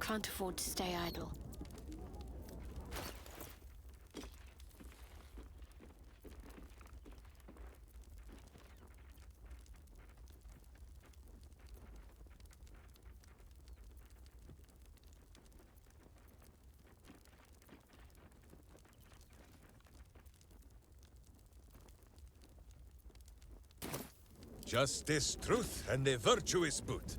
Can't afford to stay idle. Justice, truth, and a virtuous boot.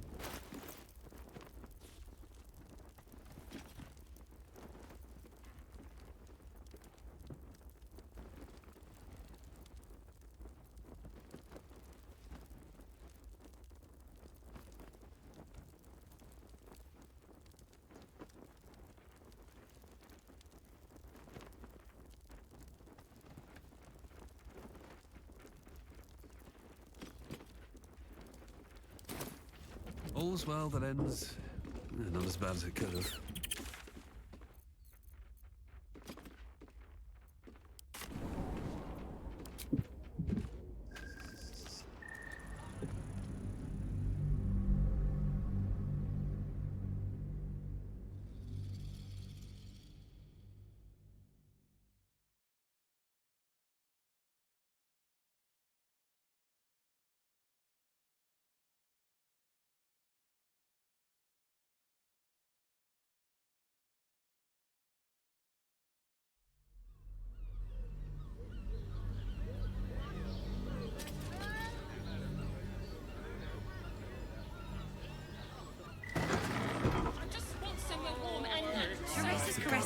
All's well that ends. Not as bad as it could have.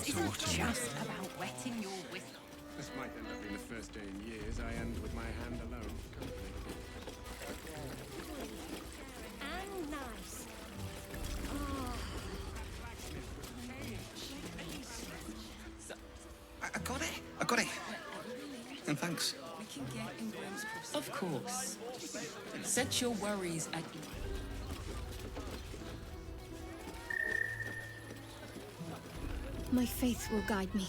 Isn't just about wetting your whistle. This might end up being the first day in years I end with my hand alone. And nice. I got it. I got it. And thanks. Of course. Set your worries at ease. My faith will guide me.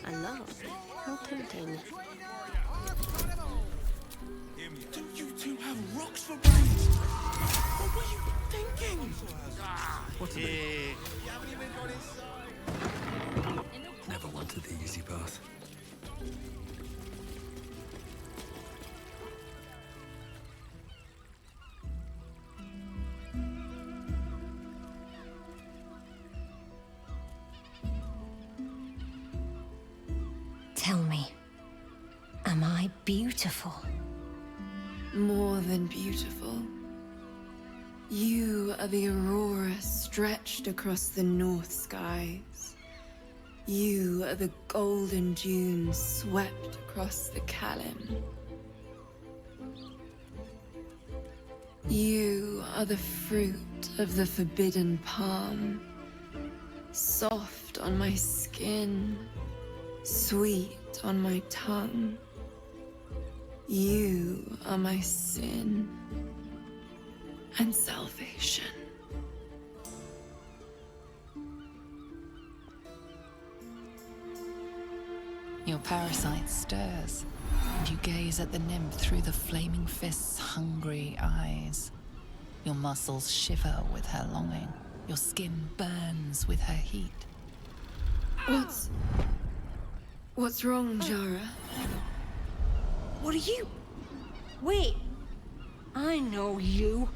A love? How tempting. Don't you two have rocks for brains? What were you thinking? What Never wanted the easy path. Tell me, am I beautiful? More than beautiful. You are the aurora stretched across the north skies. You are the golden dunes swept across the Kalim. You are the fruit of the forbidden palm, soft on my skin, sweet on my tongue. You are my sin and salvation. Your parasite stirs, and you gaze at the nymph through the flaming fist's hungry eyes. Your muscles shiver with her longing. Your skin burns with her heat. What's wrong, Jara? What are you? Wait, I know you.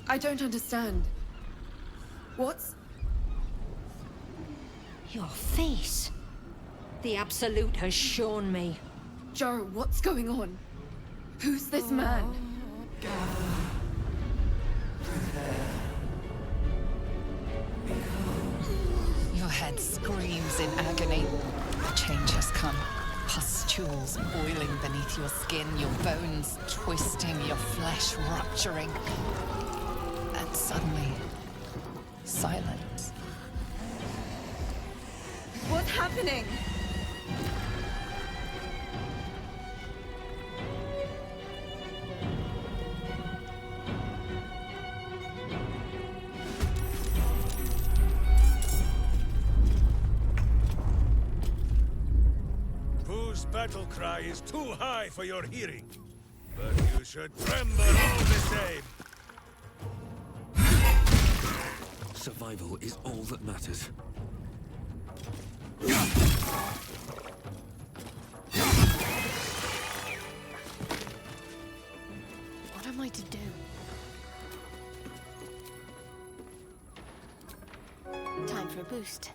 I don't understand. What's... Your face. The Absolute has shown me. Jara, what's going on? Who's this man? Your head screams in agony. Change has come. Pustules boiling beneath your skin, your bones twisting, your flesh rupturing. And suddenly, silence. What's happening? Whose battle cry is too high for your hearing, but you should tremble all the same. survival is all that matters. What am I to do? Time for a boost.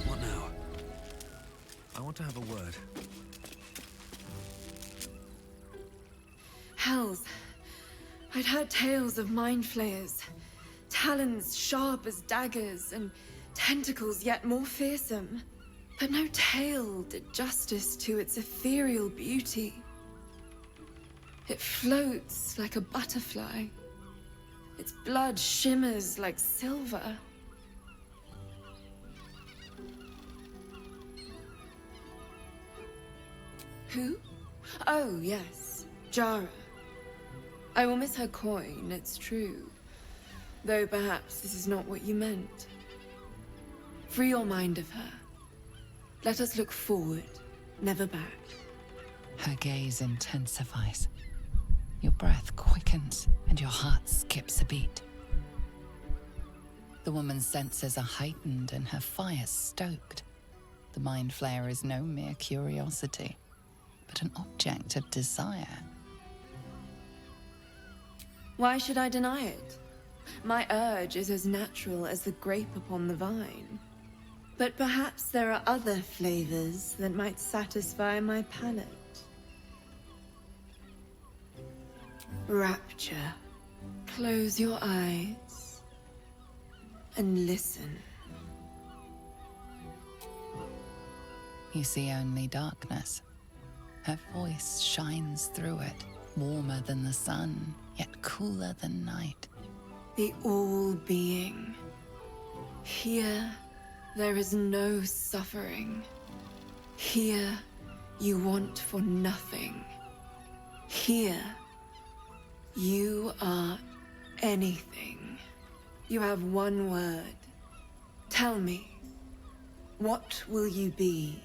What now? I want to have a word. Hells. I'd heard tales of mind flayers. Talons sharp as daggers, and tentacles yet more fearsome. But no tale did justice to its ethereal beauty. It floats like a butterfly. Its blood shimmers like silver. Who? Oh, yes, Jara. I will miss her coin, it's true. Though perhaps this is not what you meant. Free your mind of her. Let us look forward, never back. Her gaze intensifies. Your breath quickens, and your heart skips a beat. The woman's senses are heightened and her fire stoked. The Mind Flayer is no mere curiosity, but an object of desire. Why should I deny it? My urge is as natural as the grape upon the vine. But perhaps there are other flavors that might satisfy my palate. Rapture. Close your eyes and listen. You see only darkness. Her voice shines through it, warmer than the sun, yet cooler than night. The all-being. Here, there is no suffering. Here, you want for nothing. Here, you are anything. You have one word. Tell me, what will you be?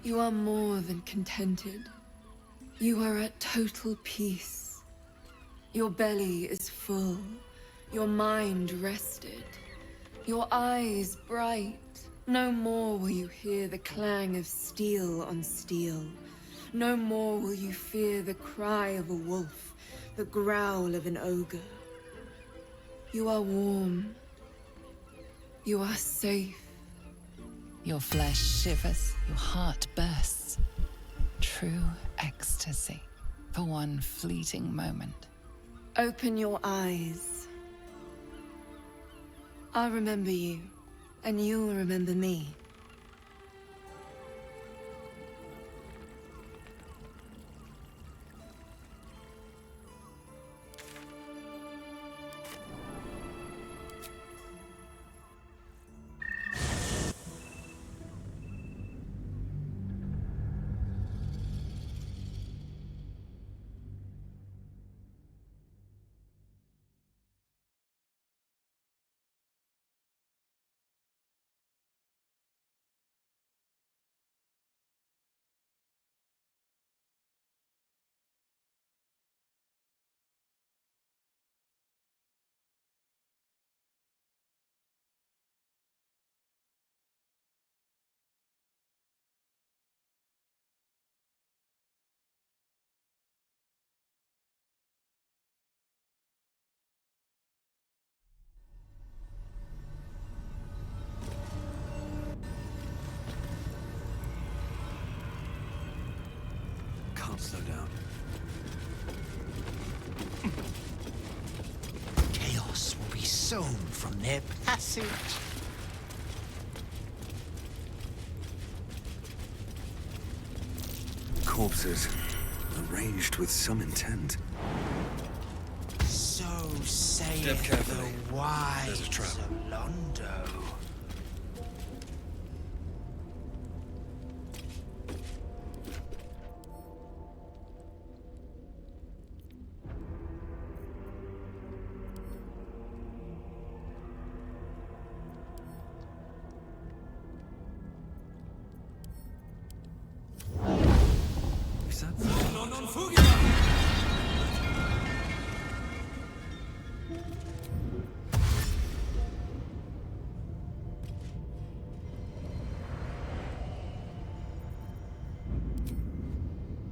You are more than contented. You are at total peace. Your belly is full, your mind rested, your eyes bright. No more will you hear the clang of steel on steel. No more will you fear the cry of a wolf, the growl of an ogre. You are warm. You are safe. Your flesh shivers, your heart bursts. True ecstasy for one fleeting moment. Open your eyes. I'll remember you, and you'll remember me. Can't slow down. Chaos will be sown from their passage. Corpses, arranged with some intent. So saith Step carefully. the wise There's a trap. Londo.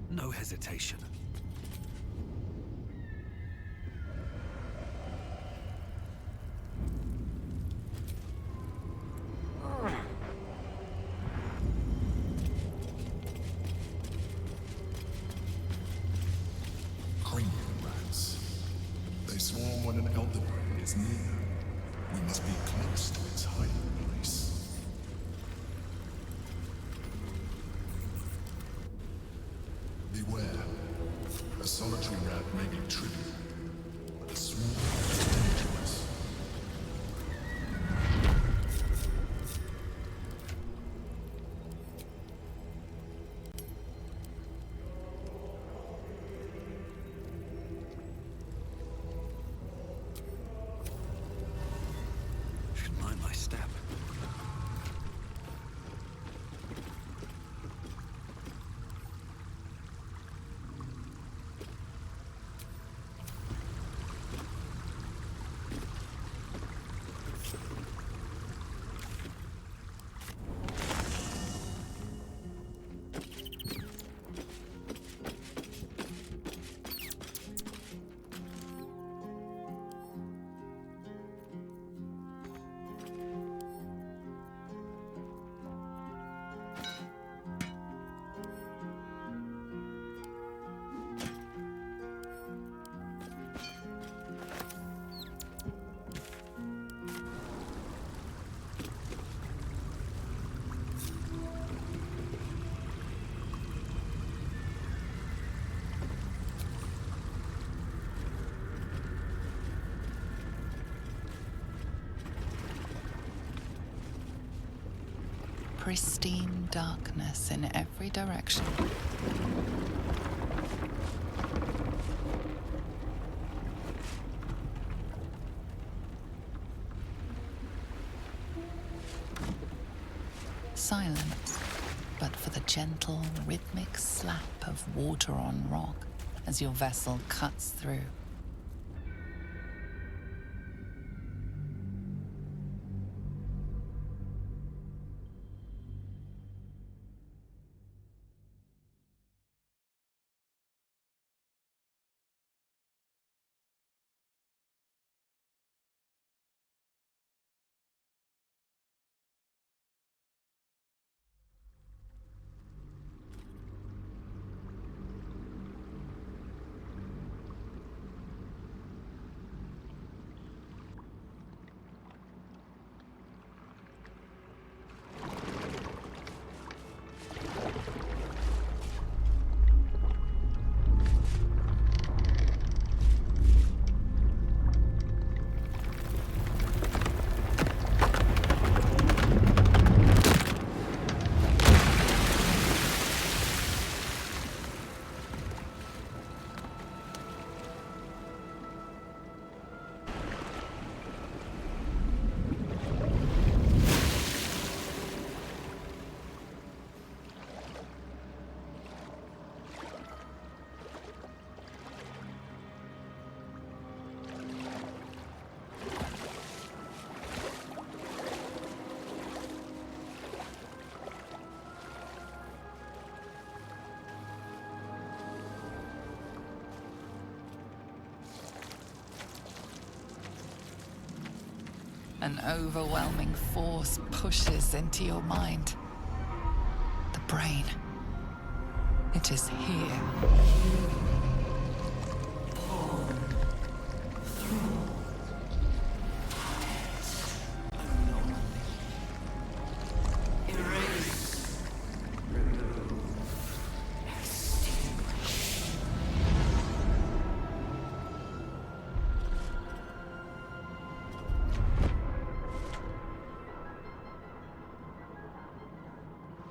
No hesitation. Cranial rats. They swarm when an elder brain is near. We must be close to its hiding place. Beware. A solitary rat may be trivial, but a swarm is dangerous. Should mind my step. Pristine darkness in every direction. Silence, but for the gentle, rhythmic slap of water on rock as your vessel cuts through. An overwhelming force pushes into your mind. The brain. It is here.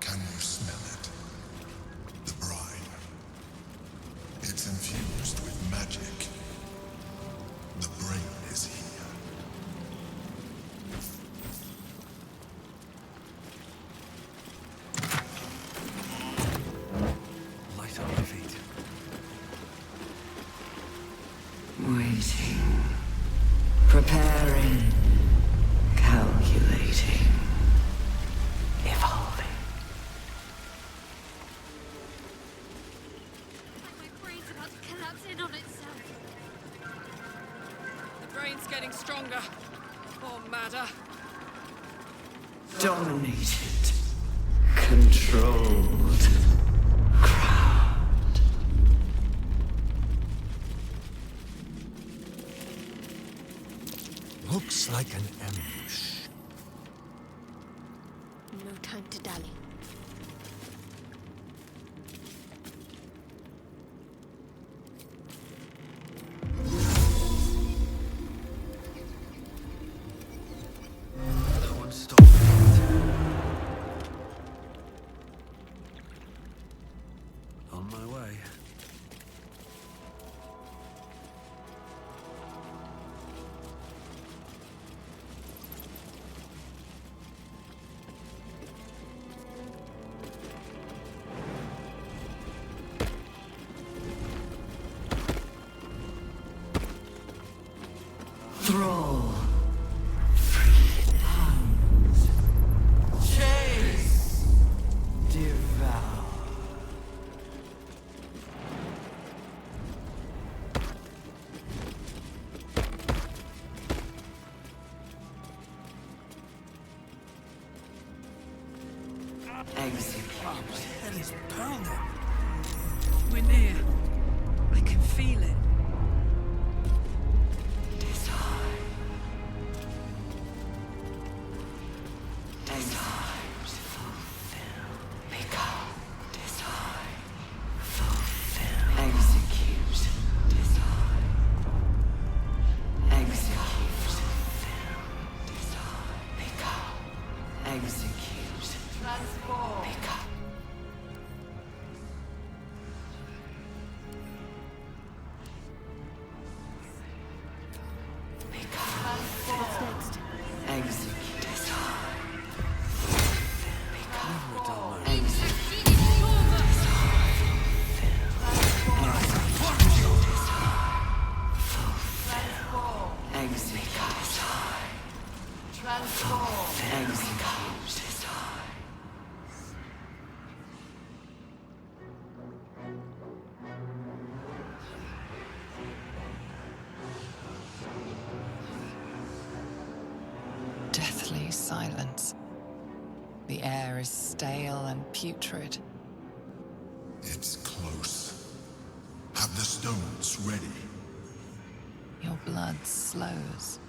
Can you smell it? The brine. Preparing. Calculating. Evolving. My brain's about to collapse in on itself. The brain's getting stronger. Or madder. Dominated. Controlled. Crowned. Looks like an ambush. No time to dally. No one stopped it. On my way. Thrall. Free hands. Chase. Devour. Execute. Hell is pounding. We're near. I can feel it. Desire. Desire. Fulfill. Become. Desire. Fulfill. Execute. Desire. Execute. Fulfill. Desire. Become. Execute. Transform. Become. What's next? Execute. Desire. Never done my Execute. Transform. Execute. Deathly silence. The air is stale and putrid. It's close. Have the stones ready. Your blood slows.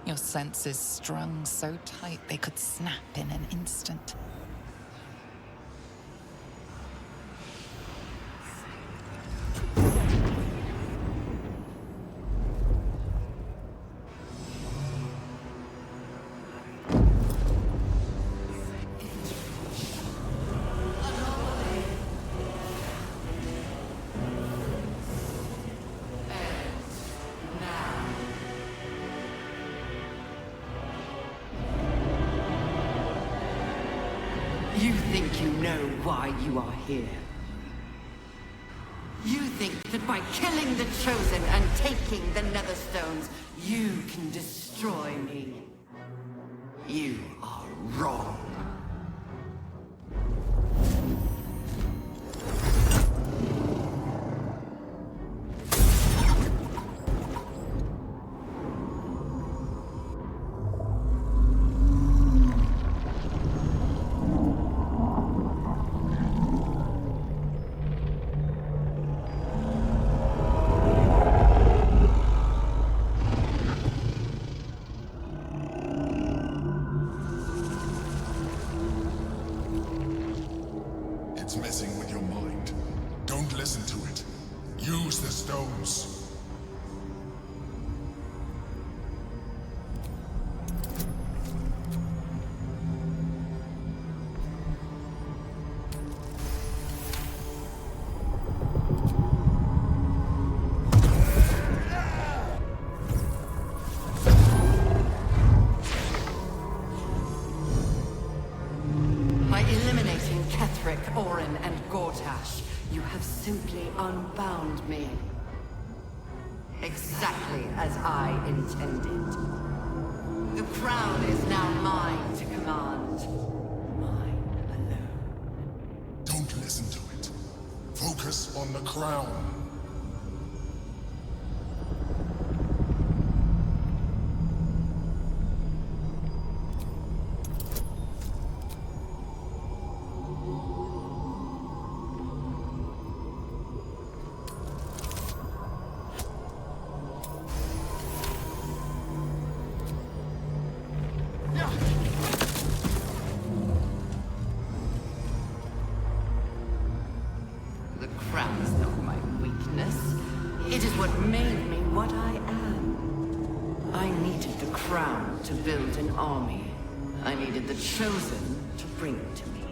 Your senses strung so tight they could snap in an instant. You think you know why you are here? You think that by killing the Chosen and taking the Netherstones, you can destroy me? You are wrong. It's messing with your mind. Don't listen to it. Use the stones. By eliminating Ketheric, Orin, and Gortash, you have simply unbound me. Exactly as I intended. crown is now mine to command. Mine alone. Don't listen to it. Focus on the crown. The crown is not my weakness. It is what made me what I am. I needed the crown to build an army. I needed the Chosen to bring it to me.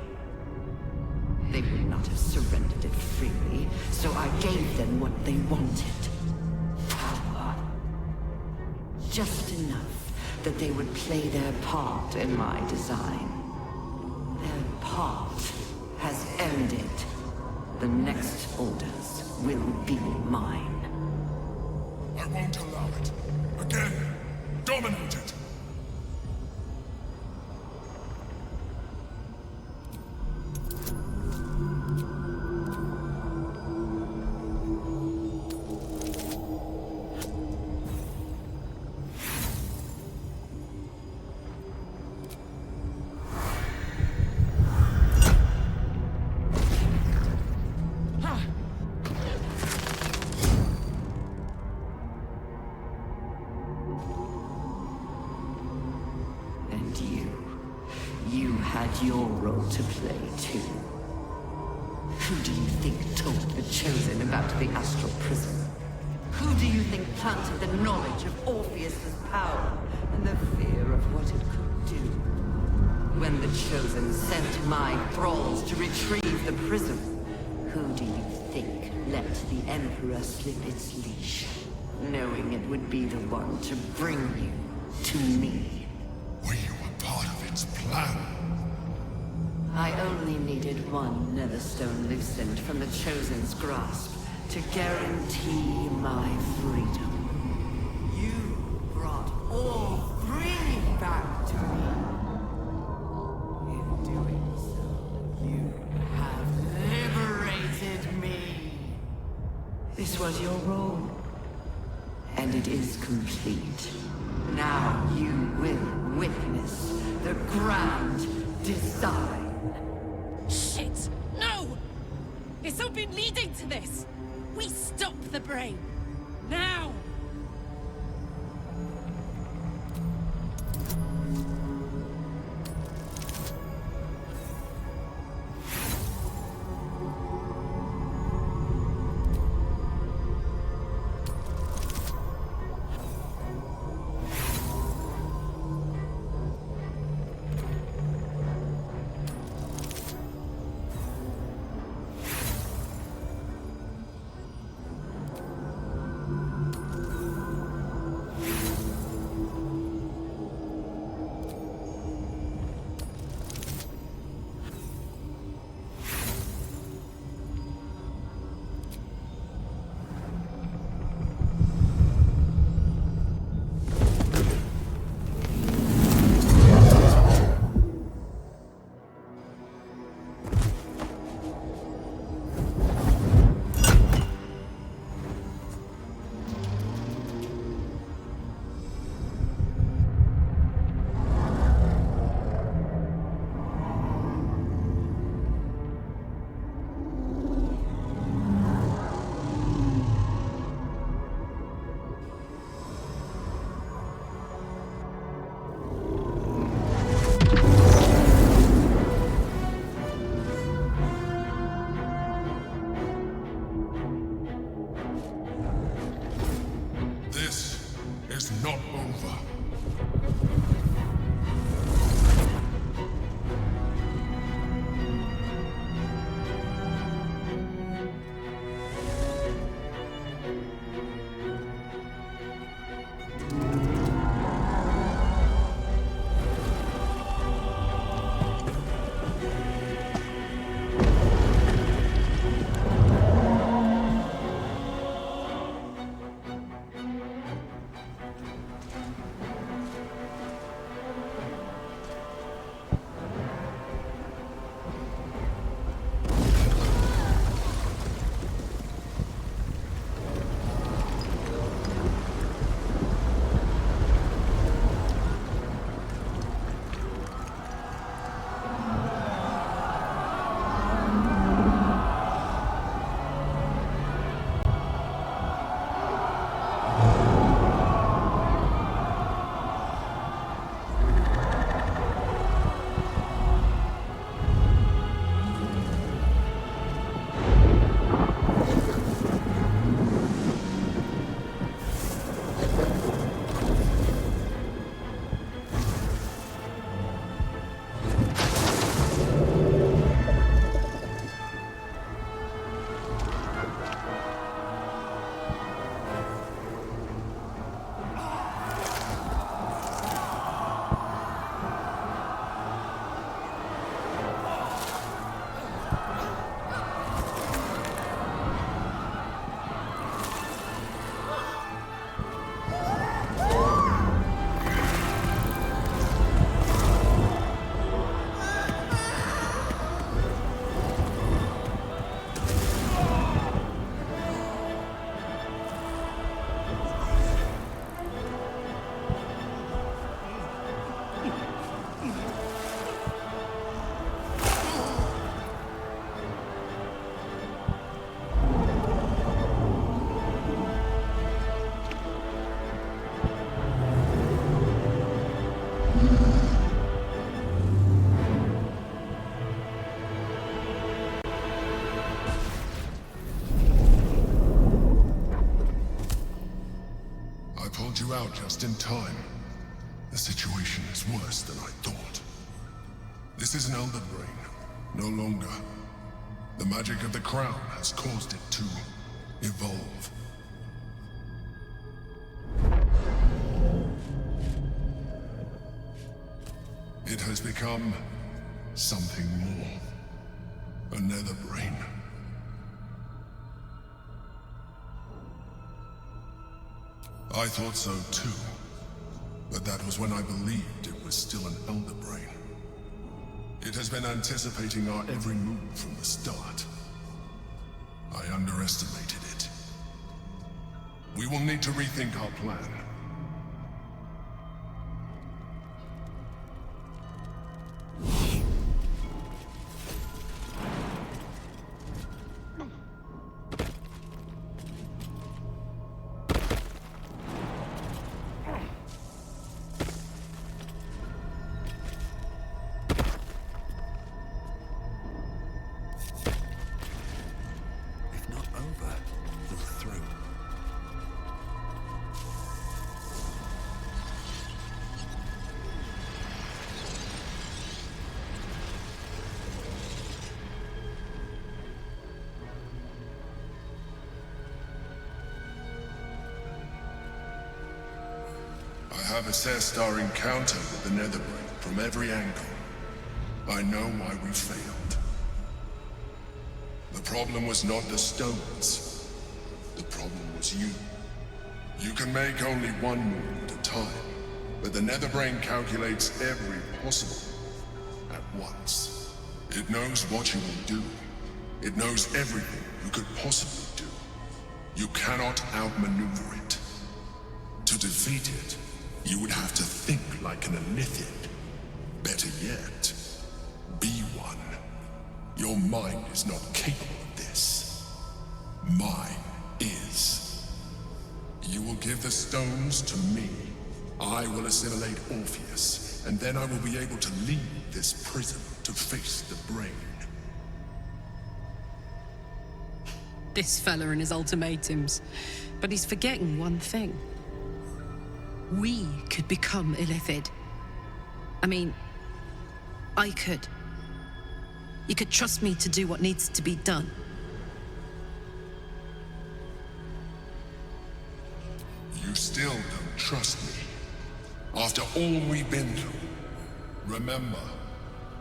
They would not have surrendered it freely, so I gave them what they wanted. Power. Just enough that they would play their part in my design. Their part has ended. The next orders will be mine. I won't allow it. Again, dominate it. You had your role to play, too. Who do you think told the Chosen about the Astral Prism? Who do you think planted the knowledge of Orpheus's power and the fear of what it could do? When the Chosen sent my thralls to retrieve the prism, who do you think let the Emperor slip its leash, knowing it would be the one to bring you to me? We were part of its plan. I only needed one Netherstone loosened from the Chosen's grasp to guarantee my freedom. You brought all three back to me. In doing so, you have liberated me. This was your role, and it is complete. Now you will witness the grand design. Shit! No! It's all been leading to this! We stop the brain! Now! Not over. I pulled you out just in time. The situation is worse than I thought. This is an Elder Brain, no longer. The magic of the crown has caused it to evolve. It has become something more. A nether brain. I thought so too, but that was when I believed it was still an Elder Brain. It has been anticipating our every move from the start. I underestimated it. We will need to rethink our plan. I have assessed our encounter with the Netherbrain from every angle. I know why we failed. The problem was not the stones. The problem was you. You can make only one move at a time, but the Netherbrain calculates every possible at once. It knows what you will do. It knows everything you could possibly do. You cannot outmaneuver it. To defeat it, you would have to think like an Elithid. Better yet, be one. Your mind is not capable of this. Mine is. You will give the stones to me. I will assimilate Orpheus, and then I will be able to leave this prison to face the brain. This fella and his ultimatums. But he's forgetting one thing. We could become Illithid. I mean, I could. You could trust me to do what needs to be done. You still don't trust me. After all we've been through. Remember,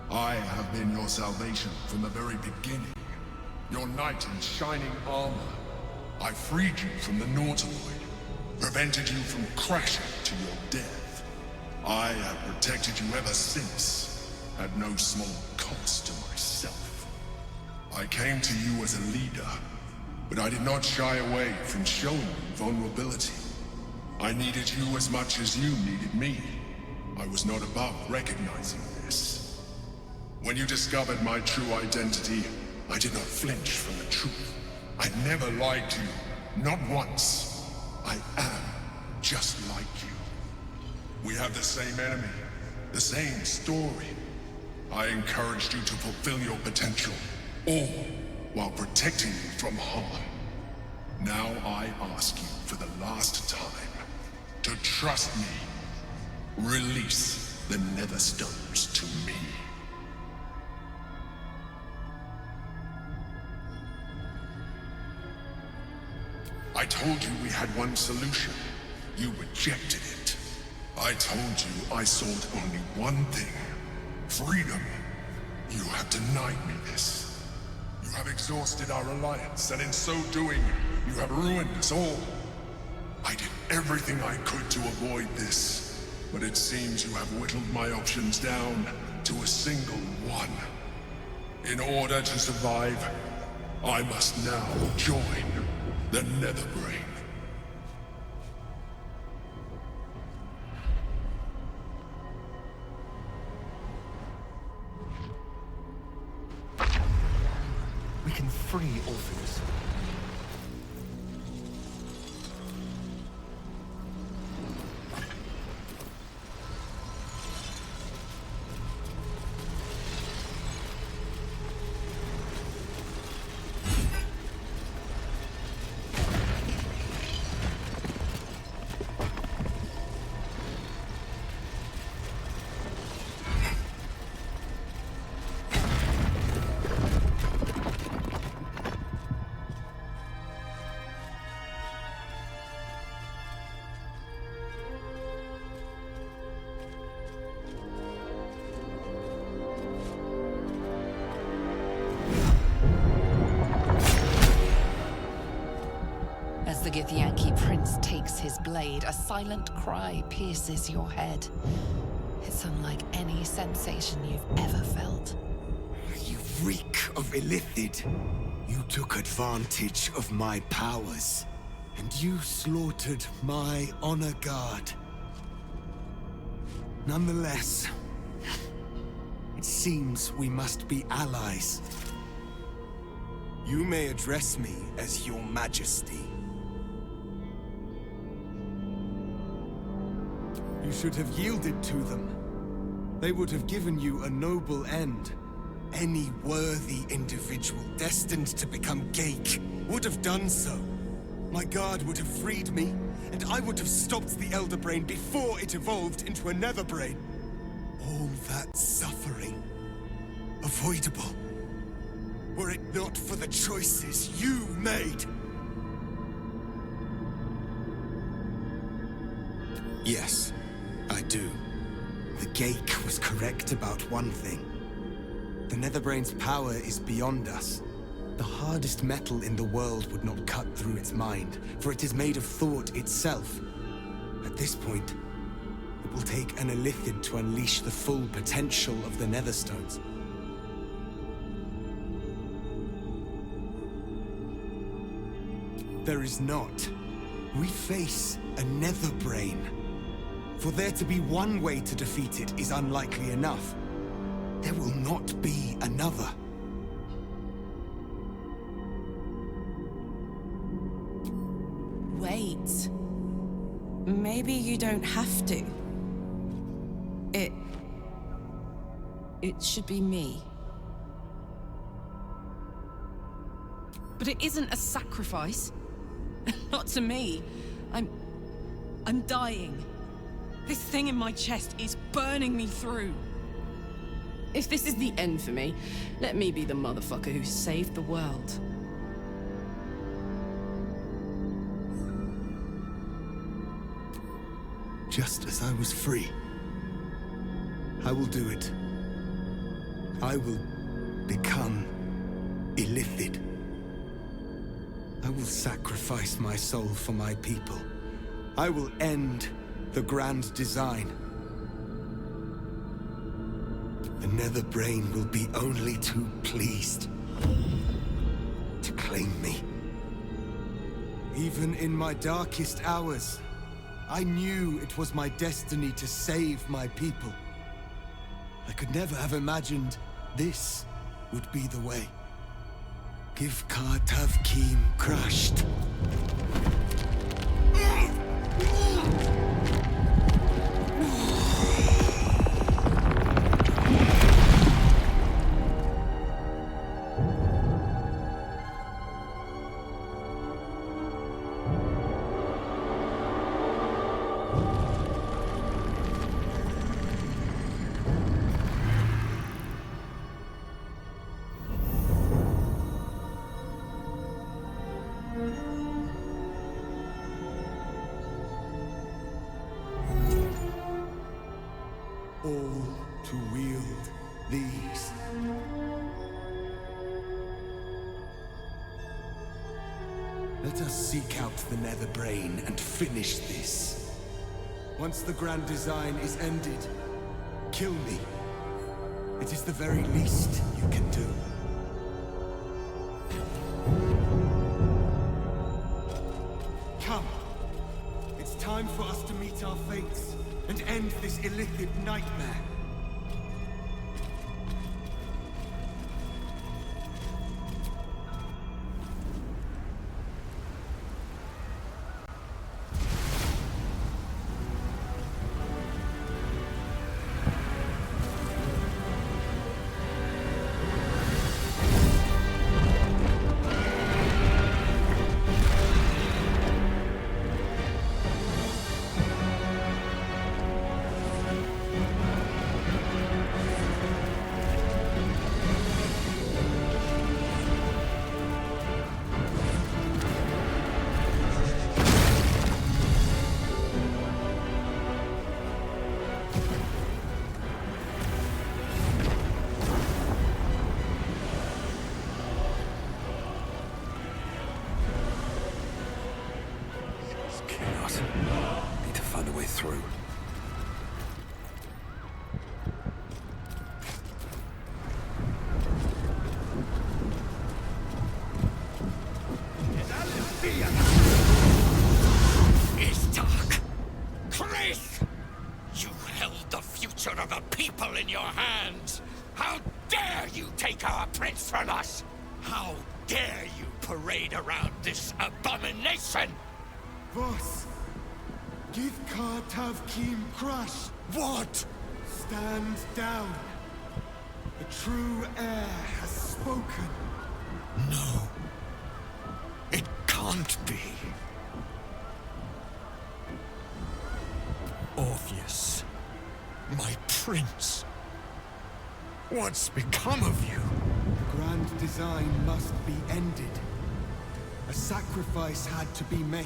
I have been your salvation from the very beginning. Your knight in shining armor. I freed you from the Nautiloid. Prevented you from crashing to your death. I have protected you ever since, at no small cost to myself. I came to you as a leader, but I did not shy away from showing you vulnerability. I needed you as much as you needed me. I was not above recognizing this. When you discovered my true identity, I did not flinch from the truth. I never lied to you, not once. I am just like you. We have the same enemy, the same story. I encouraged you to fulfill your potential, all while protecting you from harm. Now I ask you for the last time to trust me. Release the Netherstones to me. I told you we had one solution. You rejected it. I told you I sought only one thing. Freedom. You have denied me this. You have exhausted our alliance, and in so doing, you have ruined us all. I did everything I could to avoid this, but it seems you have whittled my options down to a single one. In order to survive, I must now join the Netherbrain. We can free Orpheus. hands takes his blade, a silent cry pierces your head. It's unlike any sensation you've ever felt. You reek of illithid. You took advantage of my powers, and you slaughtered my honor guard. Nonetheless, it seems we must be allies. You may address me as Your Majesty. You should have yielded to them. They would have given you a noble end. Any worthy individual destined to become Geik would have done so. My guard would have freed me, and I would have stopped the Elder Brain before it evolved into a Nether Brain. All that suffering, avoidable, were it not for the choices you made. Yes, I do. The Geik was correct about one thing. The Netherbrain's power is beyond us. The hardest metal in the world would not cut through its mind, for it is made of thought itself. At this point, it will take an illithid to unleash the full potential of the Netherstones. There is not. We face a Netherbrain. For there to be one way to defeat it is unlikely enough. There will not be another. Wait. Maybe you don't have to. It should be me. But it isn't a sacrifice. Not to me. I'm dying. This thing in my chest is burning me through. If this is the end for me, let me be the motherfucker who saved the world. Just as I was free, I will do it. I will become illithid. I will sacrifice my soul for my people. I will end the grand design. The Netherbrain will be only too pleased to claim me. Even in my darkest hours, I knew it was my destiny to save my people. I could never have imagined this would be the way. Give Tavkim crushed. All to wield these. Let us seek out the Netherbrain and finish this. Once the grand design is ended, kill me. It is the very least you can do. Come. It's time for us to meet our fates and end this illithid nightmare. How dare you take our prince from us? How dare you parade around this abomination? Voss, give Kartav Kim crush. What? Stand down. The true heir has spoken. No. It can't be. Orpheus, my prince. What's become of you? The grand design must be ended. A sacrifice had to be made.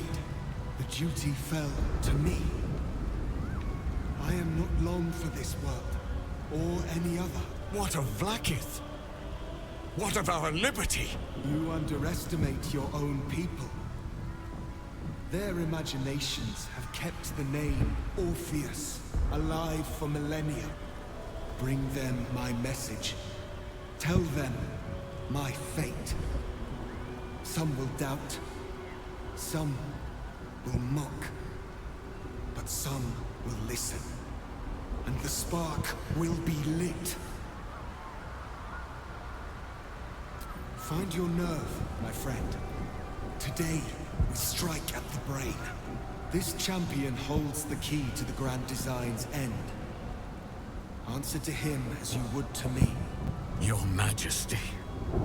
The duty fell to me. I am not long for this world, or any other. What of Vlaakith? What of our liberty? You underestimate your own people. Their imaginations have kept the name Orpheus alive for millennia. Bring them my message. Tell them my fate. Some will doubt. Some will mock. But some will listen. And the spark will be lit. Find your nerve, my friend. Today, we strike at the brain. This champion holds the key to the Grand Design's end. Answer to him as you would to me. Your Majesty.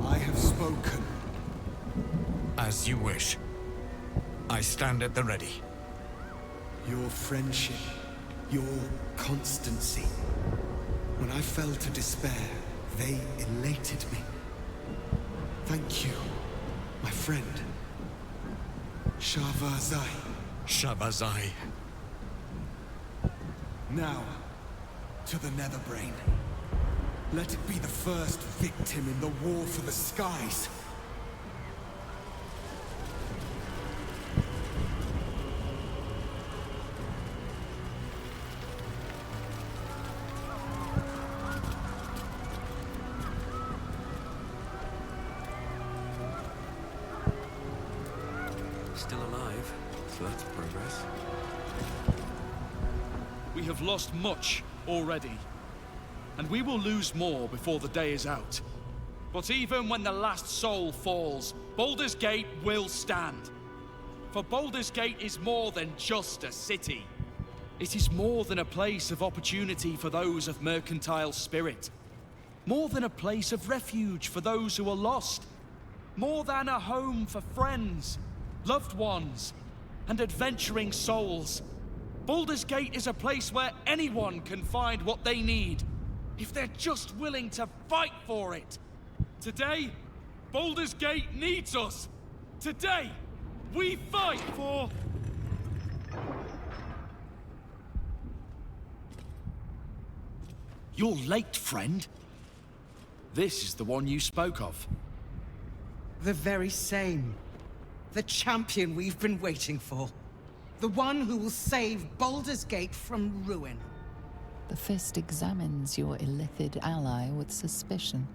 I have spoken. As you wish. I stand at the ready. Your friendship, your constancy. When I fell to despair, they elated me. Thank you, my friend. Shavazai. Shavazai. Now, to the Netherbrain. Let it be the first victim in the war for the skies. Still alive, so that's progress. We have lost much already, and we will lose more before the day is out. But even when the last soul falls, Baldur's Gate will stand. For Baldur's Gate is more than just a city. It is more than a place of opportunity for those of mercantile spirit. More than a place of refuge for those who are lost. More than a home for friends, loved ones, and adventuring souls. Baldur's Gate is a place where anyone can find what they need, if they're just willing to fight for it. Today, Baldur's Gate needs us. Today, we fight for... You're late, friend. This is the one you spoke of. The very same. The champion we've been waiting for. The one who will save Baldur's Gate from ruin. The Fist examines your illithid ally with suspicion.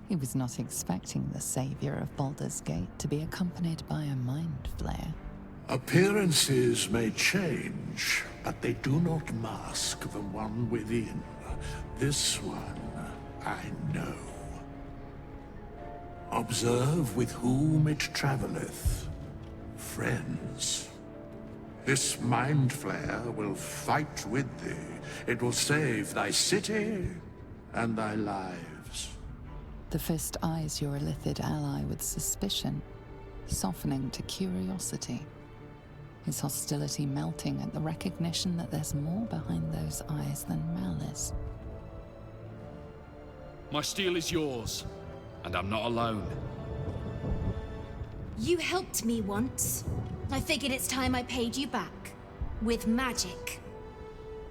He was not expecting the savior of Baldur's Gate to be accompanied by a mind flare. Appearances may change, but they do not mask the one within. This one, I know. Observe with whom it traveleth. Friends. This mind flare will fight with thee. It will save thy city and thy lives. The Fist eyes your illithid ally with suspicion, softening to curiosity. His hostility melting at the recognition that there's more behind those eyes than malice. My steel is yours, and I'm not alone. You helped me once. I figured it's time I paid you back. With magic.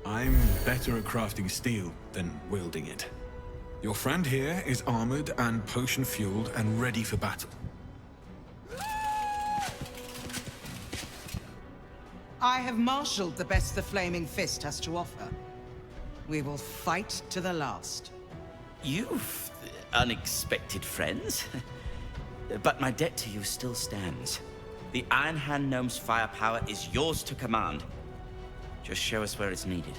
I'm better at crafting steel than wielding it. Your friend here is armored and potion-fueled and ready for battle. I have marshaled the best the Flaming Fist has to offer. We will fight to the last. You've unexpected friends. But my debt to you still stands. The Iron Hand Gnome's firepower is yours to command. Just show us where it's needed.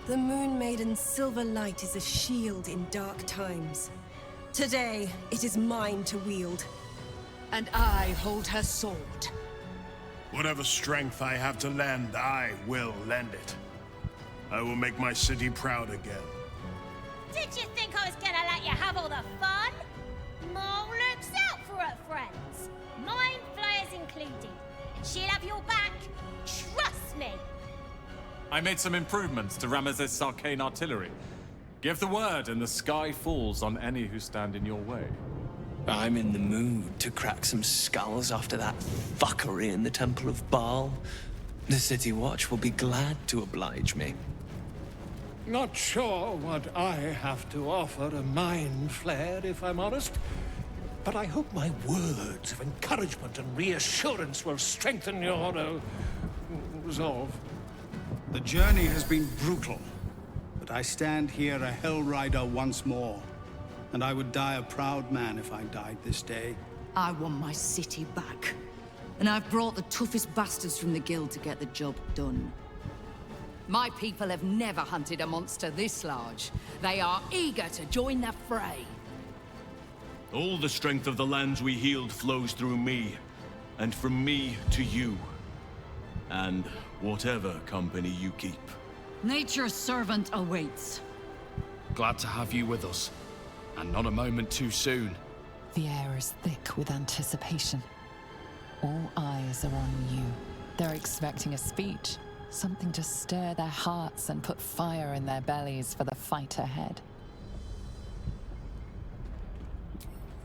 The Moon Maiden's silver light is a shield in dark times. Today, it is mine to wield. And I hold her sword. Whatever strength I have to lend, I will lend it. I will make my city proud again. Did you think I was gonna let you have all the fun? Mole looks out for her friends. Mind flayers included. And she'll have your back. Trust me. I made some improvements to Ramesses' arcane artillery. Give the word and the sky falls on any who stand in your way. I'm in the mood to crack some skulls after that fuckery in the Temple of Baal. The City Watch will be glad to oblige me. Not sure what I have to offer a mind flayer, if I'm honest. But I hope my words of encouragement and reassurance will strengthen your, resolve. The journey has been brutal, but I stand here a Hell Rider once more. And I would die a proud man if I died this day. I want my city back. And I've brought the toughest bastards from the guild to get the job done. My people have never hunted a monster this large. They are eager to join the fray. All the strength of the lands we healed flows through me, and from me to you. And whatever company you keep. Nature's servant awaits. Glad to have you with us. And not a moment too soon. The air is thick with anticipation. All eyes are on you. They're expecting a speech, something to stir their hearts and put fire in their bellies for the fight ahead.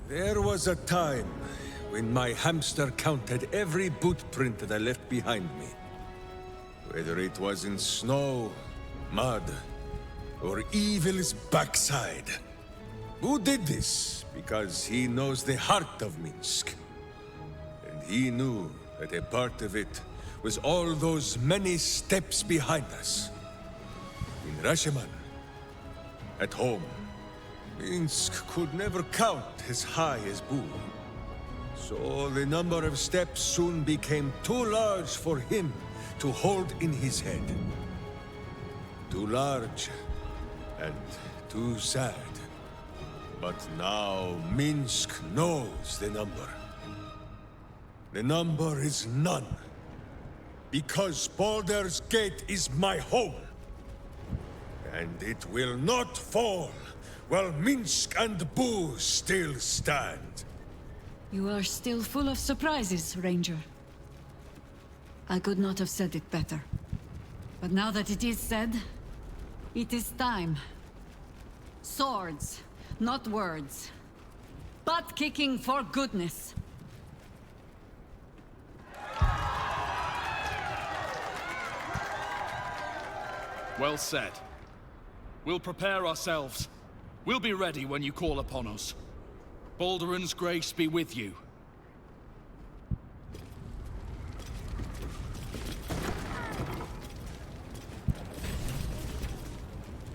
There was a time when my hamster counted every boot print that I left behind me. Whether it was in snow, mud, or evil's backside. Who did this? Because he knows the heart of Minsk. And he knew that a part of it was all those many steps behind us. In Rashomon, at home, Minsk could never count as high as Boo. So the number of steps soon became too large for him to hold in his head. Too large and too sad. But now Minsk knows the number. The number is none. Because Baldur's Gate is my home. And it will not fall while Minsk and Boo still stand. You are still full of surprises, Ranger. I could not have said it better. But now that it is said, it is time. Swords, not words. Butt kicking for goodness. Well said. We'll prepare ourselves. We'll be ready when you call upon us. Baldur's grace be with you.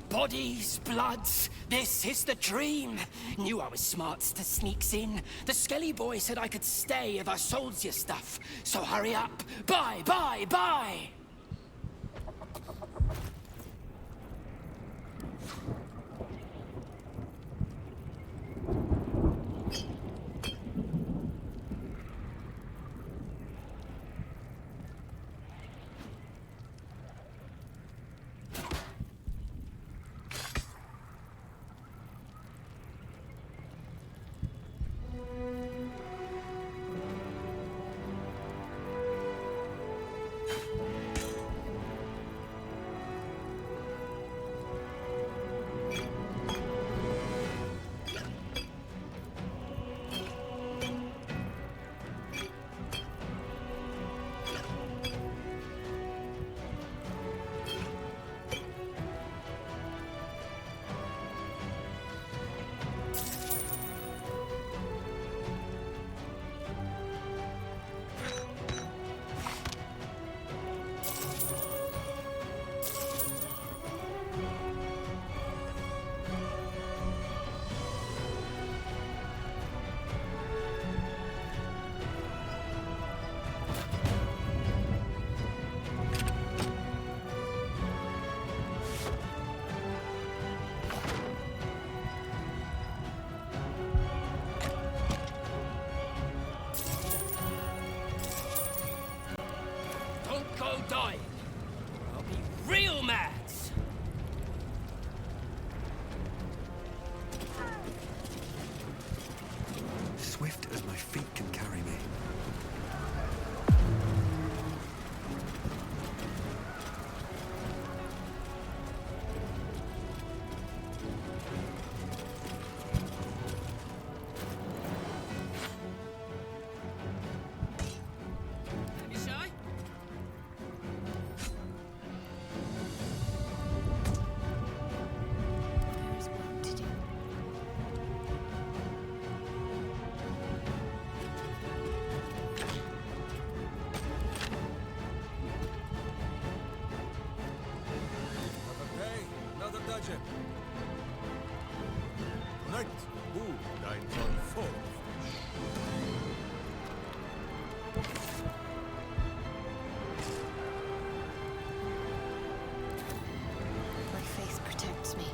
Bodies, bloods, this is the dream. Knew I was smart to sneaks in. The skelly boy said I could stay if I sold you stuff. So hurry up. Bye, bye, bye! dodge it. Night, who dines on foe? My faith protects me.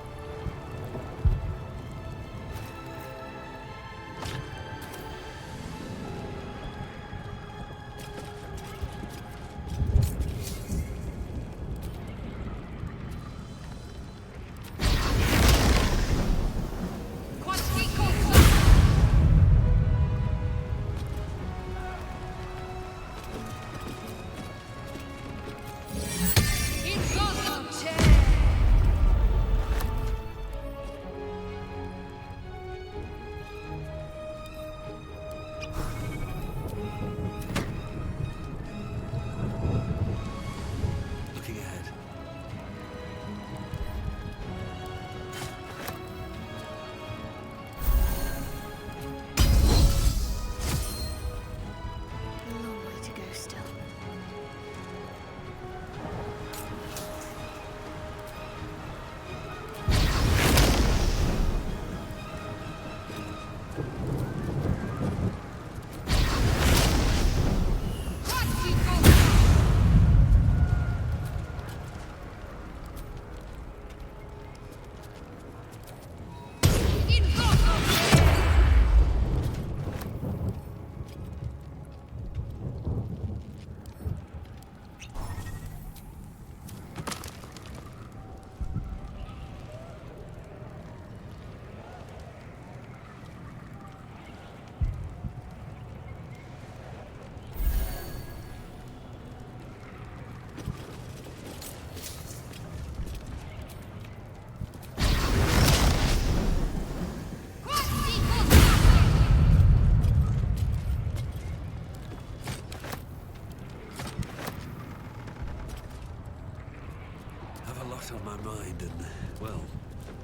On my mind and, well,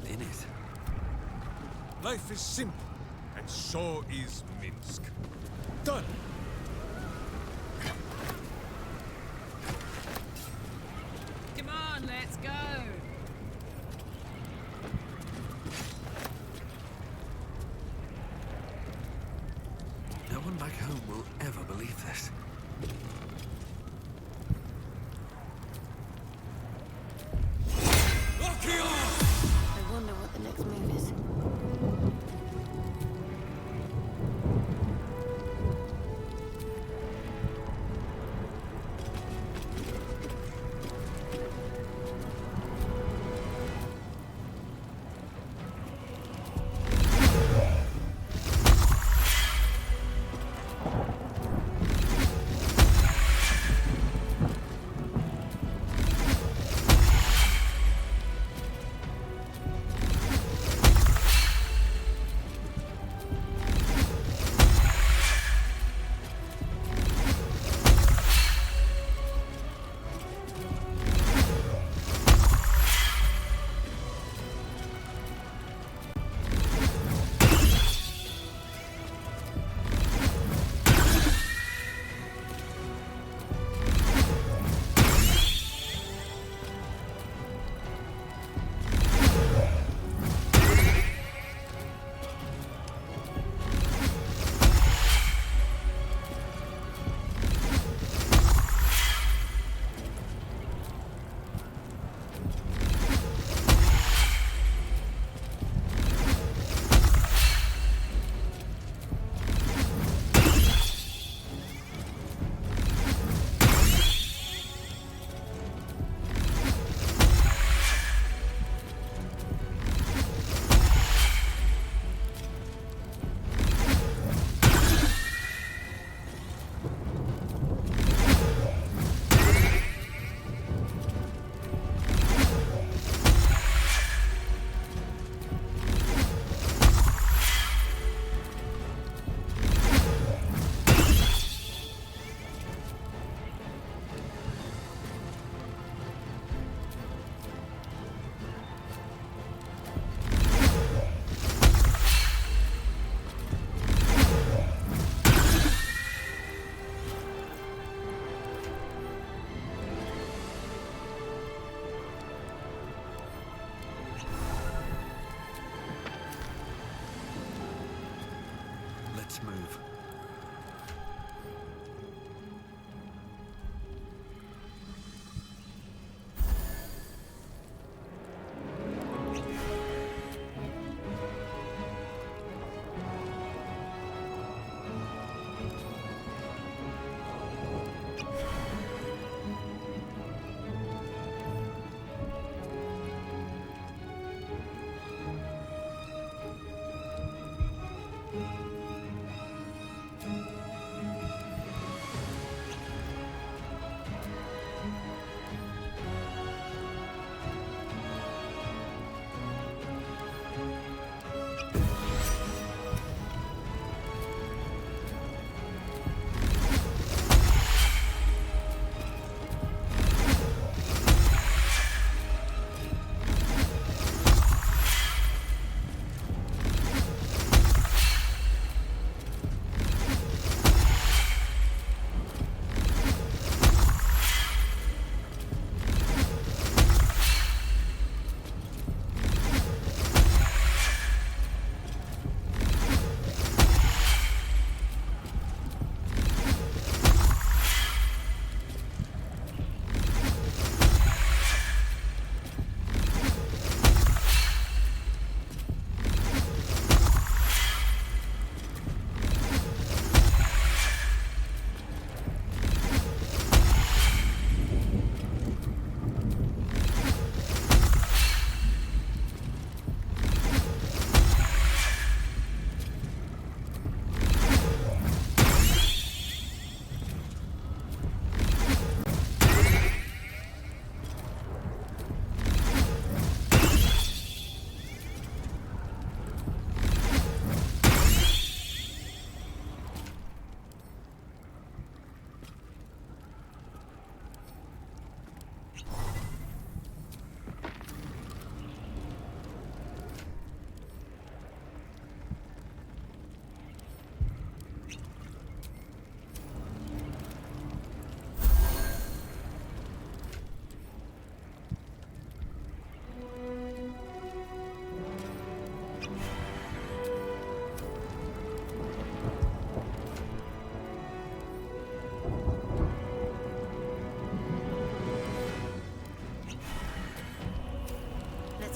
in it. Life is simple, and so is Minsk. Done! Come on, let's go! No one back home will ever believe this. I wonder what the next move is. Let's move.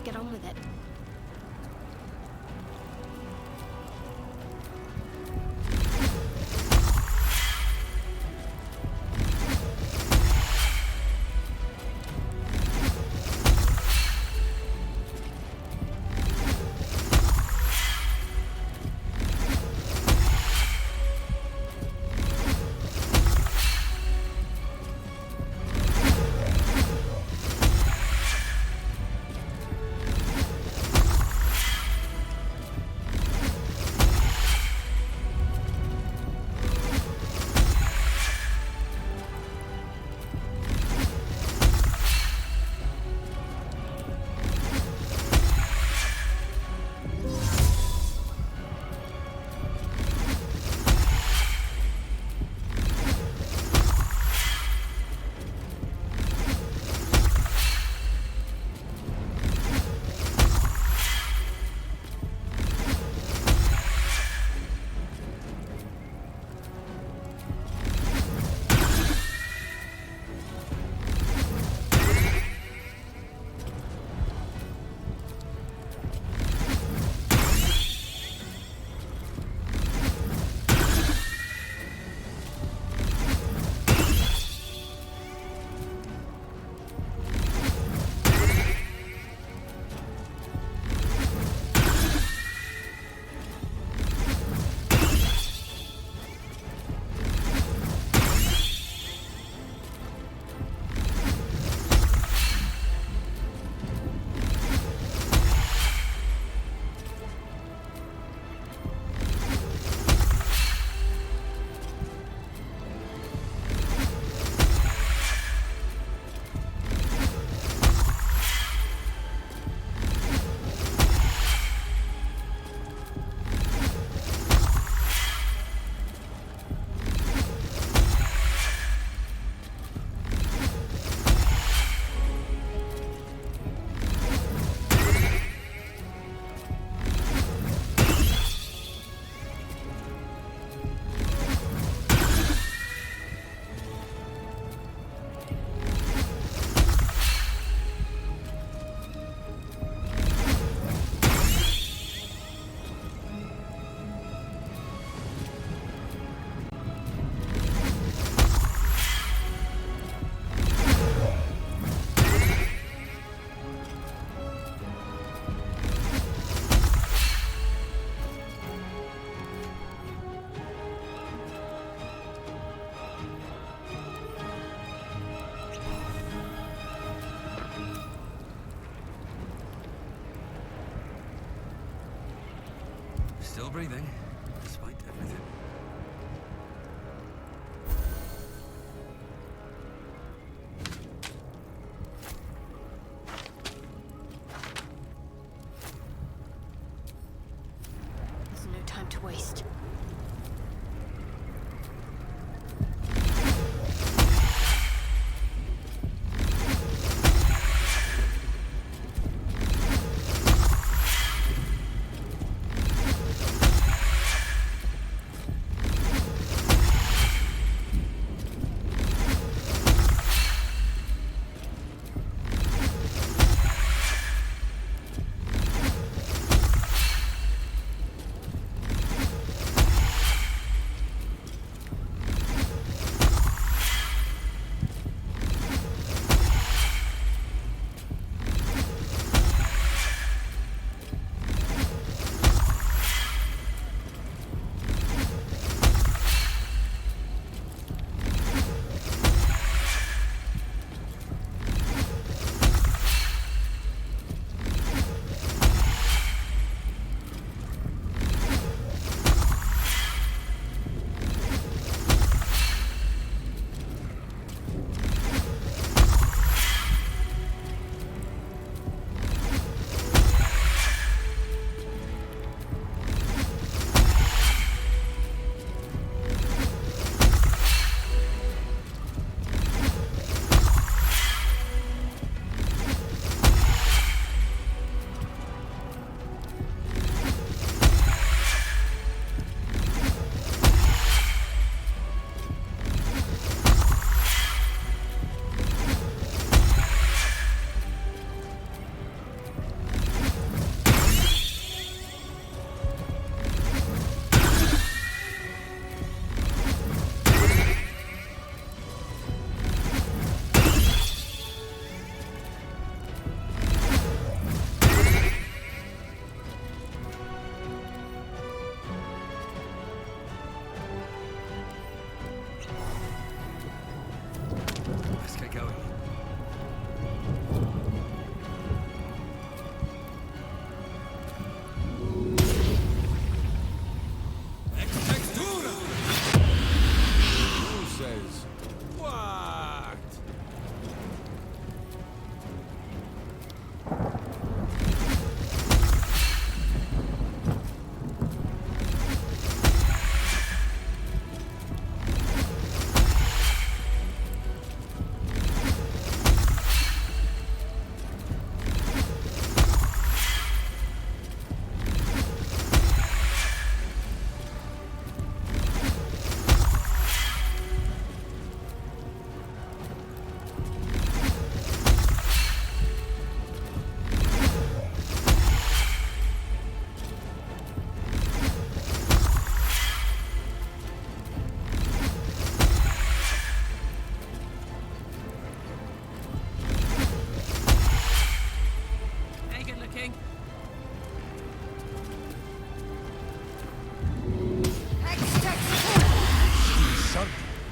Get on with it. Still breathing, despite everything. There's no time to waste.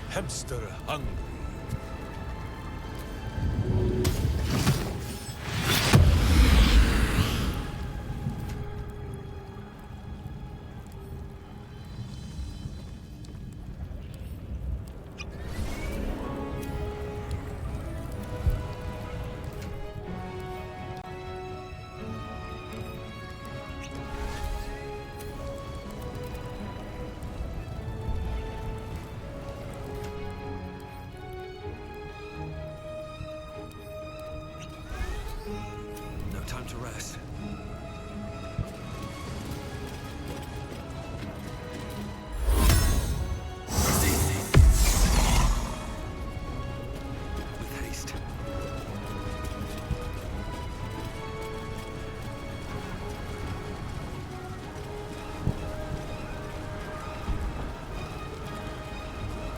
Hamster hungry. Time to rest. With haste.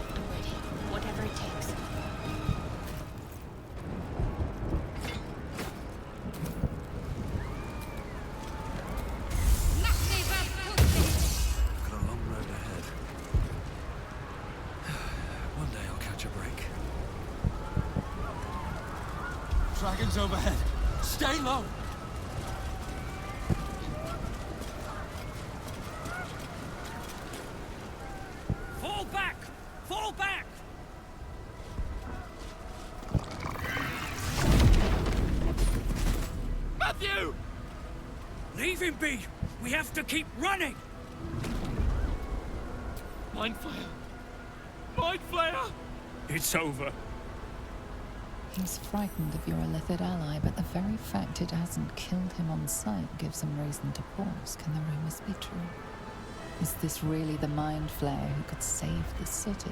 I'm ready. Whatever it takes. Dragons overhead. Stay low. Leave him be! We have to keep running! Mind Flayer! Mind Flayer! It's over. He's frightened of your illithid ally, but the very fact it hasn't killed him on sight gives him reason to pause. Can the rumors be true? Is this really the Mind Flayer who could save the city?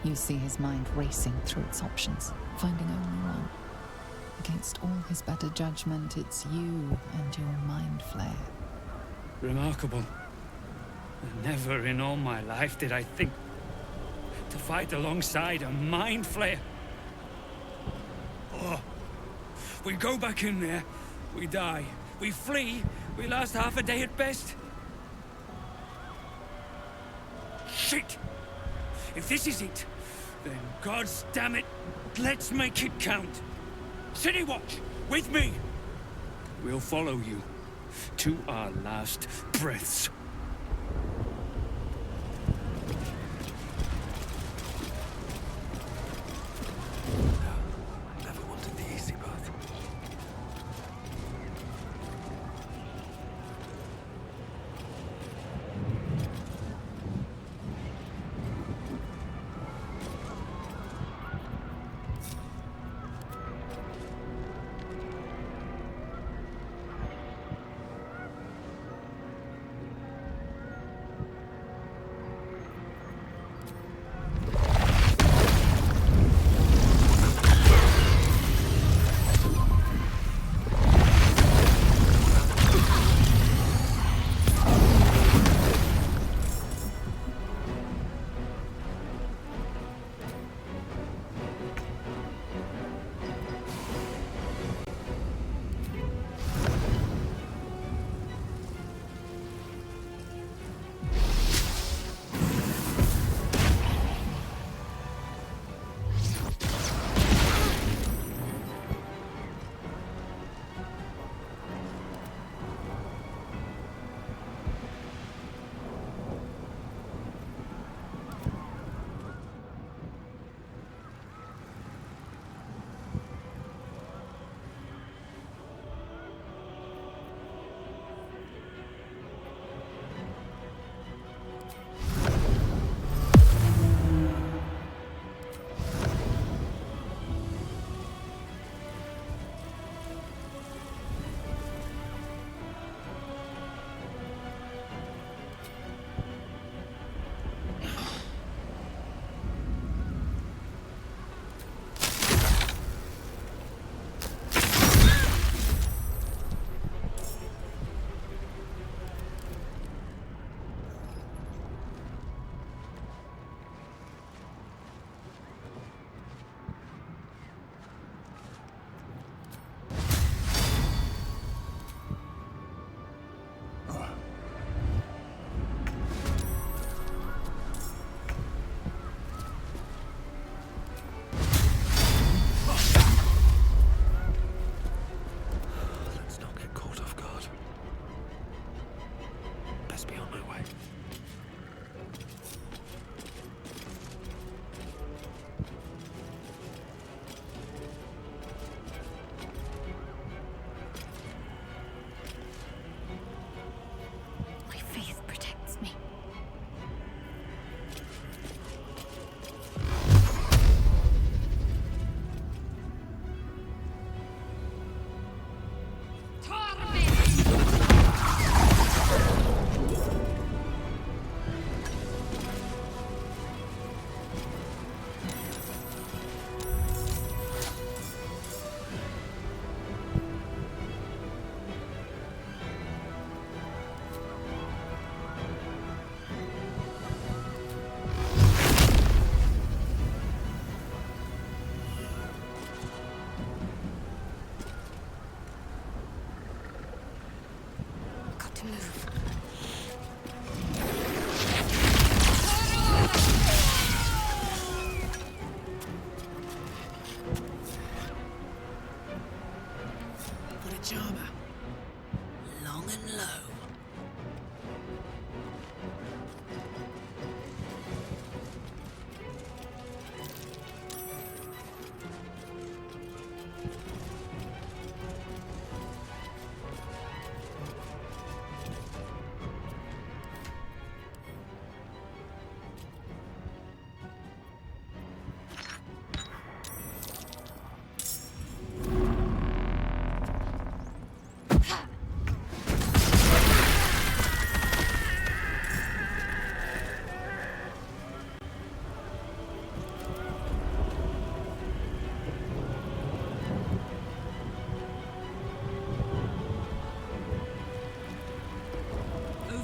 You see his mind racing through its options, finding only one. Against all his better judgment, it's you and your Mind Flayer. Remarkable. Never in all my life did I think to fight alongside a Mind Flayer. Oh. We go back in there, we die. We flee, we last half a day at best. Shit! If this is it, then gods damn it, let's make it count. City Watch, with me! We'll follow you to our last breaths. Never wanted the easy path.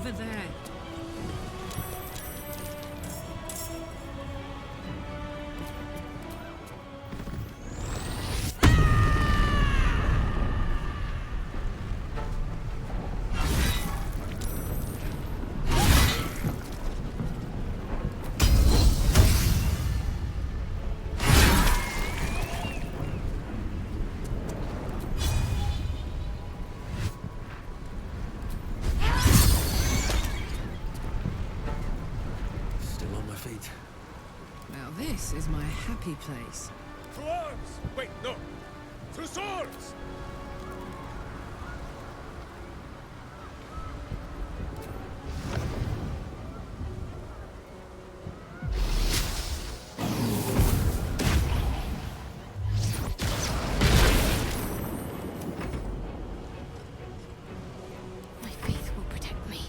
over there. This is my happy place. To arms! Wait, no! To swords! My faith will protect me.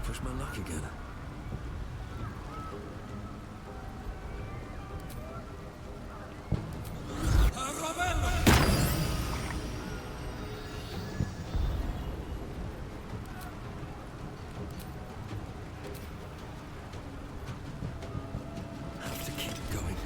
Push my luck again. Have to keep going.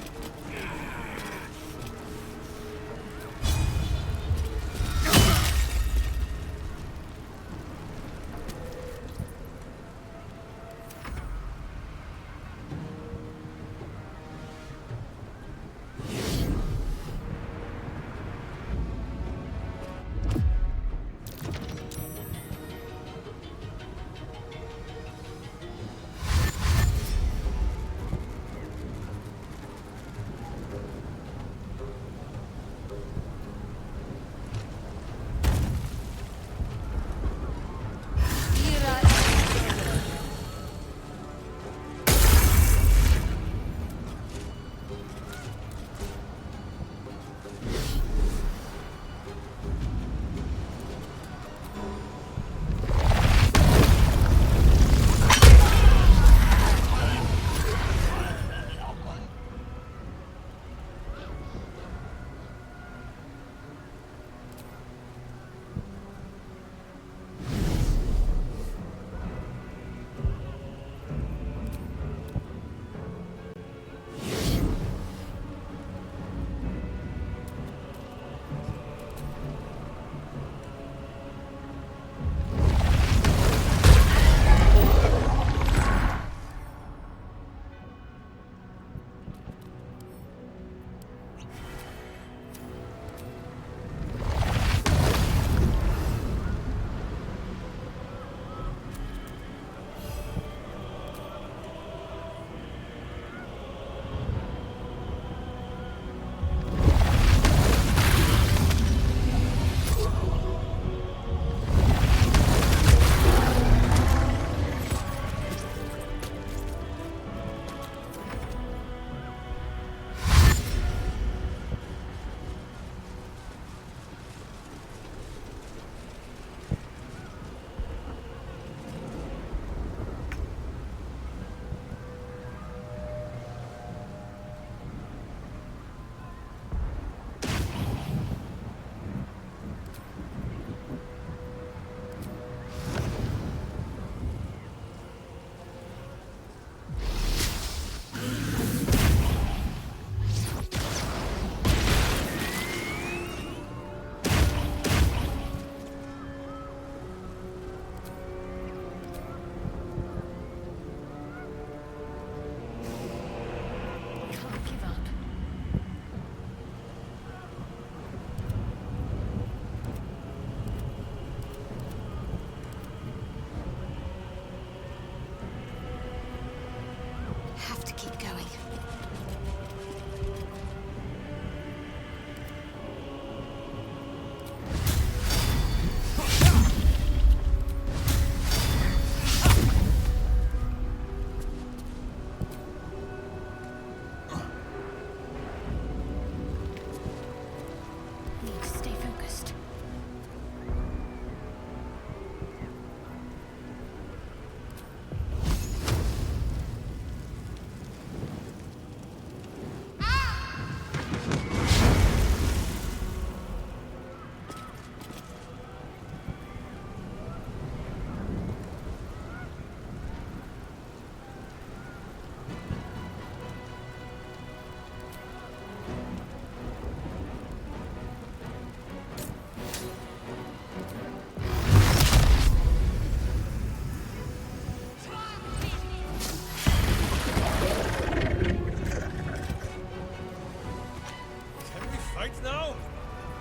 Fight now?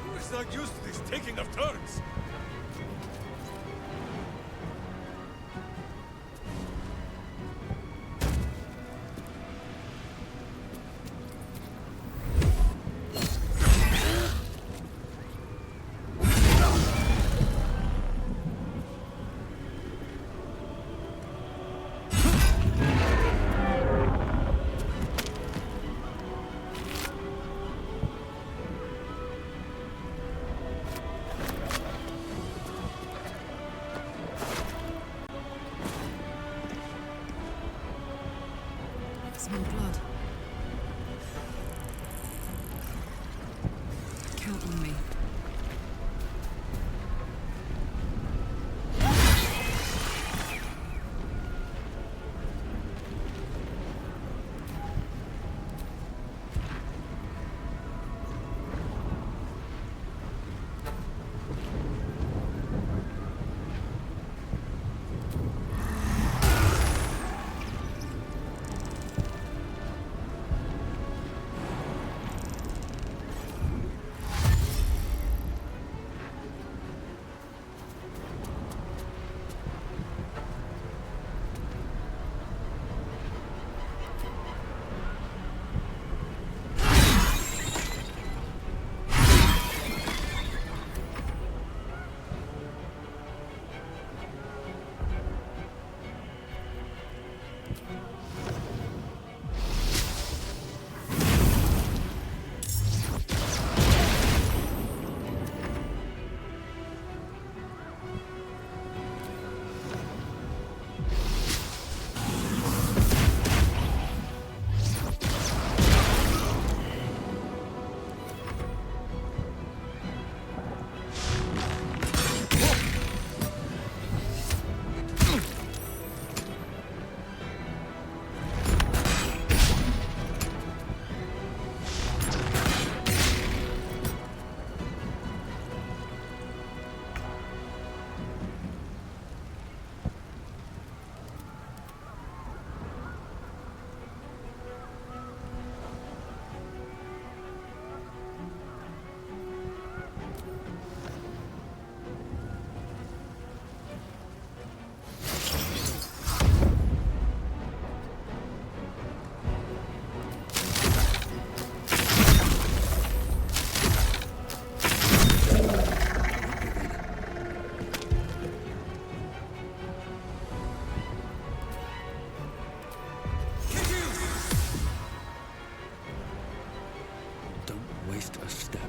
Who is not used to this taking of turns? Smell blood. Count on me. Waste a step.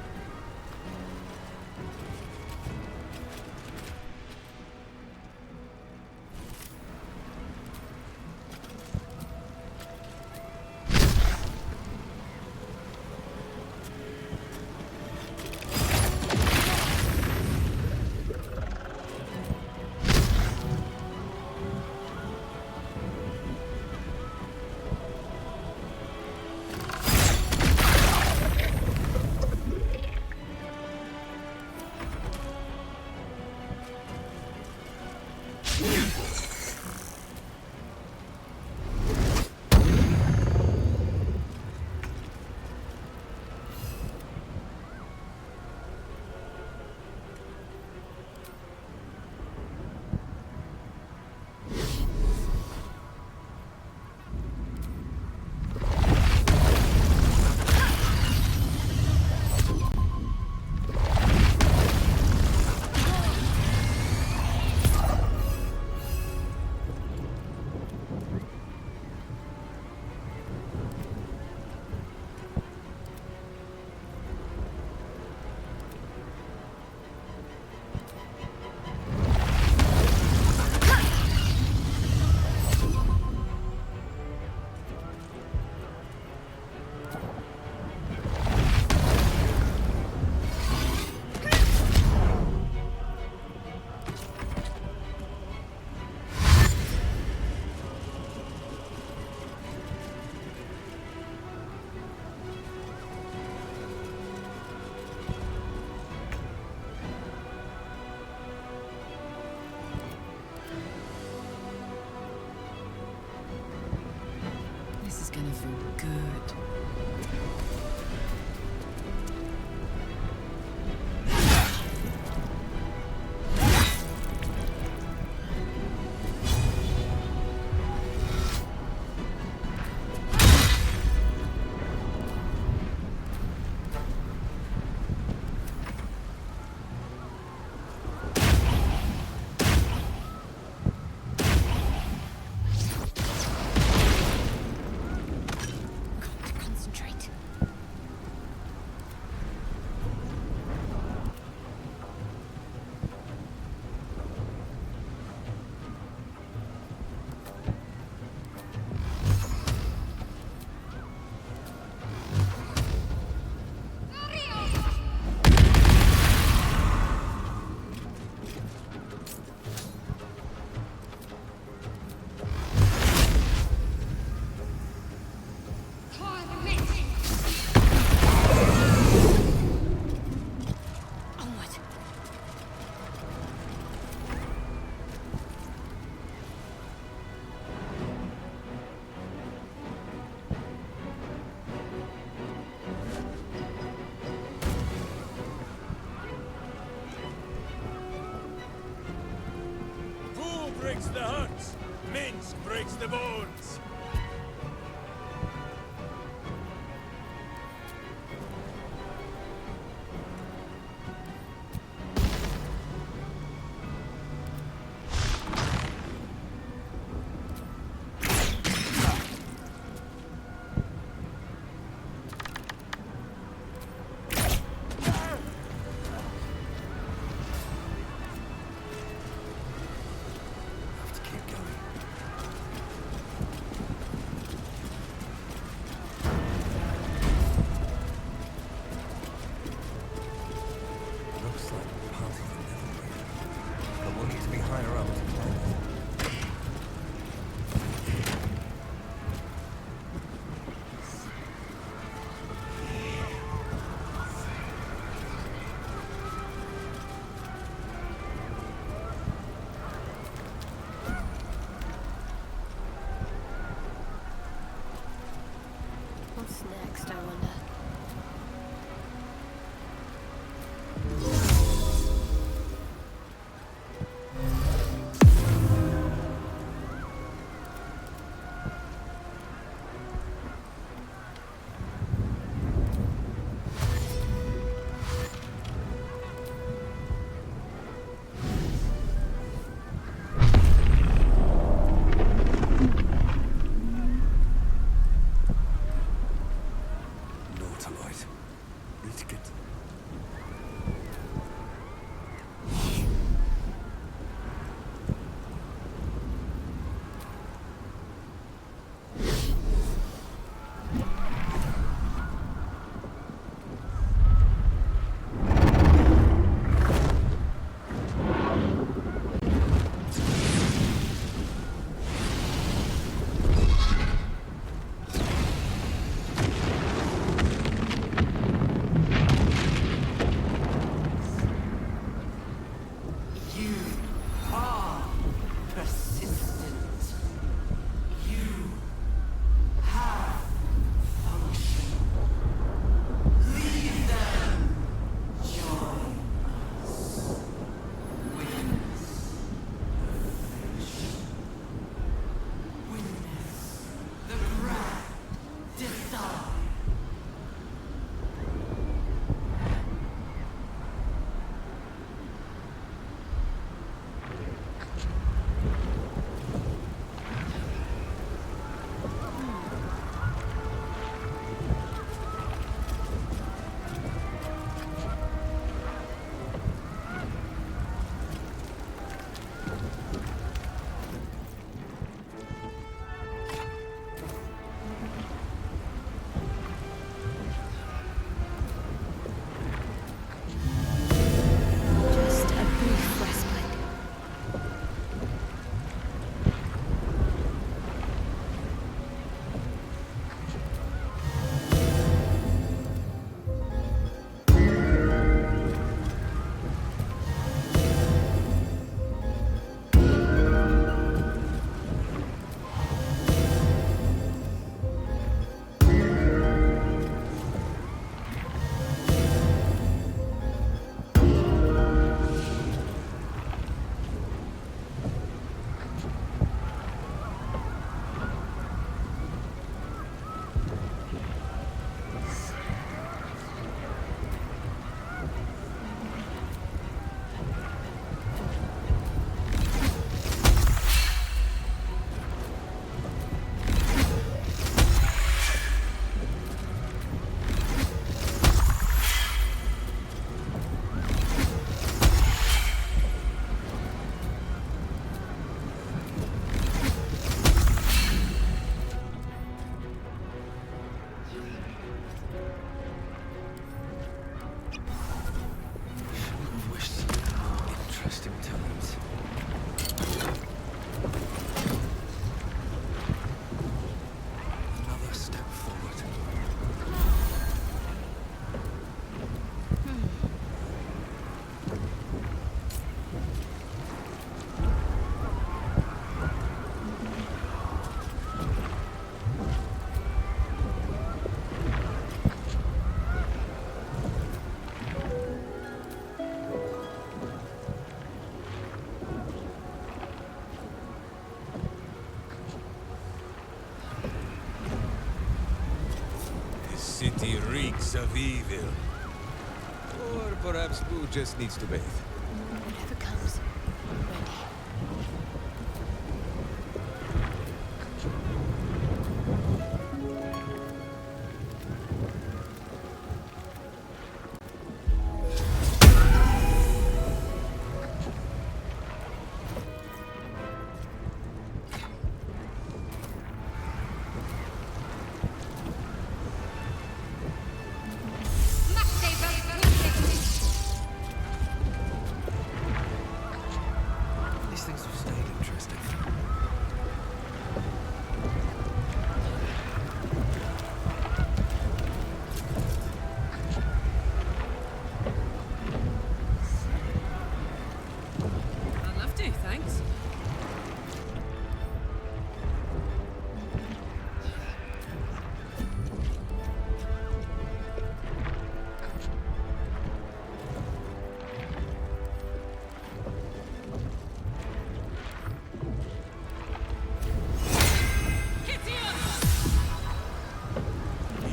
heals the hurts. Minsk breaks the bones. What's next, I wonder? perhaps Boo just needs to bathe. Whatever comes, I'm ready. These things have stayed interesting. I'd love to, thanks.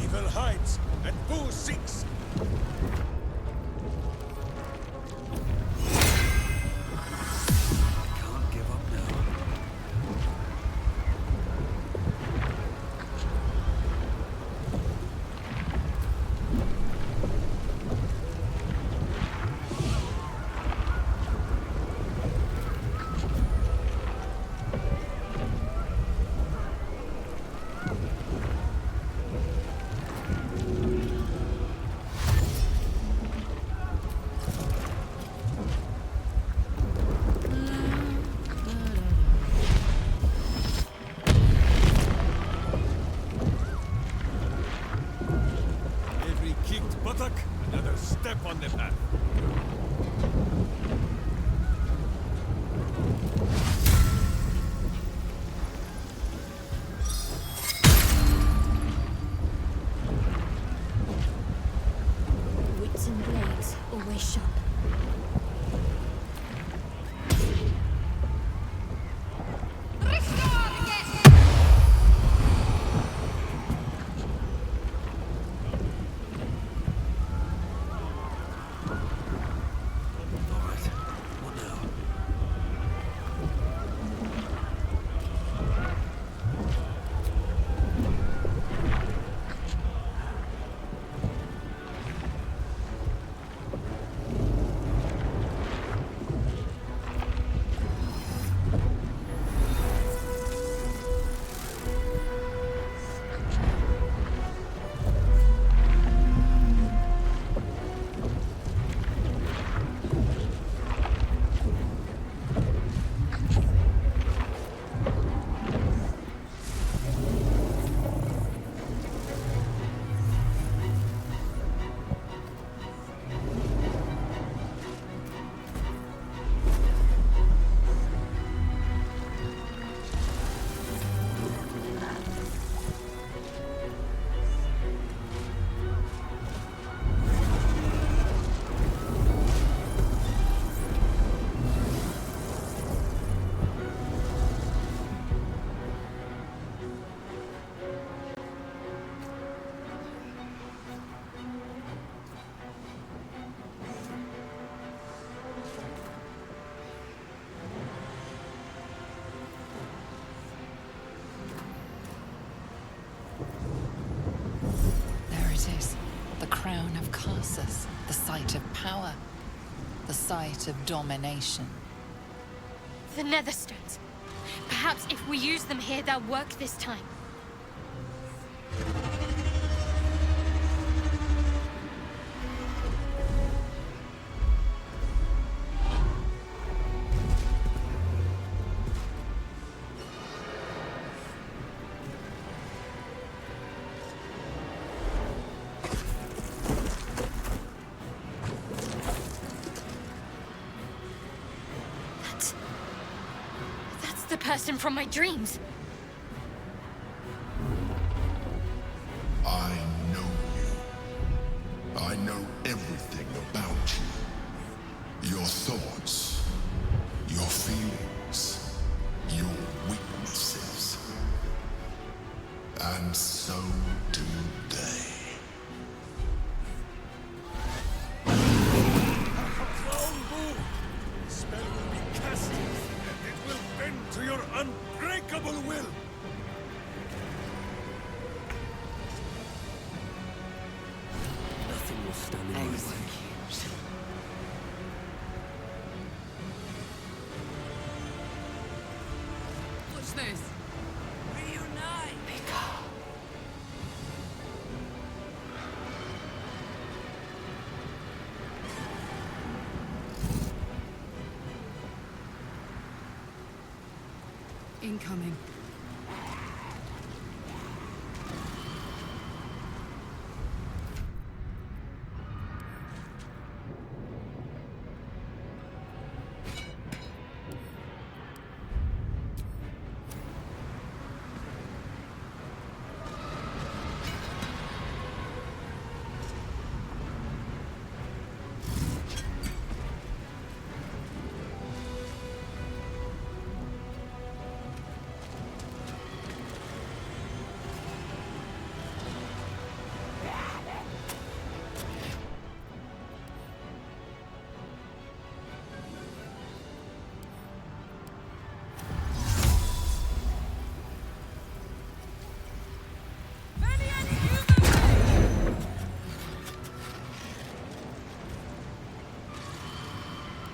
Evil hides, and Boo seeks. Can't give up now. Every kicked buttock, another step on the path. Wits and blades, always sharp. Alright, what now? There it is. The crown of Karsus. The site of power. The site of domination. The Netherstones. Perhaps if we use them here, they'll work this time. That's the person from my dreams. I know you. I know everything about you. Your thoughts, your feelings, your weaknesses. And so do they. stand in my way. What's this? Reunite! Incoming.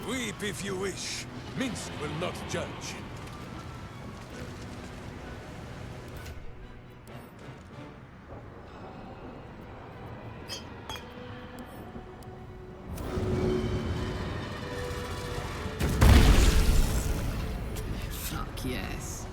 Weep if you wish. Minsk will not judge. Fuck yes.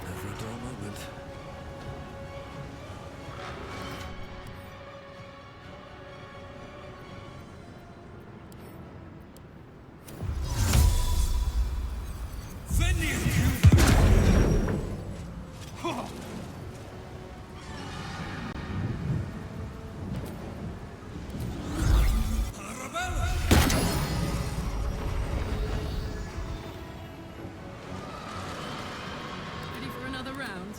Never a dull moment. Ready for another round?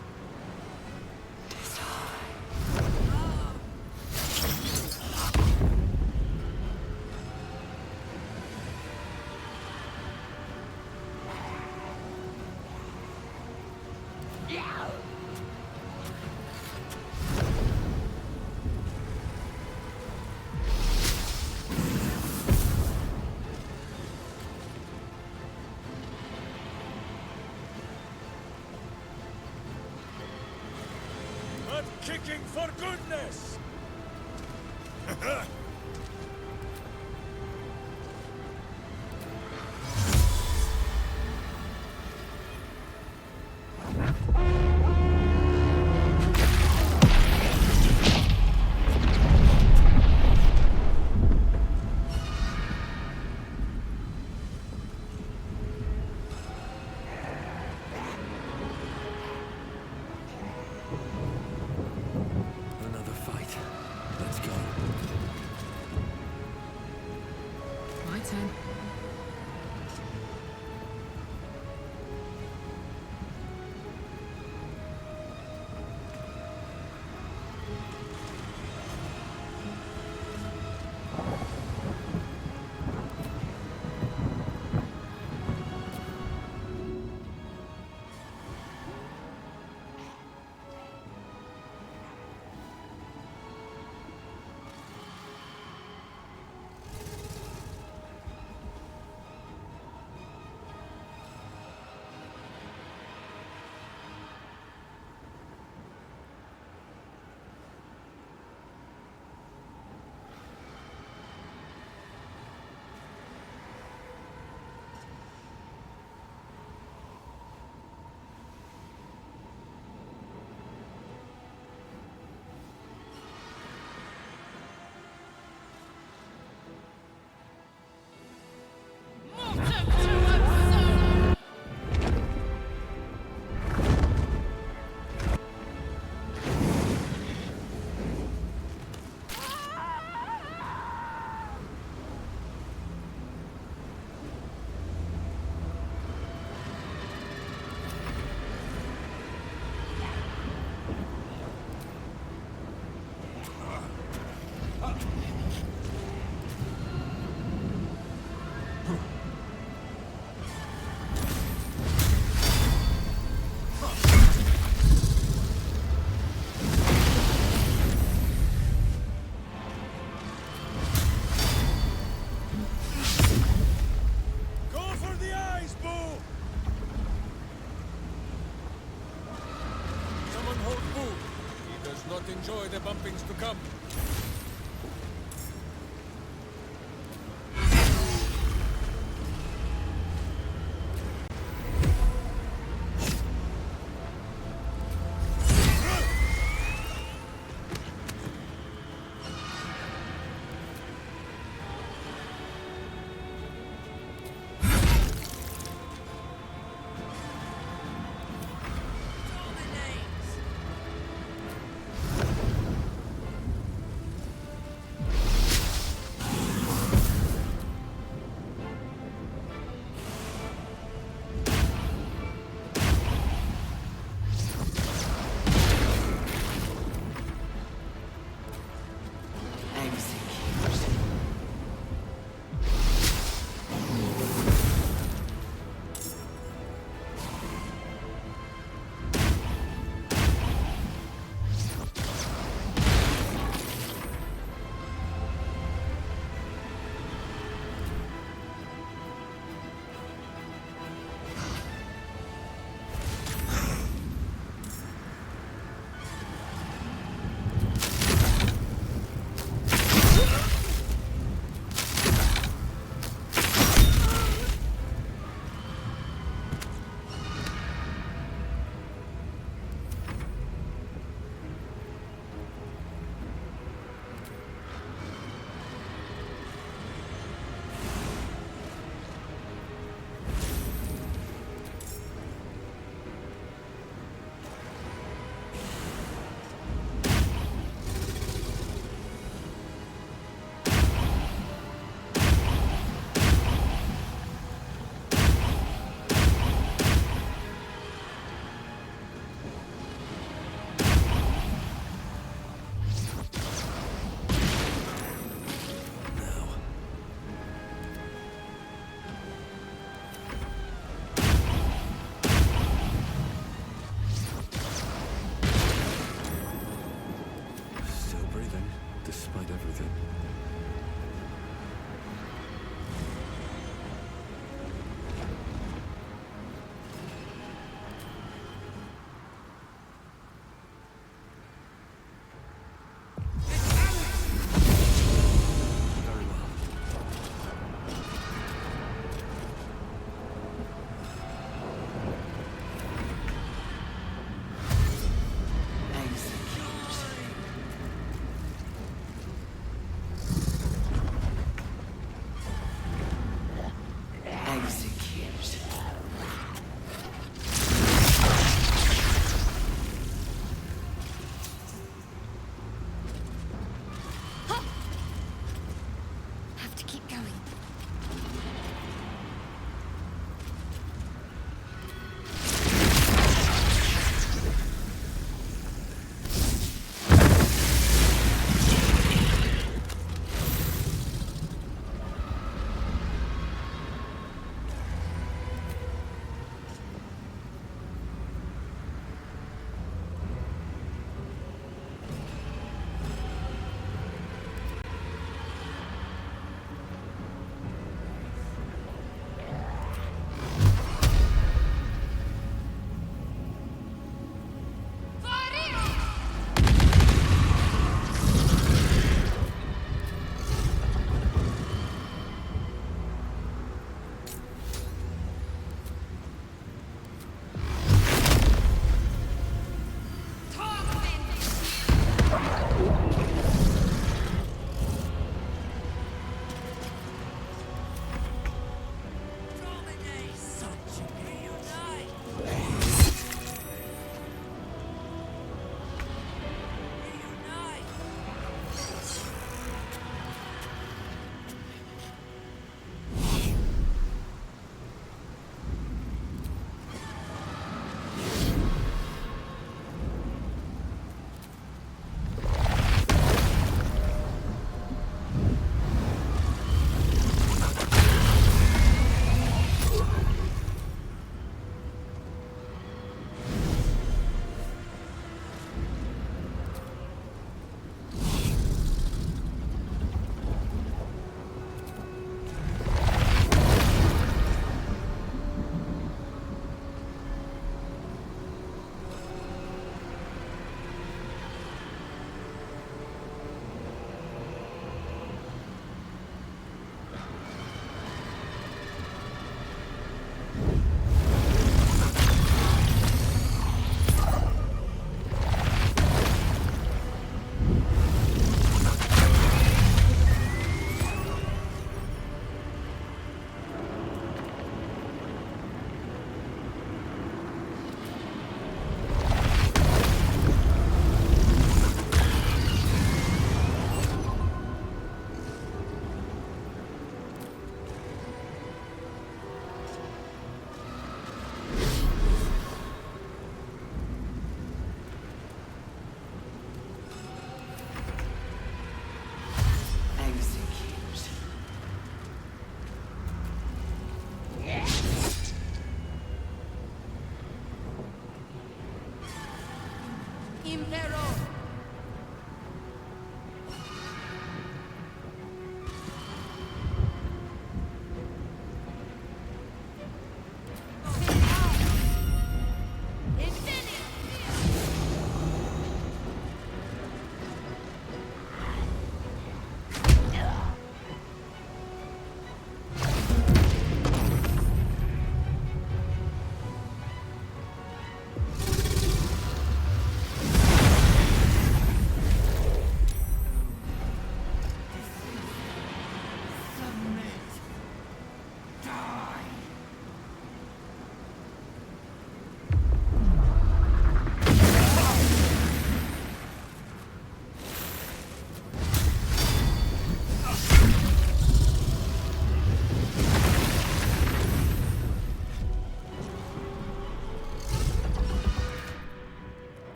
Not kicking for goodness! Another fight. Let's go. not enjoy the bumpings to come.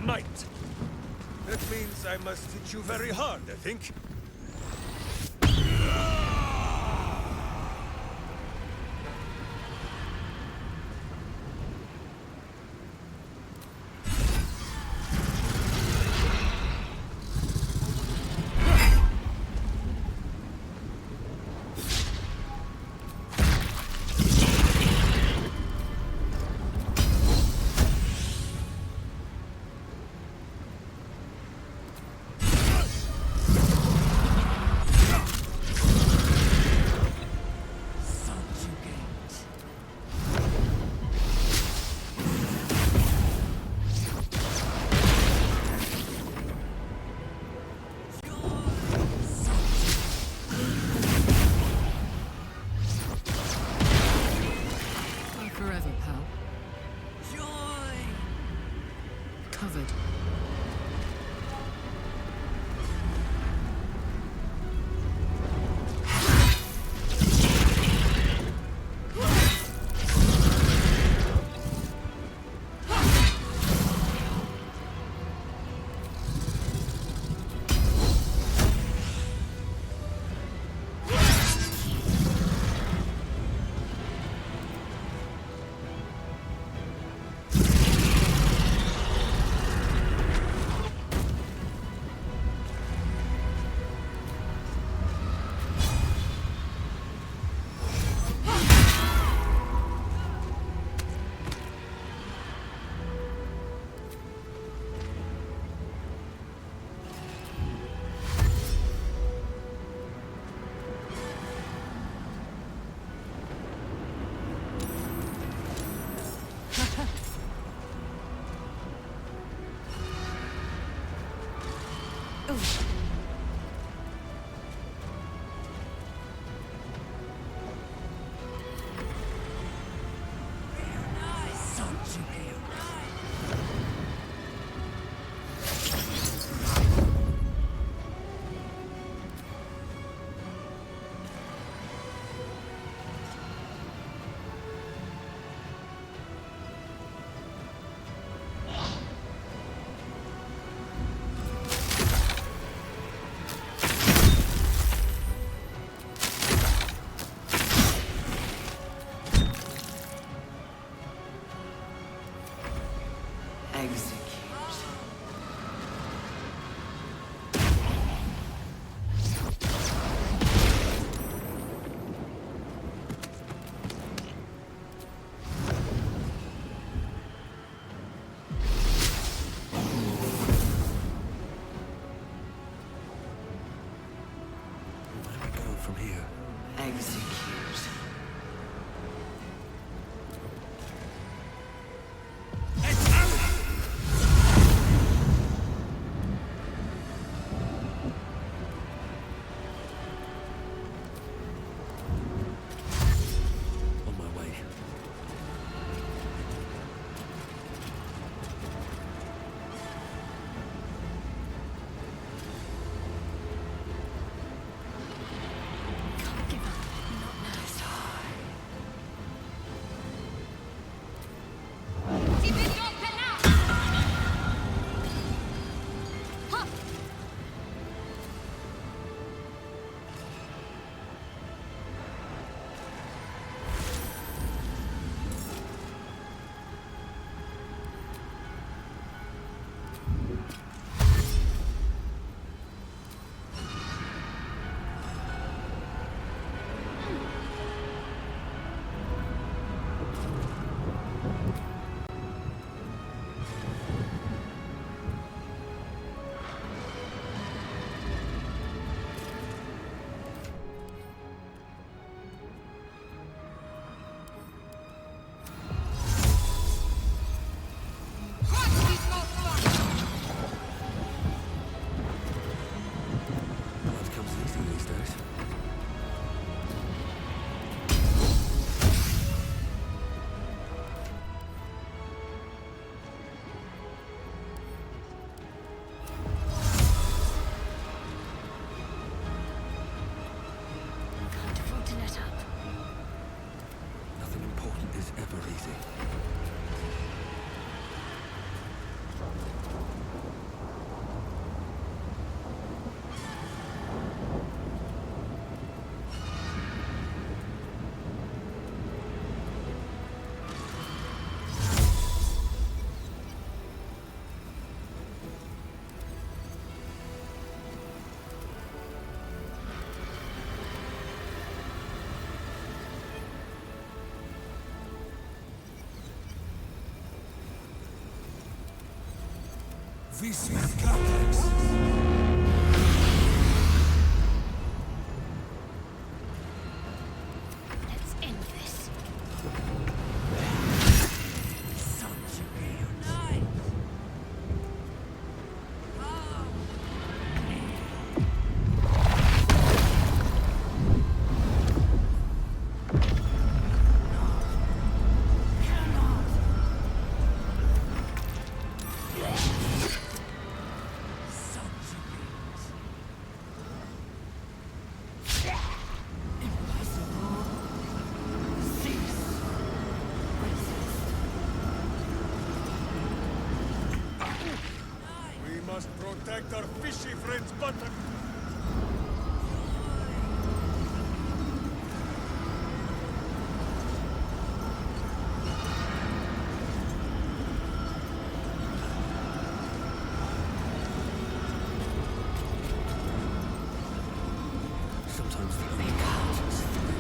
might. That means I must hit you very hard, I think. From here. Execute. On my way. Can't give up. Not now. This is Cortex. Let's end this. We must protect our fishy friend's button. Sometimes the only path is through.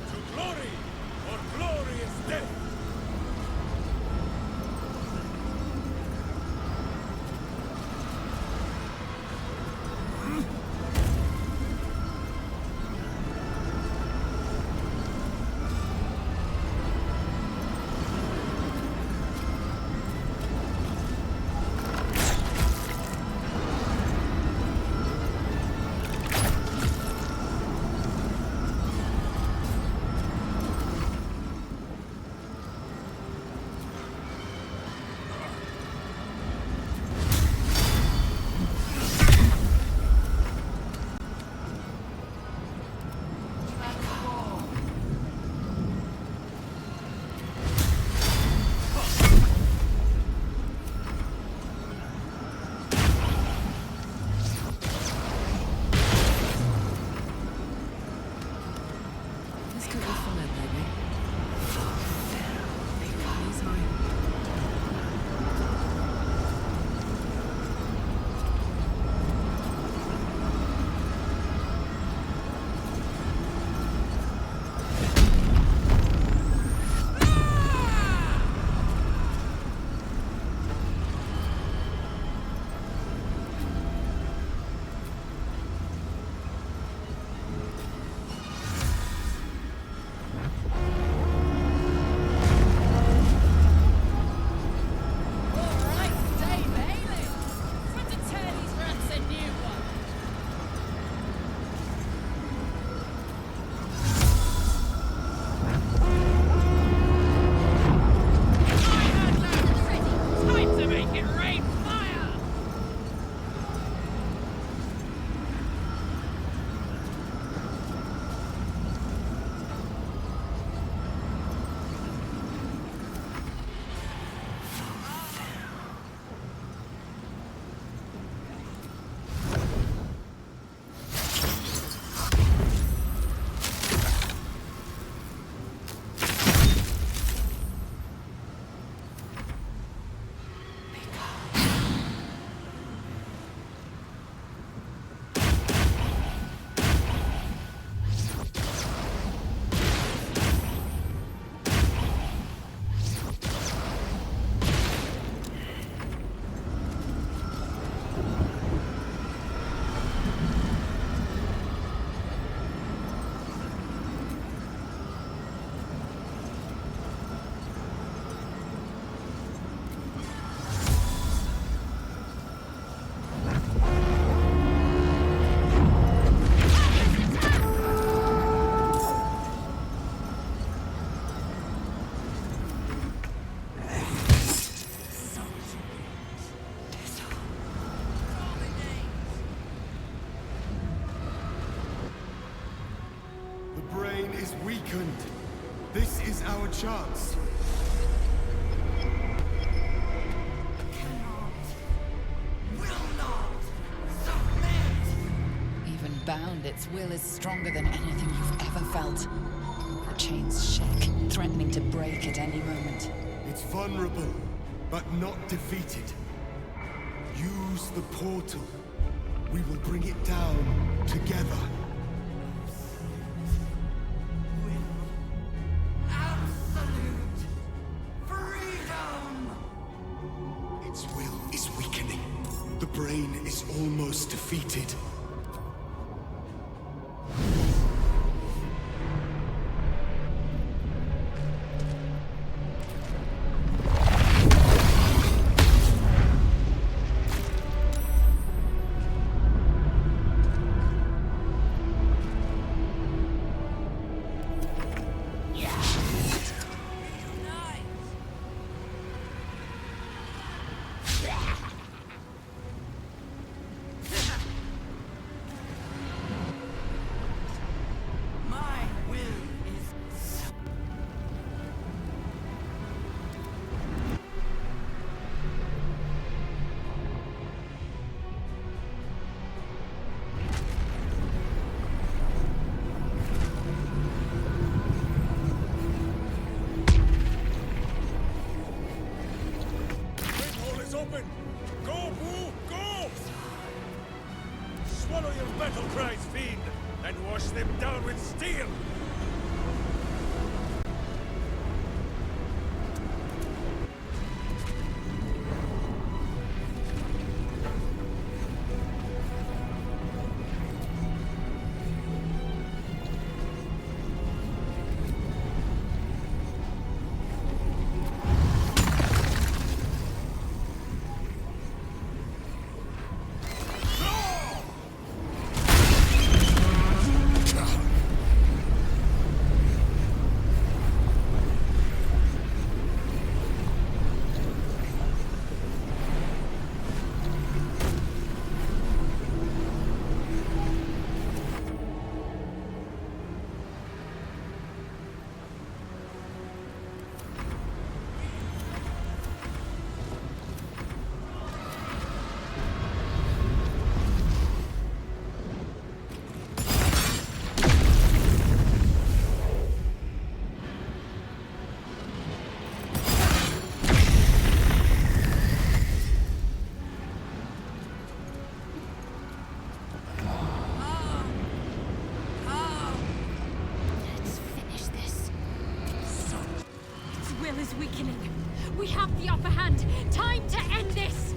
To glory, for glorious death. This could be fun, baby. He's mine. is weakened. This is our chance. Even bound, its will is stronger than anything you've ever felt. The chains shake, threatening to break at any moment. It's vulnerable. but not defeated. Use the portal. We will bring it down together. Absolute freedom! Its will is weakening. The brain is almost defeated. Open! Go, Boo! Go! Swallow your battle cries, fiend, and wash them down with steel! Weakening. We have the upper hand. Time to end this!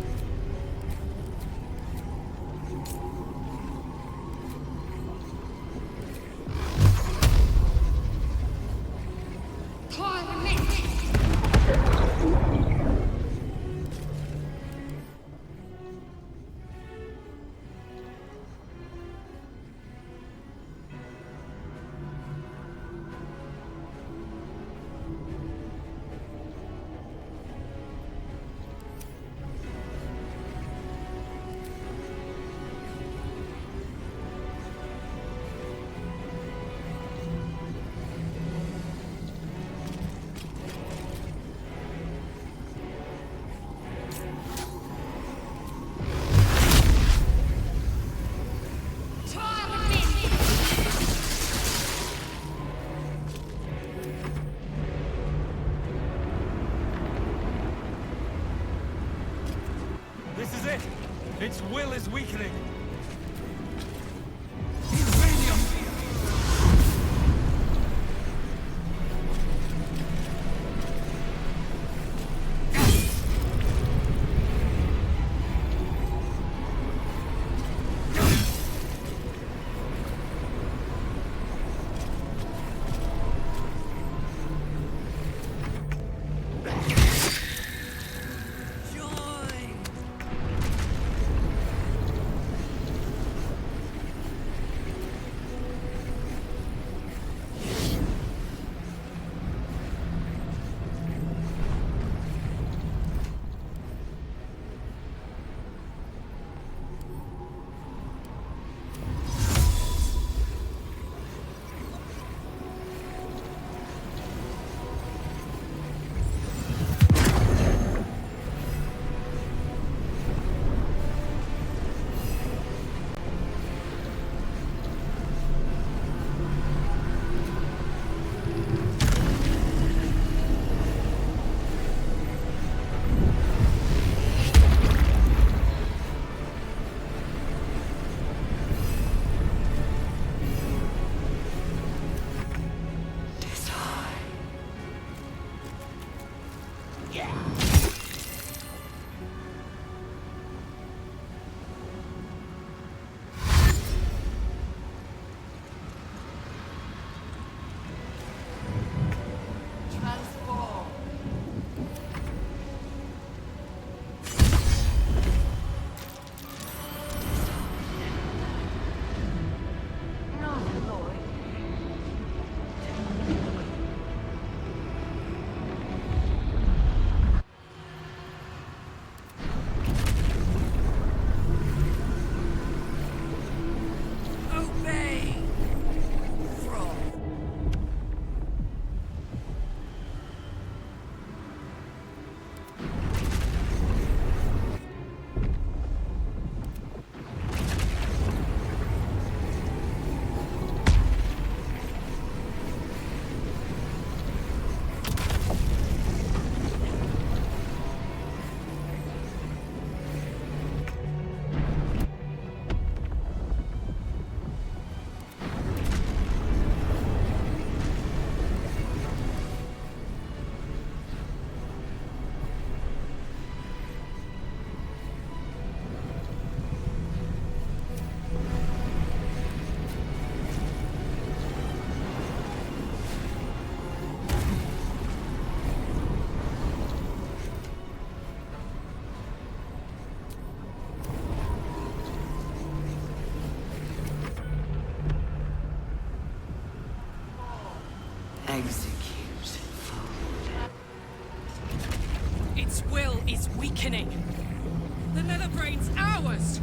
This is it! Its will is weakening! Execute. Its will is weakening. The Netherbrain's ours!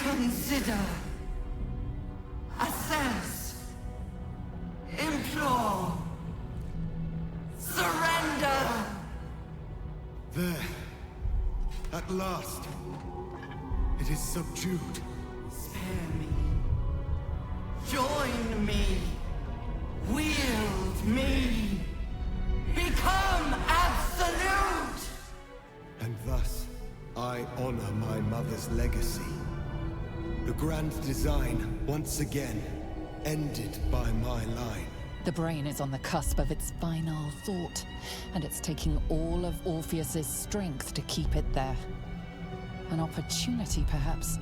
Consider. Assess. Implore. Surrender. There. At last. It is subdued. Spare me. Join me. Wield me. Become absolute! And thus, I honor my mother's legacy. The grand design, once again, ended by my line. The brain is on the cusp of its final thought, and it's taking all of Orpheus's strength to keep it there. An opportunity, perhaps.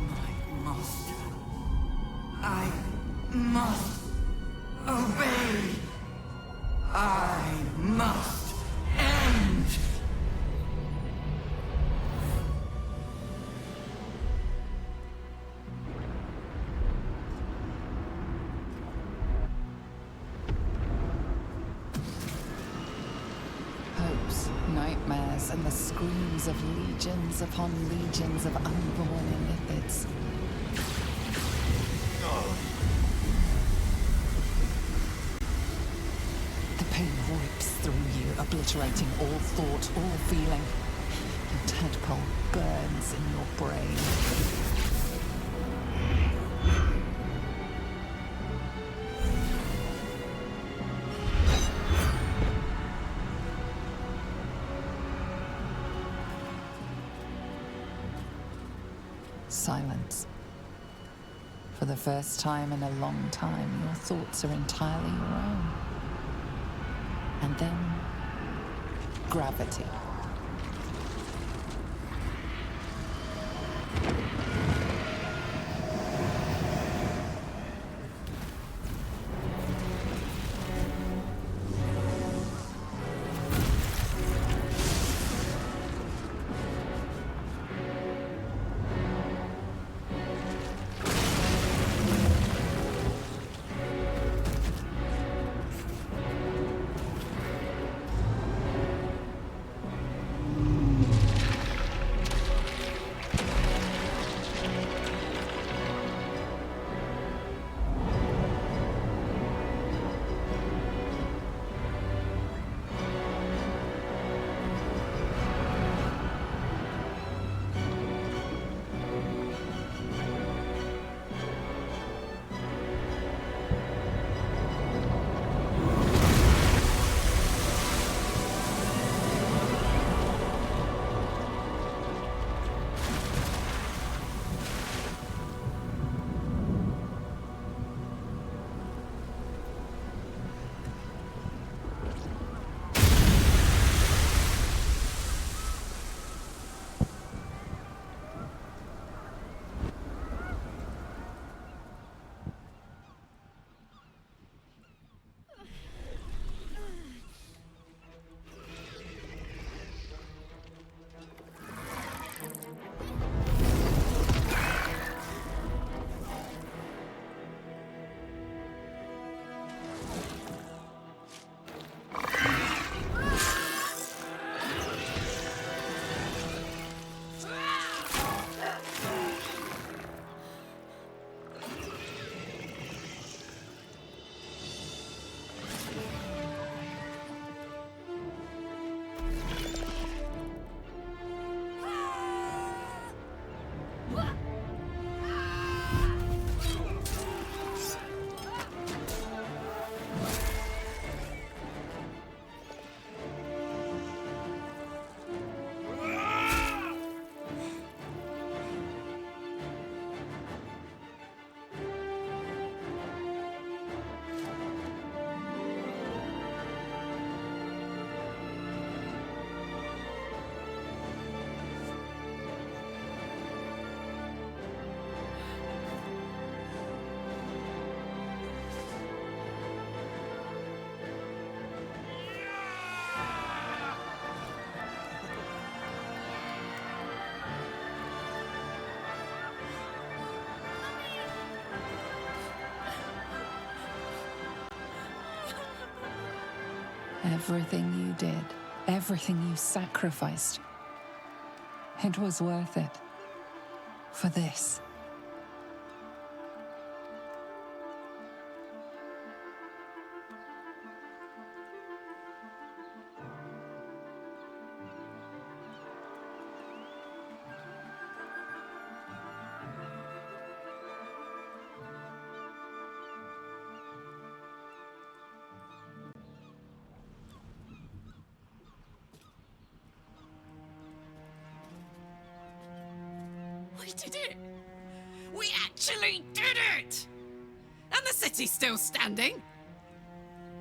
My nightmares, and the screams of legions upon legions of unborn illithids. The pain rips through you, obliterating all thought, all feeling. The tadpole burns in your brain. Silence. For the first time in a long time, your thoughts are entirely your own. And then, gravity. Everything you did, everything you sacrificed, it was worth it. For this. We did it! We actually did it! And the city's still standing?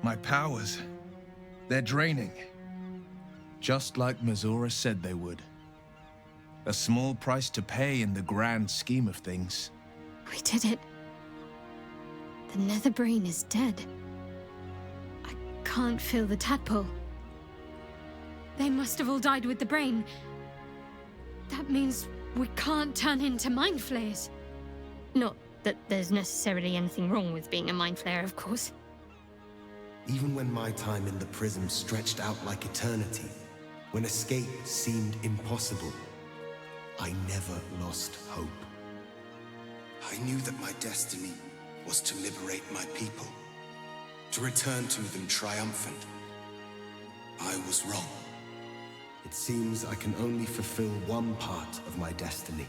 My powers, they're draining. Just like Mazora said they would. A small price to pay in the grand scheme of things. We did it. The nether brain is dead. I can't feel the tadpole. They must have all died with the brain. That means we can't turn into mind flayers. Not that there's necessarily anything wrong with being a mind flayer, of course. Even when my time in the prism stretched out like eternity, When escape seemed impossible, I never lost hope. I knew that my destiny was to liberate my people, to return to them triumphant. I was wrong. It seems I can only fulfill one part of my destiny.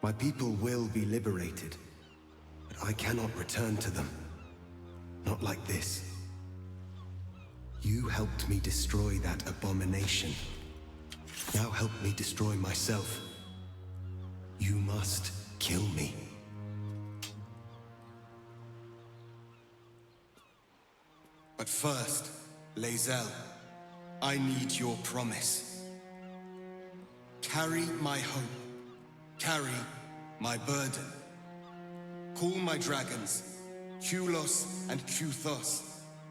My people will be liberated, but I cannot return to them. Not like this. You helped me destroy that abomination. Now help me destroy myself. You must kill me. But first, Lae'zel, I need your promise. Carry my hope. Carry my burden. Call my dragons, Kulos and Kuthos,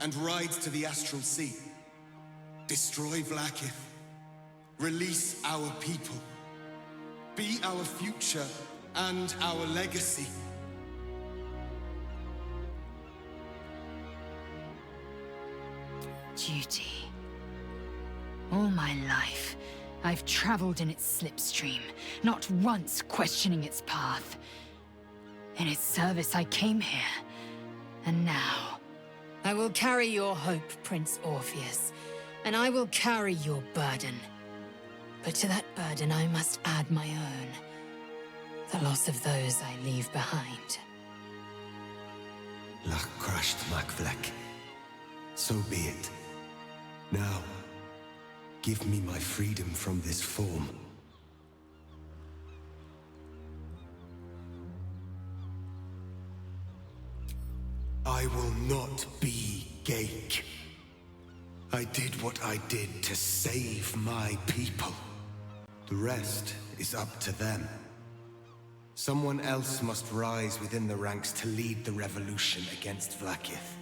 and ride to the Astral Sea. Destroy Vlaakith. Release our people. Be our future and our legacy. Duty. All my life, I've traveled in its slipstream, not once questioning its path. In its service I came here, and now I will carry your hope, Prince Orpheus, and I will carry your burden. But to that burden I must add my own, the loss of those I leave behind. Lach crashed Makvlek. So be it. Now, give me my freedom from this form. I will not be Ghaik. I did what I did to save my people. The rest is up to them. Someone else must rise within the ranks to lead the revolution against Vlaakith.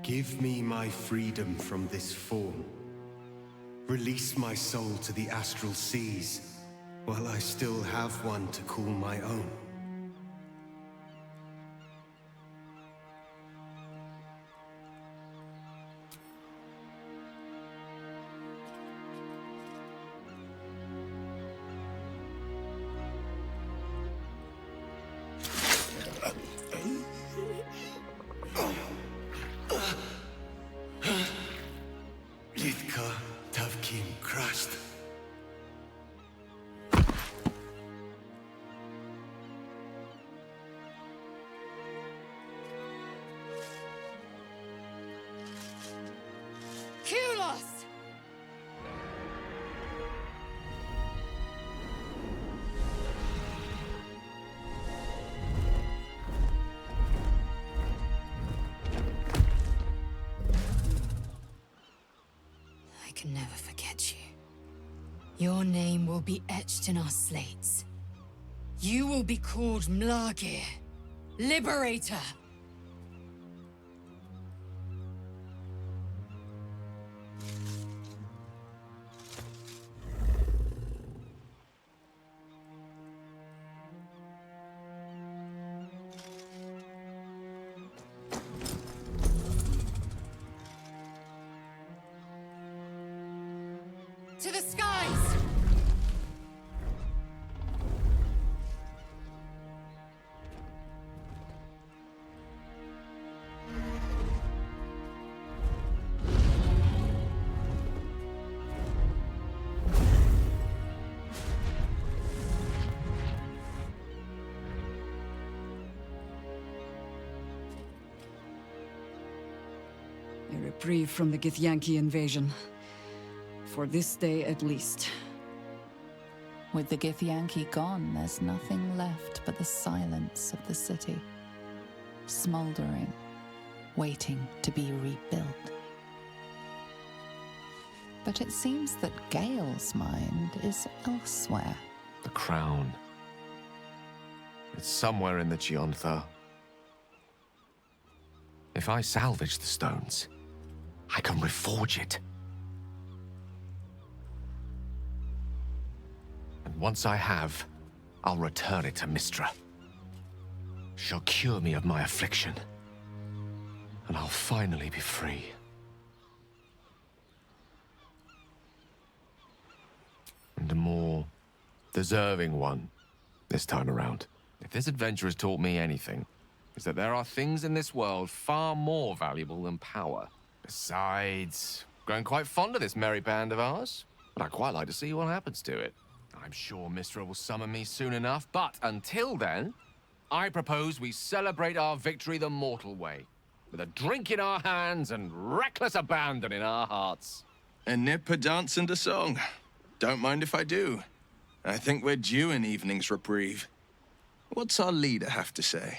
Give me my freedom from this form. Release my soul to the astral seas, while I still have one to call my own. Never forget you. Your name will be etched in our slates. You will be called Mlagir, Liberator. To the skies! A reprieve from the Githyanki invasion. For this day at least. With the Githyanki gone, there's nothing left but the silence of the city. Smoldering, waiting to be rebuilt. But it seems that Gale's mind is elsewhere. The crown. It's somewhere in the Giontha. If I salvage the stones, I can reforge it. And once I have, I'll return it to Mystra. She'll cure me of my affliction, and I'll finally be free. deserving one this time around. If this adventure has taught me anything, it's that there are things in this world far more valuable than power. Besides, growing quite fond of this merry band of ours, but I'd quite like to see what happens to it. I'm sure Mistra will summon me soon enough, but until then, I propose we celebrate our victory the mortal way, with a drink in our hands and reckless abandon in our hearts. A nip, a dance, and a song. Don't mind if I do. I think we're due an evening's reprieve. What's our leader have to say?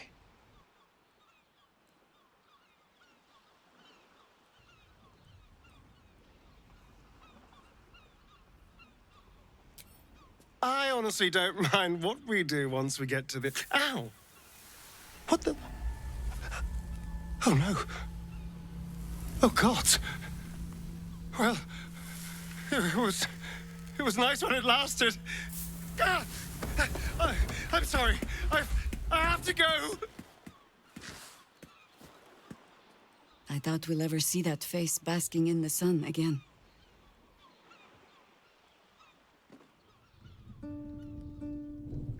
I honestly don't mind what we do once we get to the... Ow! What the... Oh, no. Oh, God. Well, it was nice when it lasted. Ah! I'm sorry. I have to go. I doubt we'll ever see that face basking in the sun again.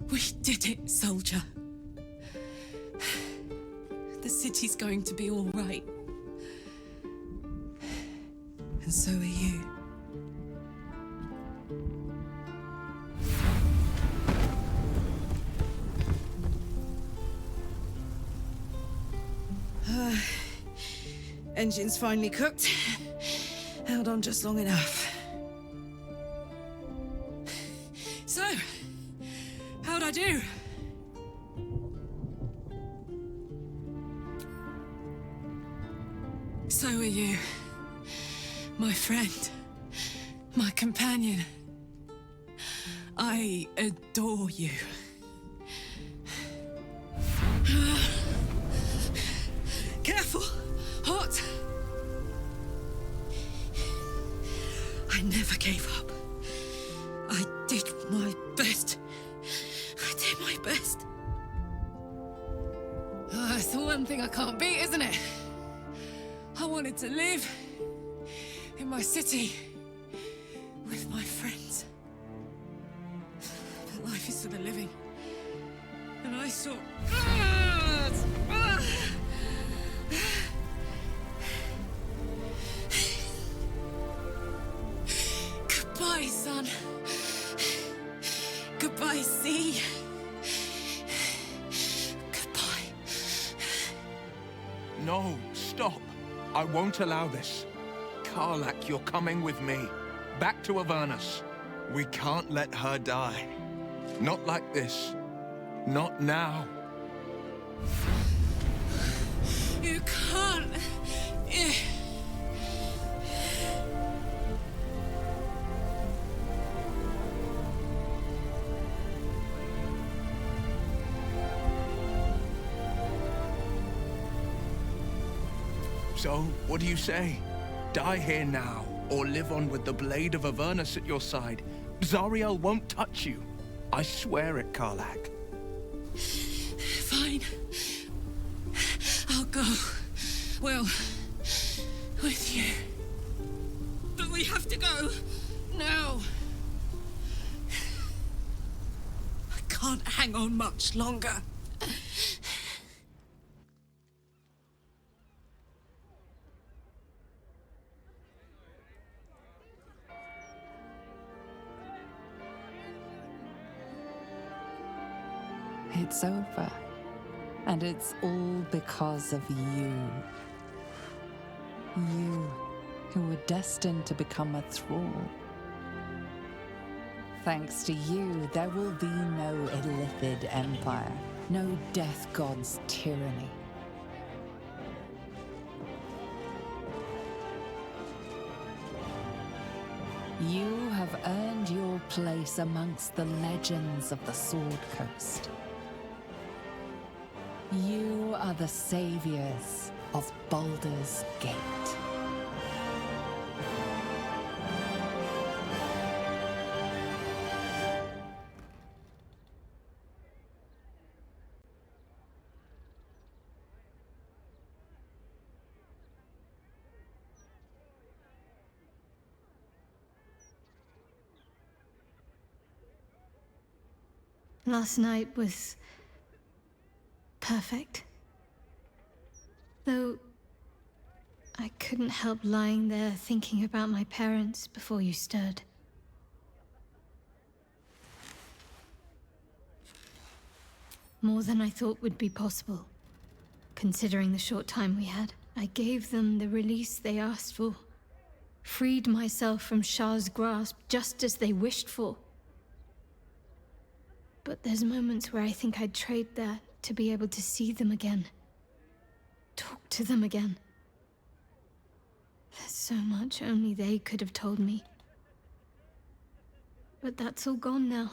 We did it, soldier. The city's going to be all right. And so are you. Engine's finally cooked. Held on just long enough. So, how'd I do? So are you. My friend. My companion. I adore you. Careful! Hot! I never gave up. I did my best. I did my best. It's the one thing I can't beat, isn't it? I wanted to live in my city with my friends. But life is for the living. And I saw... Goodbye, son. Goodbye, sea. Goodbye. No, stop. I won't allow this. Karlach, you're coming with me. Back to Avernus. We can't let her die. Not like this. Not now. You can't. So, what do you say? Die here now, or live on with the blade of Avernus at your side. Zariel won't touch you. I swear it, Karlach. Fine. I'll go. Well, with you. But we have to go. Now. I can't hang on much longer. It's over. And it's all because of you. You, who were destined to become a thrall. Thanks to you, there will be no Illithid empire, no death god's tyranny. You have earned your place amongst the legends of the Sword Coast. You are the saviors of Baldur's Gate. Last night was perfect. Though I couldn't help lying there thinking about my parents before you stirred. More than I thought would be possible, considering the short time we had. I gave them the release they asked for. Freed myself from Shah's grasp just as they wished for. But there's moments where I think I'd trade that to be able to see them again. Talk to them again. There's so much only they could have told me. But that's all gone now.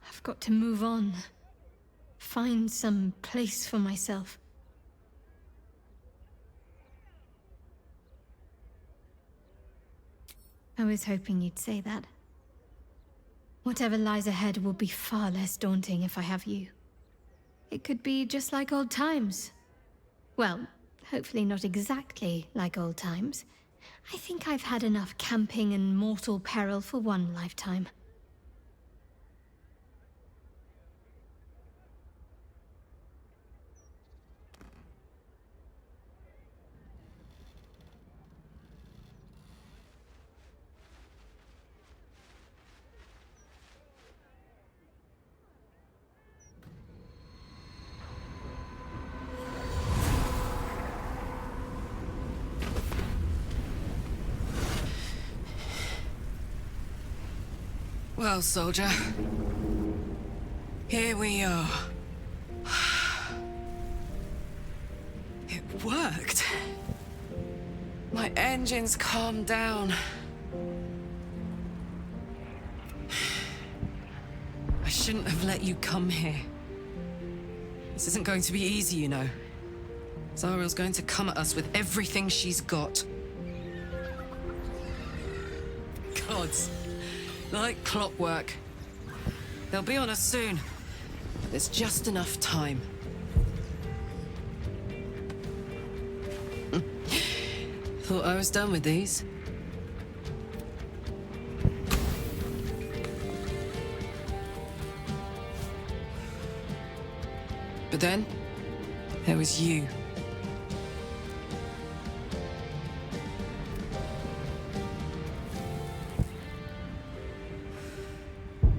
I've got to move on. Find some place for myself. I was hoping you'd say that. Whatever lies ahead will be far less daunting if I have you. It could be just like old times. Well, hopefully not exactly like old times. I think I've had enough camping and mortal peril for one lifetime. Well, soldier. Here we are. It worked. My engines calmed down. I shouldn't have let you come here. This isn't going to be easy, you know. Zariel's going to come at us with everything she's got. Gods. Like clockwork. They'll be on us soon. There's just enough time. Thought I was done with these. But then, there was you.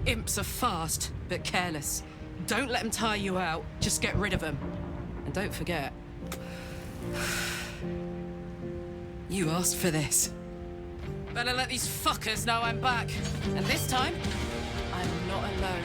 Imps are fast, but careless. Don't let them tire you out. Just get rid of them. And don't forget, you asked for this. Better let these fuckers know I'm back. And this time, I'm not alone.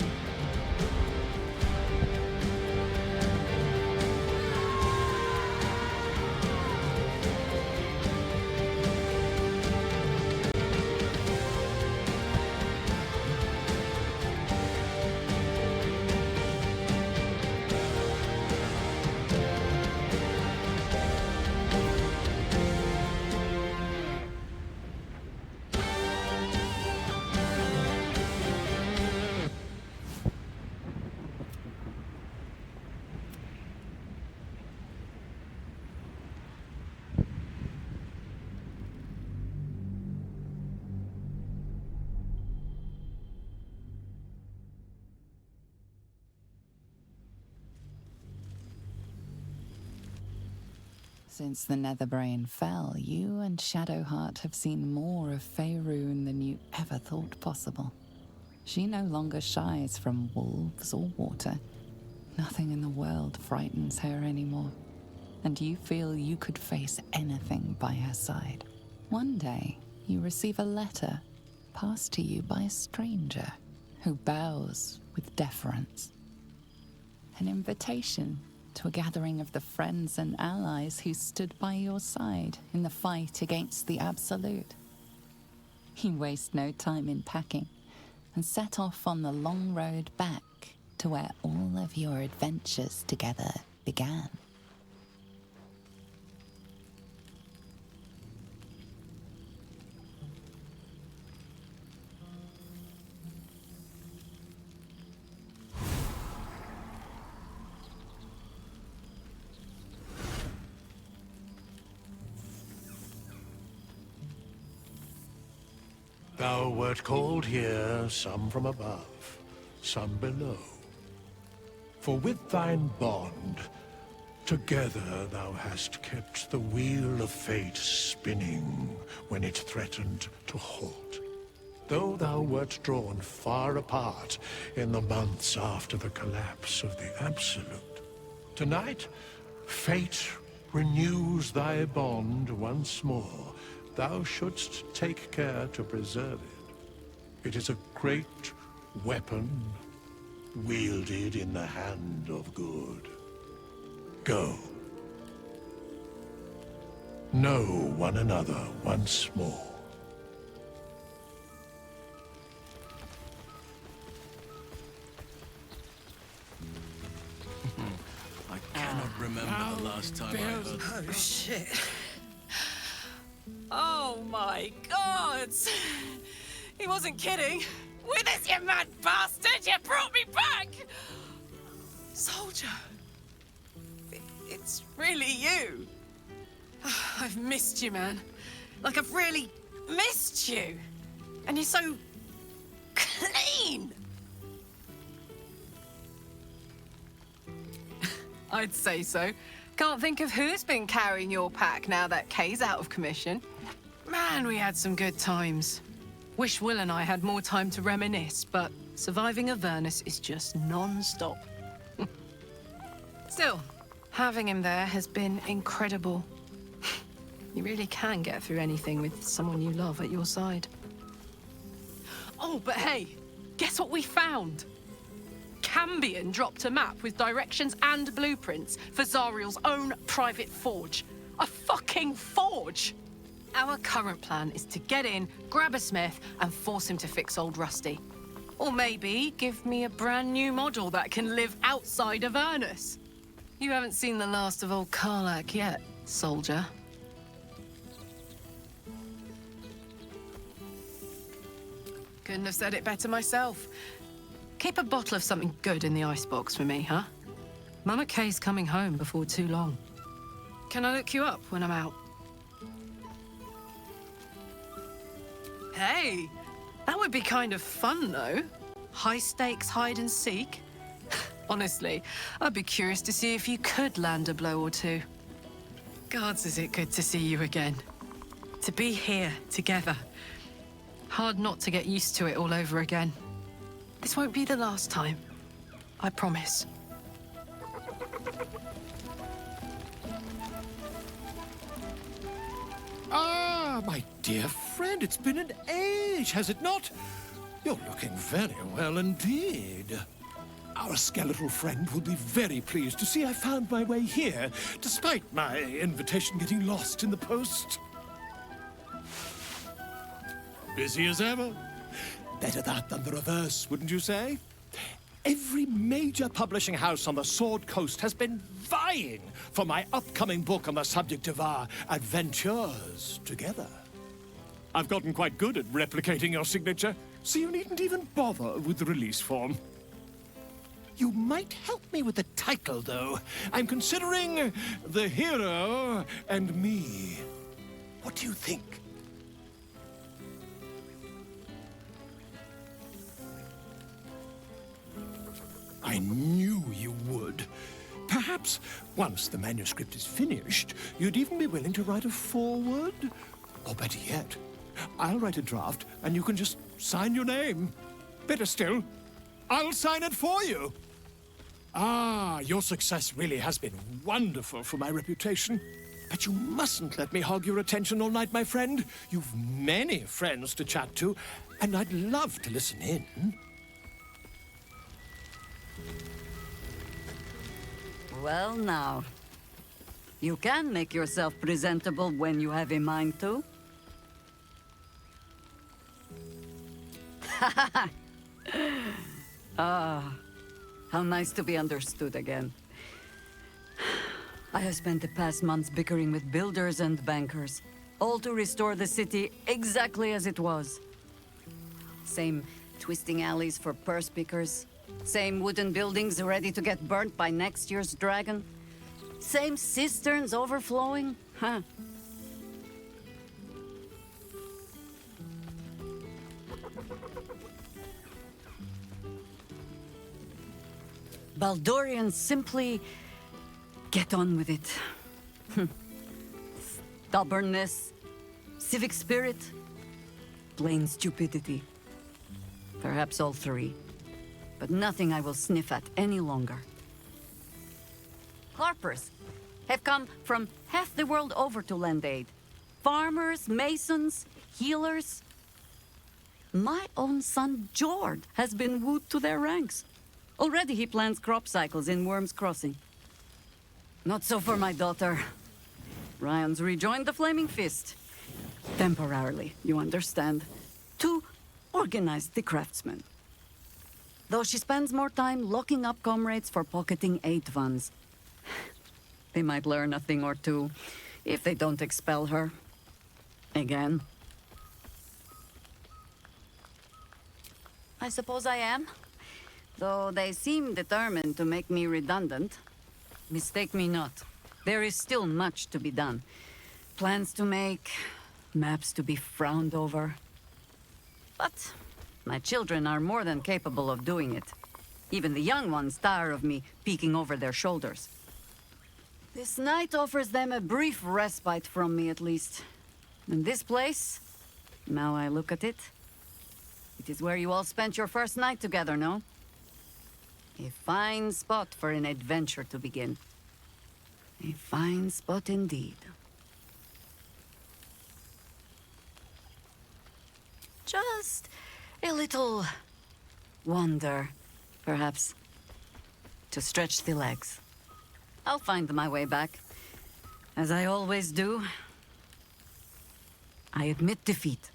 Since the Netherbrain fell, you and Shadowheart have seen more of Faerun than you ever thought possible. She no longer shies from wolves or water. Nothing in the world frightens her anymore. And you feel you could face anything by her side. One day, you receive a letter passed to you by a stranger who bows with deference. An invitation to a gathering of the friends and allies who stood by your side in the fight against the Absolute. You waste no time in packing and set off on the long road back to where all of your adventures together began. Thou wert called here, some from above. some below. For with thine bond, together thou hast kept the wheel of fate spinning when it threatened to halt. Though thou wert drawn far apart in the months after the collapse of the Absolute, tonight, fate renews thy bond once more. Thou shouldst take care to preserve it. It is a great weapon, wielded in the hand of good. Go. Know one another once more. I cannot remember the last time I heard that. Oh, shit. Oh my god! He wasn't kidding. With us, you mad bastard! You brought me back! Soldier. It's really you. I've missed you, man. Like, I've really missed you. And you're so clean. I'd say so. Can't think of who's been carrying your pack now that Kay's out of commission. Man, we had some good times. Wish Will and I had more time to reminisce, but surviving Avernus is just non-stop. Still, having him there has been incredible. You really can get through anything with someone you love at your side. Oh, but hey, guess what we found? Cambion dropped a map with directions and blueprints for Zariel's own private forge. A fucking forge! Our current plan is to get in, grab a smith, and force him to fix old Rusty. Or maybe give me a brand new model that can live outside of Avernus. You haven't seen the last of old Karlach yet, soldier. Couldn't have said it better myself. Keep a bottle of something good in the icebox for me, huh? Mama Kay's coming home before too long. Can I look you up when I'm out? Hey, that would be kind of fun, though. High-stakes hide and seek. Honestly, I'd be curious to see if you could land a blow or two. Gods, is it good to see you again. To be here, together. Hard not to get used to it all over again. This won't be the last time. I promise. Ah, my dear friend, it's been an age, has it not? You're looking very well indeed. Our skeletal friend will be very pleased to see I found my way here, despite my invitation getting lost in the post. Busy as ever. Better that than the reverse, wouldn't you say? Every major publishing house on the Sword Coast has been vying for my upcoming book on the subject of our adventures together. I've gotten quite good at replicating your signature, so you needn't even bother with the release form. You might help me with the title, though. I'm considering The Hero and Me. What do you think? I knew you would. Perhaps, once the manuscript is finished, you'd even be willing to write a foreword? Or better yet, I'll write a draft and you can just sign your name. Better still, I'll sign it for you. Ah, your success really has been wonderful for my reputation. But you mustn't let me hog your attention all night, my friend. You've many friends to chat to, and I'd love to listen in. Well now, you can make yourself presentable when you have a mind to. Ah, how nice to be understood again. I have spent the past months bickering with builders and bankers, all to restore the city exactly as it was. Same twisting alleys for purse pickers, same wooden buildings ready to get burnt by next year's dragon, same cisterns overflowing, huh? Baldurians simply get on with it. Stubbornness, civic spirit, plain stupidity. Perhaps all three, but nothing I will sniff at any longer. Harpers have come from half the world over to lend aid. Farmers, masons, healers. My own son, Jord, has been wooed to their ranks. Already he plans crop cycles in Worm's Crossing. Not so for my daughter. Ryan's rejoined the Flaming Fist. Temporarily, you understand. To organize the craftsmen. Though she spends more time locking up comrades for pocketing aid funds. They might learn a thing or two, if they don't expel her. Again. I suppose I am. Though they seem determined to make me redundant. Mistake me not. There is still much to be done. Plans to make, maps to be frowned over. But my children are more than capable of doing it. Even the young ones tire of me peeking over their shoulders. This night offers them a brief respite from me, at least. And this place, now I look at it, it is where you all spent your first night together, no? A fine spot for an adventure to begin. A fine spot indeed. Just a little wander, perhaps, to stretch the legs. I'll find my way back, as I always do. I admit defeat.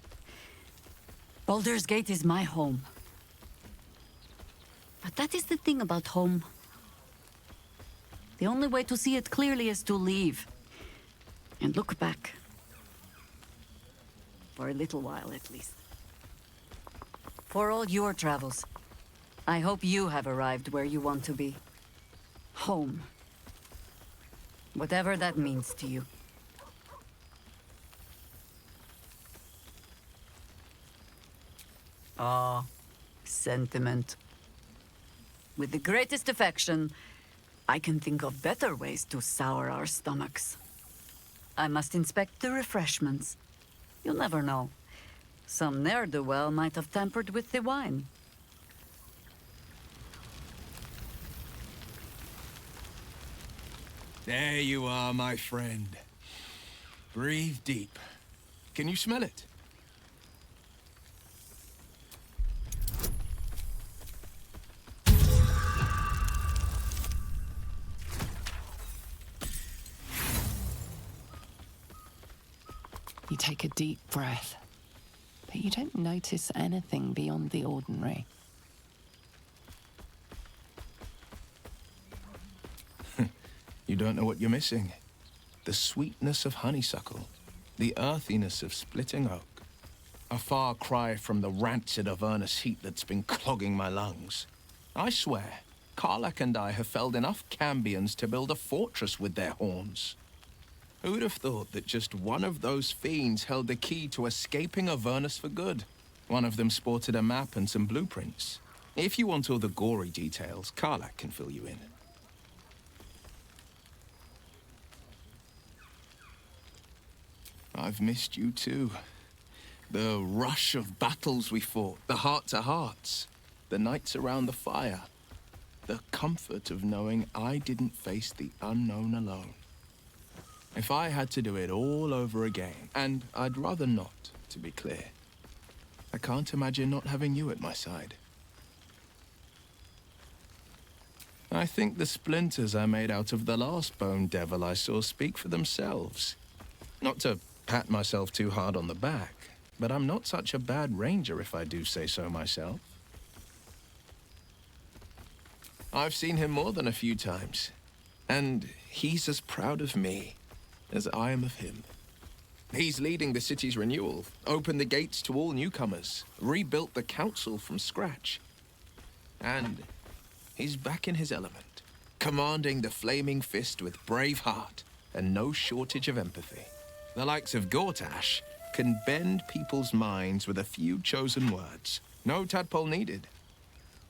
Baldur's Gate is my home. But that is the thing about home. The only way to see it clearly is to leave. And look back. For a little while, at least. For all your travels, I hope you have arrived where you want to be. Home. Whatever that means to you. Ah, sentiment. With the greatest affection, I can think of better ways to sour our stomachs. I must inspect the refreshments. You'll never know. Some ne'er-do-well might have tampered with the wine. There you are, my friend. Breathe deep. Can you smell it? You take a deep breath, but you don't notice anything beyond the ordinary. You don't know what you're missing. The sweetness of honeysuckle, the earthiness of splitting oak. A far cry from the rancid Avernus heat that's been clogging my lungs. I swear, Karlach and I have felled enough cambions to build a fortress with their horns. Who'd have thought that just one of those fiends held the key to escaping Avernus for good? One of them sported a map and some blueprints. If you want all the gory details, Karlach can fill you in. I've missed you too. The rush of battles we fought, the heart-to-hearts, the nights around the fire, the comfort of knowing I didn't face the unknown alone. If I had to do it all over again, and I'd rather not, to be clear, I can't imagine not having you at my side. I think the splinters I made out of the last bone devil I saw speak for themselves. Not to pat myself too hard on the back, but I'm not such a bad ranger if I do say so myself. I've seen him more than a few times, and he's as proud of me as I am of him. He's leading the city's renewal, opened the gates to all newcomers, rebuilt the council from scratch. And he's back in his element, commanding the Flaming Fist with brave heart and no shortage of empathy. The likes of Gortash can bend people's minds with a few chosen words. No tadpole needed.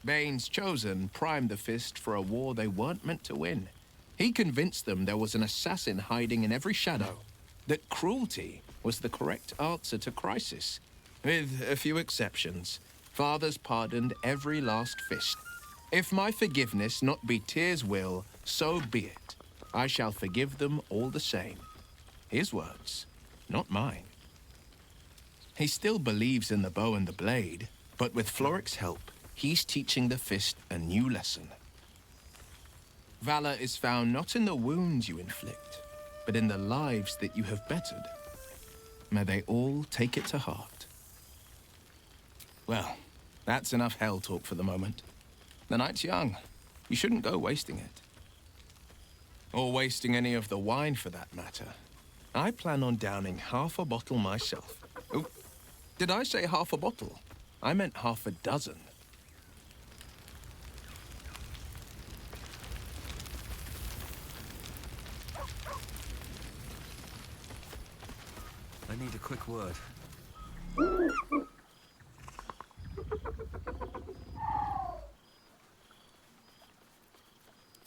Bane's Chosen primed the Fist for a war they weren't meant to win. He convinced them there was an assassin hiding in every shadow, that cruelty was the correct answer to crisis. With a few exceptions, fathers pardoned every last Fist. If my forgiveness not be Tyr's will, so be it. I shall forgive them all the same. His words, not mine. He still believes in the bow and the blade, but with Floric's help, he's teaching the Fist a new lesson. Valor is found not in the wounds you inflict, but in the lives that you have bettered. May they all take it to heart. Well, that's enough hell talk for the moment. The night's young. You shouldn't go wasting it. Or wasting any of the wine for that matter. I plan on downing half a bottle myself. Oh, did I say half a bottle? I meant half a dozen. I need a quick word.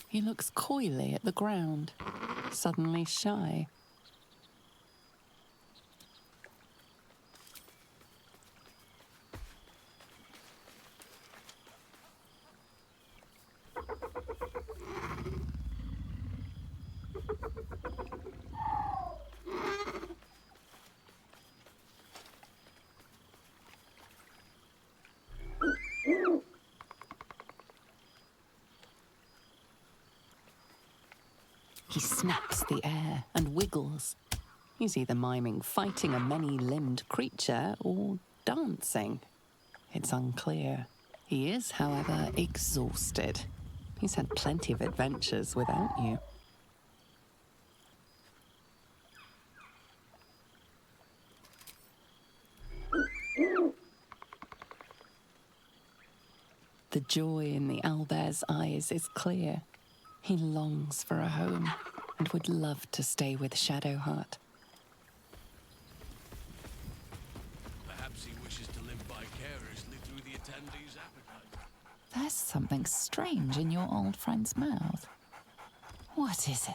He looks coyly at the ground, suddenly shy. He snaps the air and wiggles. He's either miming fighting a many-limbed creature or dancing. It's unclear. He is, however, exhausted. He's had plenty of adventures without you. The joy in the owlbear's eyes is clear. He longs for a home and would love to stay with Shadowheart. Perhaps he wishes to live vicariously through the attendees' appetite. There's something strange in your old friend's mouth. What is it?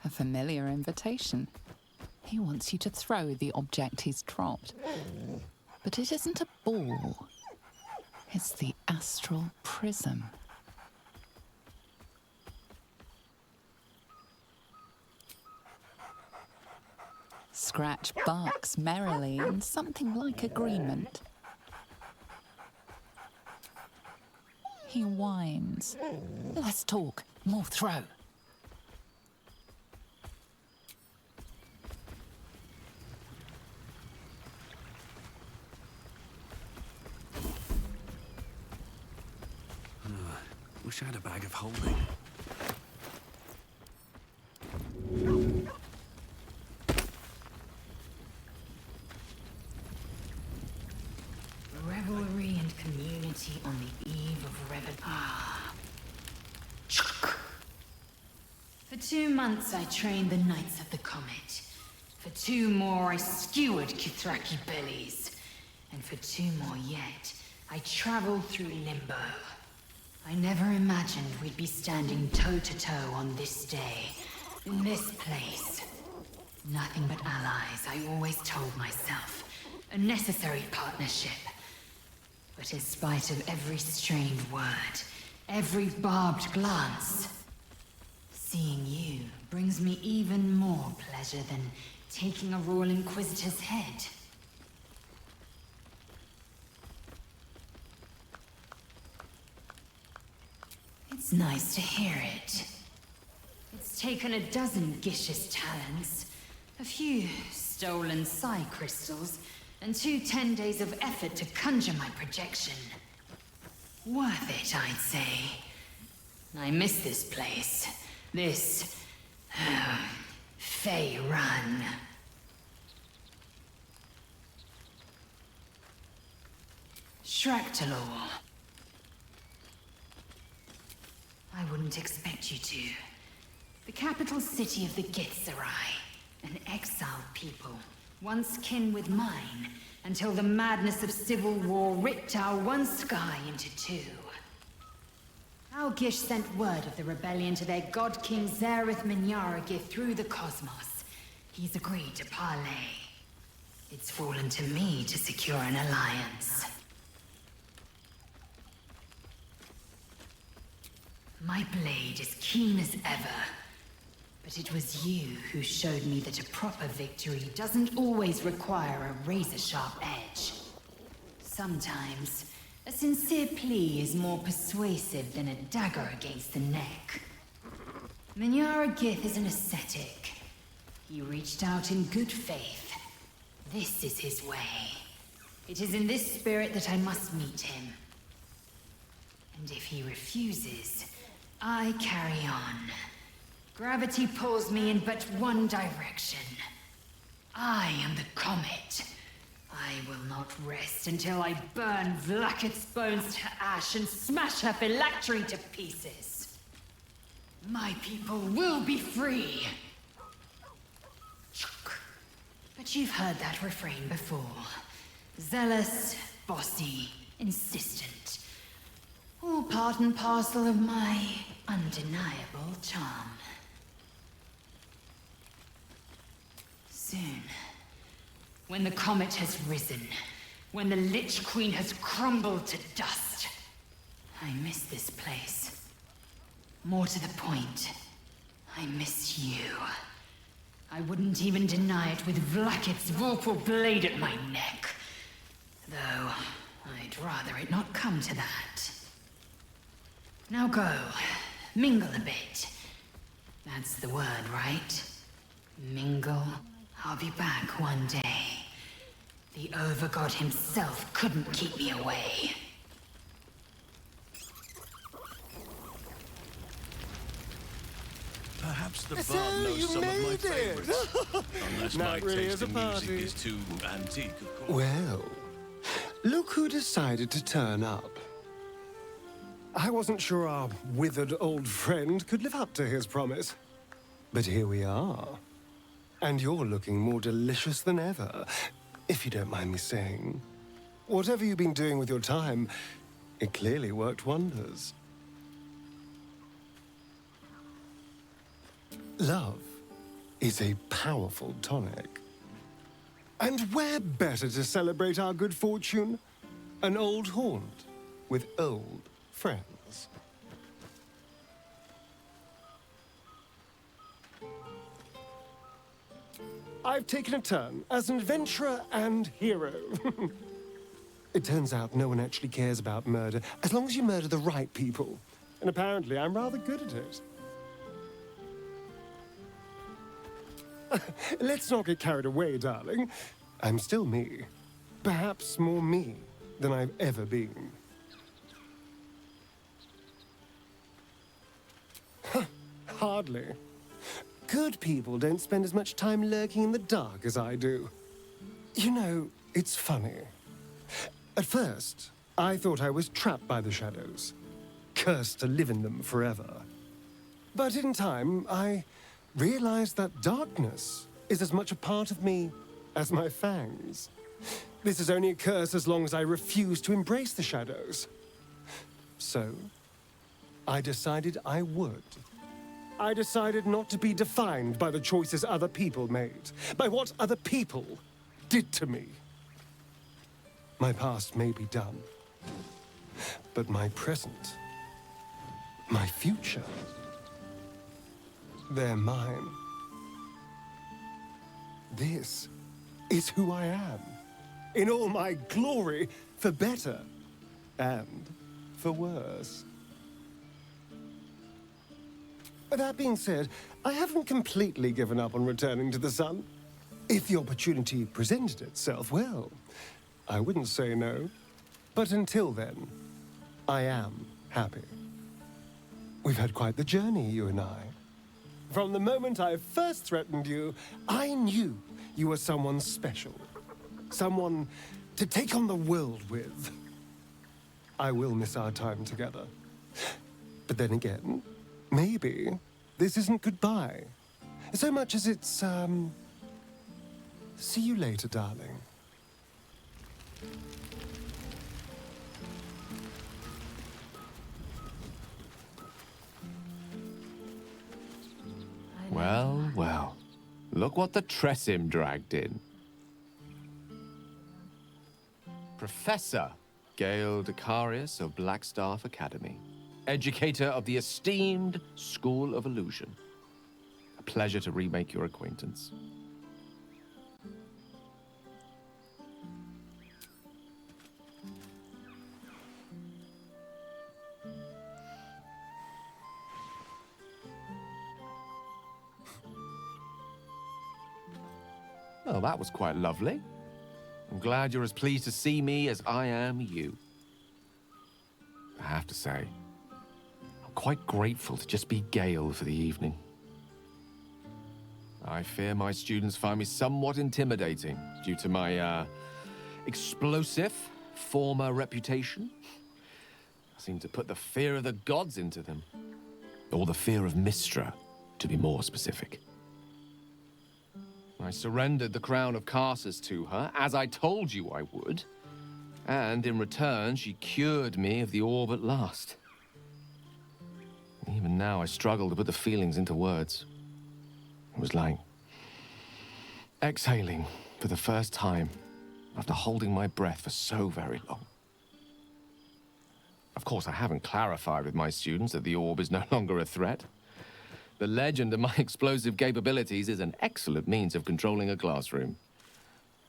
A familiar invitation. He wants you to throw the object he's dropped. But it isn't a ball. It's the astral prism. Scratch barks merrily in something like agreement. He whines. Let's talk, more throw. Wish I had a bag of holding. Revelry and community on the eve of For 2 months I trained the Knights of the Comet. For 2 more I skewered Kithraki bellies. And for 2 more yet, I traveled through Limbo. I never imagined we'd be standing toe-to-toe on this day, in this place. Nothing but allies, I always told myself. A necessary partnership. But in spite of every strained word, every barbed glance, seeing you brings me even more pleasure than taking a Royal Inquisitor's head. It's nice to hear it. It's taken a dozen Gish's talents, a few stolen psi crystals, and 2 10 days of effort to conjure my projection. Worth it, I'd say. I miss this place. This... Fey Run. Stractalor. I wouldn't expect you to. The capital city of the Githzerai, an exiled people, once kin with mine, until the madness of civil war ripped our one sky into two. Algish sent word of the rebellion to their god king Zareth Minyaragith through the cosmos. He's agreed to parley. It's fallen to me to secure an alliance. My blade is keen as ever, but it was you who showed me that a proper victory doesn't always require a razor-sharp edge. Sometimes, a sincere plea is more persuasive than a dagger against the neck. Minyaragith is an ascetic. He reached out in good faith. This is his way. It is in this spirit that I must meet him. And if he refuses, I carry on. Gravity pulls me in but one direction. I am the comet. I will not rest until I burn Vlaakith's bones to ash and smash her phylactery to pieces. My people will be free. But you've heard that refrain before. Zealous, bossy, insistent. All part and parcel of my undeniable charm. Soon, when the comet has risen, when the Lich Queen has crumbled to dust, I miss this place. More to the point, I miss you. I wouldn't even deny it with Vlaakith's vorpal blade at my neck. Though, I'd rather it not come to that. Now go, mingle a bit. That's the word, right? Mingle. I'll be back one day. The Overgod himself couldn't keep me away. Perhaps the So bard knows you some of my made it. favorites. Unless Now my it really taste is a in party. music is too antique, of course. Well, look who decided to turn up. I wasn't sure our withered old friend could live up to his promise. But here we are. And you're looking more delicious than ever, if you don't mind me saying. Whatever you've been doing with your time, it clearly worked wonders. Love is a powerful tonic. And where better to celebrate our good fortune? An old haunt with old friends. I've taken a turn as an adventurer and hero. It turns out no one actually cares about murder, as long as you murder the right people. And apparently I'm rather good at it. Let's not get carried away, darling. I'm still me. Perhaps more me than I've ever been. Hardly. Good people don't spend as much time lurking in the dark as I do. You know, it's funny. At first, I thought I was trapped by the shadows, cursed to live in them forever. But in time, I realized that darkness is as much a part of me as my fangs. This is only a curse as long as I refuse to embrace the shadows. So, I decided I would. I decided not to be defined by the choices other people made, by what other people did to me. My past may be done, but my present, my future, they're mine. This is who I am, in all my glory, for better and for worse. That being said, I haven't completely given up on returning to the sun. If the opportunity presented itself, well, I wouldn't say no. But until then, I am happy. We've had quite the journey, you and I. From the moment I first threatened you, I knew you were someone special. Someone to take on the world with. I will miss our time together. But then again, maybe this isn't goodbye. So much as it's, see you later, darling. Well, well. Look what the Tressim dragged in. Professor Gale Decarius of Blackstaff Academy. Educator of the esteemed School of Illusion. A pleasure to remake your acquaintance. Well, that was quite lovely. I'm glad you're as pleased to see me as I am you. I have to say, I'm quite grateful to just be Gale for the evening. I fear my students find me somewhat intimidating due to my, explosive former reputation. I seem to put the fear of the gods into them. Or the fear of Mystra, to be more specific. I surrendered the crown of Carsus to her, as I told you I would. And in return, she cured me of the orb at last. Even now, I struggle to put the feelings into words. It was like exhaling for the first time after holding my breath for so very long. Of course, I haven't clarified with my students that the orb is no longer a threat. The legend of my explosive capabilities is an excellent means of controlling a classroom.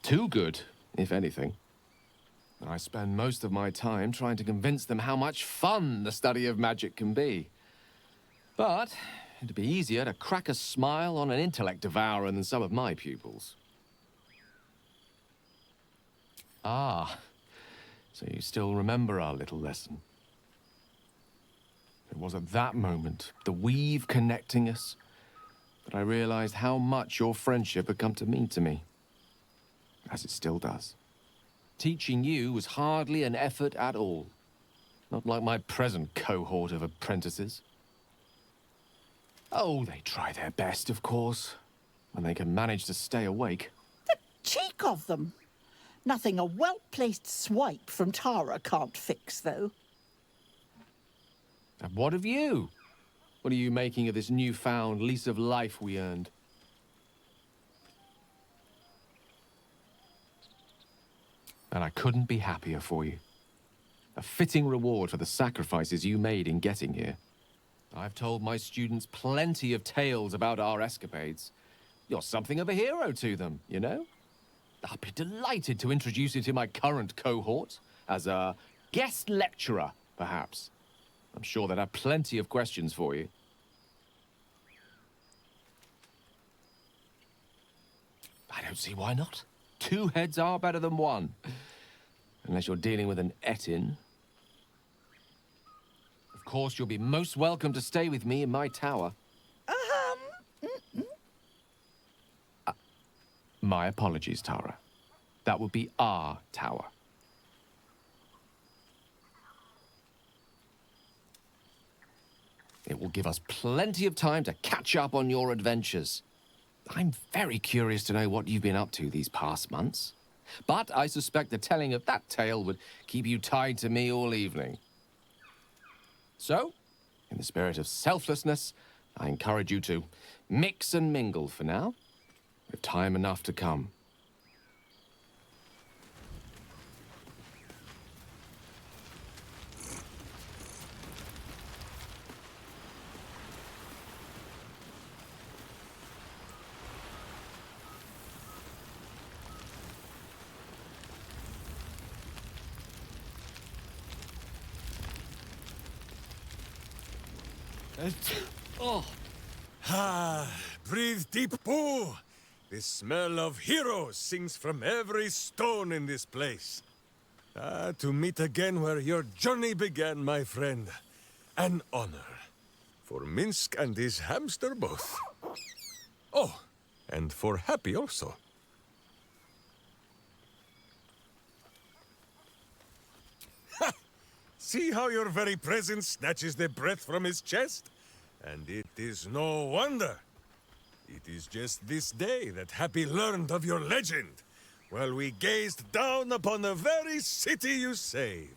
Too good, if anything. And I spend most of my time trying to convince them how much fun the study of magic can be. But it'd be easier to crack a smile on an intellect devourer than some of my pupils. Ah, so you still remember our little lesson. It was at that moment, the weave connecting us, that I realized how much your friendship had come to mean to me. As it still does. Teaching you was hardly an effort at all. Not like my present cohort of apprentices. Oh, they try their best, of course, when they can manage to stay awake. The cheek of them! Nothing a well-placed swipe from Tara can't fix, though. And what of you? What are you making of this newfound lease of life we earned? And I couldn't be happier for you. A fitting reward for the sacrifices you made in getting here. I've told my students plenty of tales about our escapades. You're something of a hero to them, you know? I'll be delighted to introduce you to my current cohort as a guest lecturer, perhaps. I'm sure they'd have plenty of questions for you. I don't see why not. 2 heads are better than 1. Unless you're dealing with an Etin. Of course, you'll be most welcome to stay with me in my tower. My apologies, Tara. That would be our tower. It will give us plenty of time to catch up on your adventures. I'm very curious to know what you've been up to these past months. But I suspect the telling of that tale would keep you tied to me all evening. So, in the spirit of selflessness, I encourage you to mix and mingle for now, with time enough to come. Oh. Ah, breathe deep, Boo. The smell of heroes sings from every stone in this place. Ah, to meet again where your journey began, my friend. An honor. For Minsk and his hamster both. Oh, and for Happy also. Ha! See how your very presence snatches the breath from his chest? And it is no wonder. It is just this day that Happy learned of your legend, while we gazed down upon the very city you saved.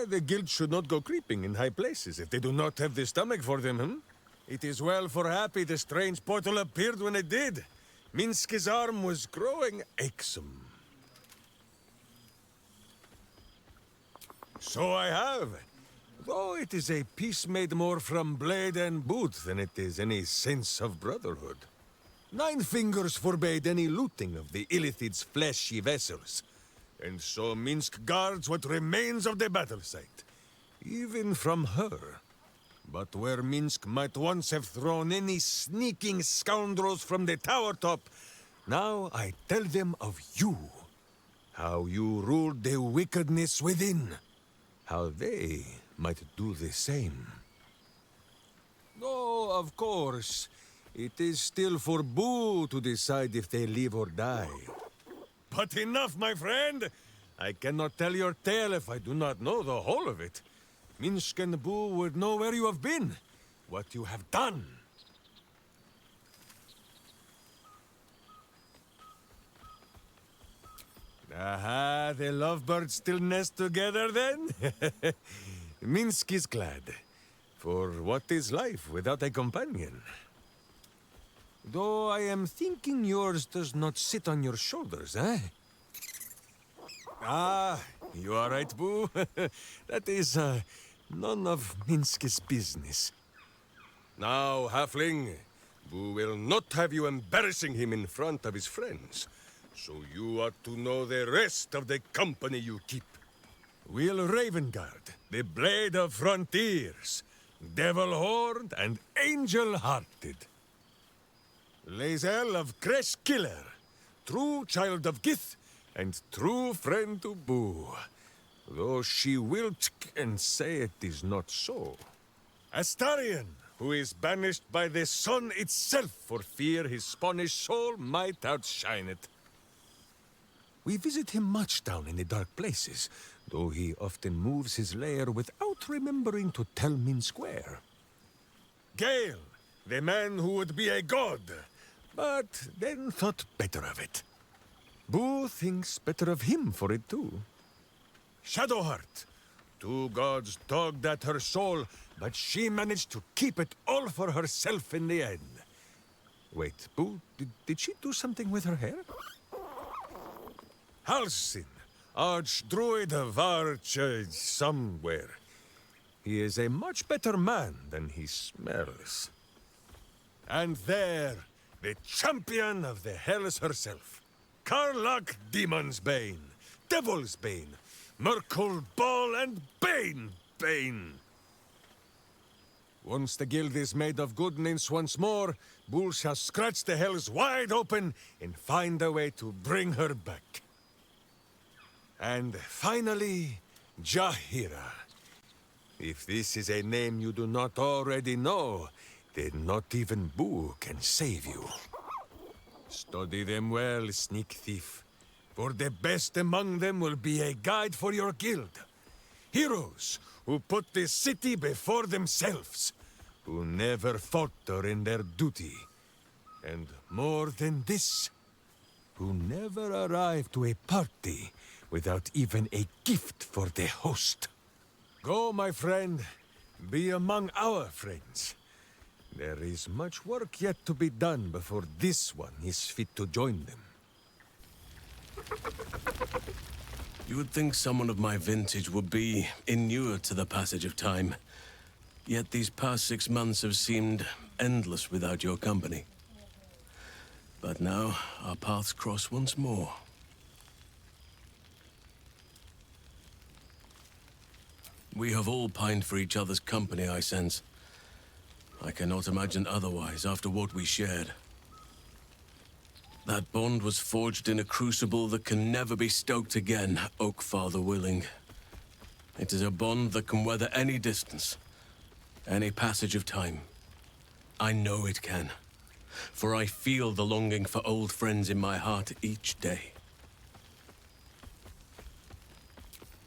The guild should not go creeping in high places if they do not have the stomach for them, hmm? It is well for Happy the strange portal appeared when it did. Minske's arm was growing achesome. So I have. Though it is a piece made more from blade and boot than it is any sense of brotherhood. 9 fingers forbade any looting of the Illithid's fleshy vessels. And so Minsk guards what remains of the battle site. Even from her. But where Minsk might once have thrown any sneaking scoundrels from the tower top, now I tell them of you. How you ruled the wickedness within. How they might do the same. Oh, of course, it is still for Boo to decide if they live or die. But enough, my friend! I cannot tell your tale if I do not know the whole of it. Minsk and Boo would know where you have been, what you have done. Aha, the lovebirds still nest together then? Minsk is glad. For what is life without a companion? Though I am thinking yours does not sit on your shoulders, eh? Ah, you are right, Boo. That is, none of Minsk's business. Now, Halfling, Boo will not have you embarrassing him in front of his friends. So you ought to know the rest of the company you keep. Will Ravengard, the Blade of Frontiers, Devil-Horned and Angel-Hearted. Lae'zel of Crashkiller, true child of Gith and true friend to Boo. Though she will and say it is not so. Astarion, who is banished by the sun itself for fear his Spanish soul might outshine it. We visit him much down in the dark places, though he often moves his lair without remembering to tell Minsk where. Gale, the man who would be a god, but then thought better of it. Boo thinks better of him for it too. Shadowheart, 2 gods dogged at her soul, but she managed to keep it all for herself in the end. Wait, Boo, did she do something with her hair? Halsin, Archdruid of Arch... somewhere. He is a much better man than he smells. And there, the champion of the Hells herself. Karlach Demon's Bane, Devil's Bane, Merkul Ball and Bane. Once the guild is made of goodness once more, Bull shall scratch the Hells wide open and find a way to bring her back. And finally, Jaheira. If this is a name you do not already know, then not even Boo can save you. Study them well, sneak thief, for the best among them will be a guide for your guild. Heroes who put the city before themselves, who never falter in their duty. And more than this, who never arrive to a party without even a gift for the host. Go, my friend. Be among our friends. There is much work yet to be done before this one is fit to join them. You would think someone of my vintage would be inured to the passage of time. Yet these past 6 months have seemed endless without your company. But now, our paths cross once more. We have all pined for each other's company, I sense. I cannot imagine otherwise after what we shared. That bond was forged in a crucible that can never be stoked again, Oak Father willing. It is a bond that can weather any distance, any passage of time. I know it can, for I feel the longing for old friends in my heart each day.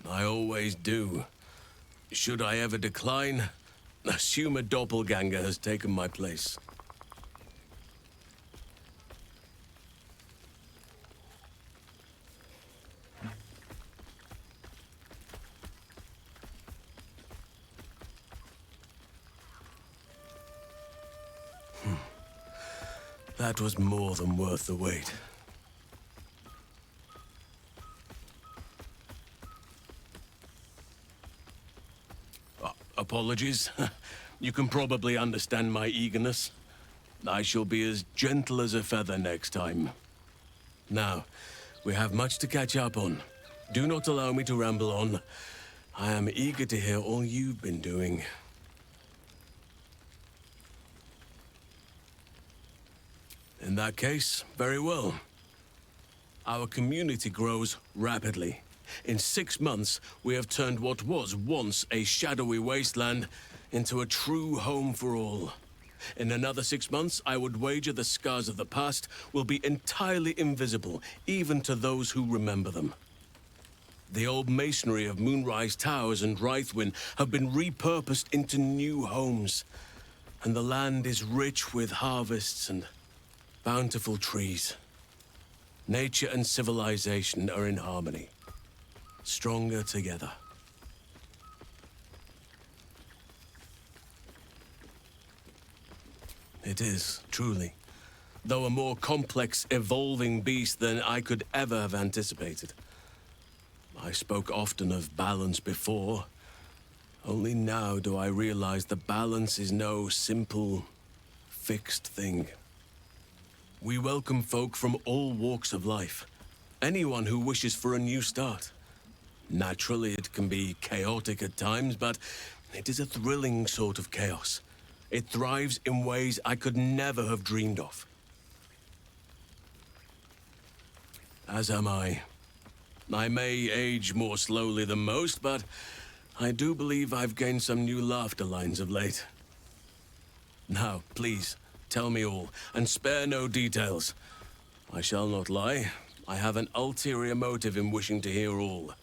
I always do. Should I ever decline, assume a doppelganger has taken my place. That was more than worth the wait. Apologies. You can probably understand my eagerness. I shall be as gentle as a feather next time. Now, we have much to catch up on. Do not allow me to ramble on. I am eager to hear all you've been doing. In that case, very well. Our community grows rapidly. In 6 months, we have turned what was once a shadowy wasteland into a true home for all. In another 6 months, I would wager the scars of the past will be entirely invisible, even to those who remember them. The old masonry of Moonrise Towers and Rythwin have been repurposed into new homes, and the land is rich with harvests and bountiful trees. Nature and civilization are in harmony, stronger together. It is, truly, though a more complex, evolving beast than I could ever have anticipated. I spoke often of balance before. Only now do I realize the balance is no simple, fixed thing. We welcome folk from all walks of life. Anyone who wishes for a new start. Naturally, it can be chaotic at times, but it is a thrilling sort of chaos. It thrives in ways I could never have dreamed of. As am I. I may age more slowly than most, but I do believe I've gained some new laughter lines of late. Now, please, tell me all, and spare no details. I shall not lie. I have an ulterior motive in wishing to hear all.